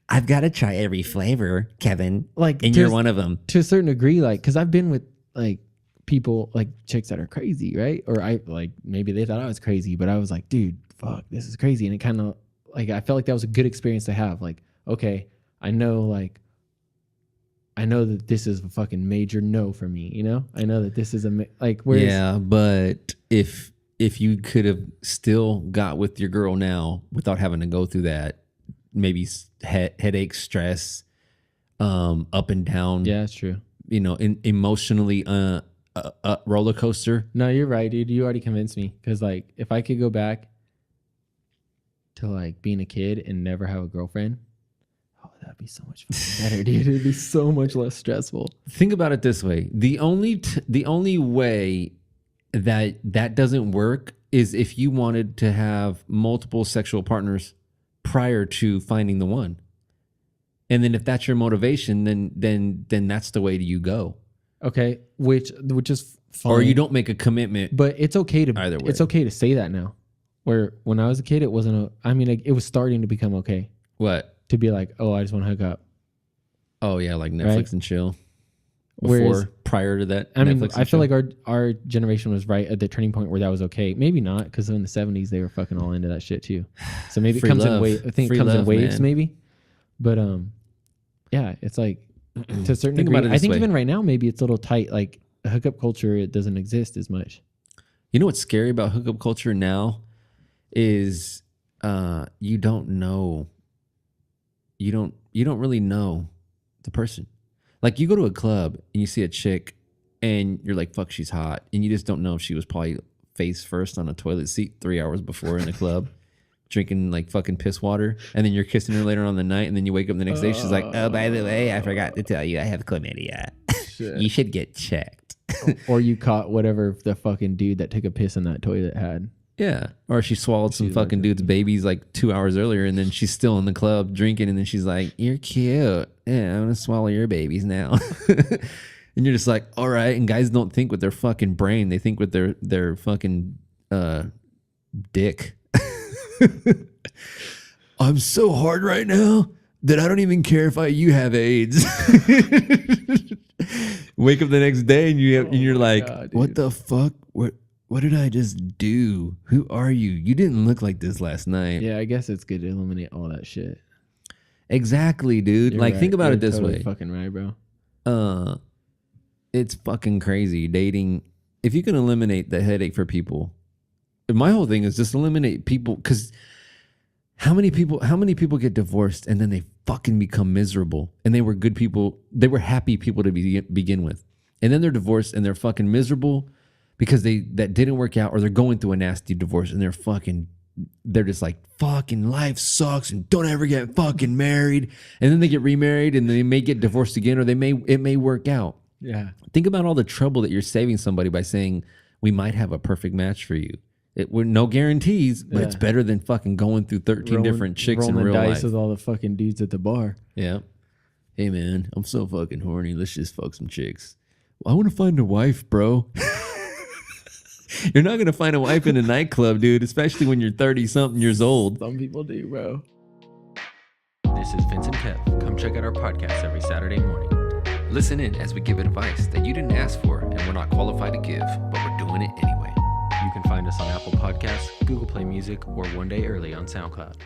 Speaker 2: I've got to try every flavor, Kevin.
Speaker 1: like,
Speaker 2: And you're one of them.
Speaker 1: to a certain degree, like, because I've been with like people, like chicks that are crazy, right? Or I like, maybe they thought I was crazy, but I was like, dude, fuck, this is crazy. And it kind of like, I felt like that was a good experience to have. Like, okay, I know that this is a fucking major no for me, you know? I know that this is whereas,
Speaker 2: Yeah, but if you could have still got with your girl now without having to go through that, maybe headache, stress, up and down,
Speaker 1: yeah, it's true.
Speaker 2: you know, emotionally roller coaster.
Speaker 1: No, you're right, dude. You already convinced me. Because like, if I could go back to like being a kid and never have a girlfriend, oh, that'd be so much better, dude. It'd be so much less stressful.
Speaker 2: Think about it this way: the only way that doesn't work is if you wanted to have multiple sexual partners prior to finding the one. And then if that's your motivation, then that's the way you go.
Speaker 1: Okay, which is fine.
Speaker 2: Or you don't make a commitment.
Speaker 1: But it's okay to
Speaker 2: Either way.
Speaker 1: It's okay to say that now. Where when I was a kid, it wasn't. I mean, like, it was starting to become okay
Speaker 2: What?
Speaker 1: to be like, oh, I just want to hook up.
Speaker 2: Oh yeah, like Netflix
Speaker 1: Right?
Speaker 2: and chill.
Speaker 1: Whereas-
Speaker 2: Prior to that,
Speaker 1: I mean,
Speaker 2: Netflix and
Speaker 1: I feel
Speaker 2: chill.
Speaker 1: like our generation was right at the turning point where that was okay. Maybe not, because in the 70s they were fucking all into that shit too. So maybe
Speaker 2: Free
Speaker 1: it comes in
Speaker 2: love.
Speaker 1: waves. I think
Speaker 2: Free
Speaker 1: it comes in
Speaker 2: love,
Speaker 1: waves,
Speaker 2: man.
Speaker 1: maybe. But yeah, it's like to a certain
Speaker 2: Think
Speaker 1: degree.
Speaker 2: about it
Speaker 1: I
Speaker 2: this
Speaker 1: think
Speaker 2: way.
Speaker 1: even right now, maybe it's a little tight. Like hookup culture, it doesn't exist as much.
Speaker 2: You know what's scary about hookup culture now is you don't know. You don't really know the person. Like you go to a club and you see a chick and you're like, fuck, she's hot. And you just don't know if she was probably face first on a toilet seat 3 hours before in the club, drinking like fucking piss water. And then you're kissing her later on the night. And then you wake up the next day. She's like, oh, by the way, I forgot to tell you, I have chlamydia. You should get checked.
Speaker 1: Or you caught whatever the fucking dude that took a piss in that toilet had.
Speaker 2: Yeah. Or she swallowed some
Speaker 1: She's like
Speaker 2: fucking
Speaker 1: that.
Speaker 2: dude's babies like 2 hours earlier, and then she's still in the club drinking, and then she's like, you're cute. Yeah, I'm gonna swallow your babies now. And you're just like, all right. And guys don't think with their fucking brain, they think with their fucking dick. I'm so hard right now that I don't even care if you have AIDS. Wake up the next day and you're like,
Speaker 1: God,
Speaker 2: what
Speaker 1: dude.
Speaker 2: the fuck? What did I just do? Who are you? You didn't look like this last night.
Speaker 1: Yeah, I guess it's good to eliminate all that shit.
Speaker 2: Exactly, dude.
Speaker 1: You're
Speaker 2: Like,
Speaker 1: right.
Speaker 2: think about
Speaker 1: You're
Speaker 2: it this
Speaker 1: totally
Speaker 2: way.
Speaker 1: Fucking right, bro.
Speaker 2: It's fucking crazy dating. If you can eliminate the headache for people, my whole thing is just eliminate people. Because how many people get divorced and then they fucking become miserable, and they were good people, they were happy people to begin with, and then they're divorced and they're fucking miserable because that didn't work out, or they're going through a nasty divorce and they're just like, fucking life sucks and don't ever get fucking married, and then they get remarried and they may get divorced again, or it may work out.
Speaker 1: Yeah.
Speaker 2: Think about all the trouble that you're saving somebody by saying we might have a perfect match for you. We're no guarantees, but it's
Speaker 1: Yeah.
Speaker 2: better than fucking going through 13 different chicks in
Speaker 1: rolling
Speaker 2: real
Speaker 1: dice
Speaker 2: life.
Speaker 1: with all the fucking dudes at the bar.
Speaker 2: Yeah. Hey man, I'm so fucking horny. Let's just fuck some chicks. I want to find a wife, bro. You're not gonna find a wife in a nightclub, dude, especially when you're 30 something years old.
Speaker 1: Some people do, bro.
Speaker 3: This is Vincent Kev. Come check out our podcast every Saturday morning. Listen in as we give advice that you didn't ask for and we're not qualified to give, but we're doing it anyway. You can find us on Apple Podcasts, Google Play Music, or One Day Early on SoundCloud.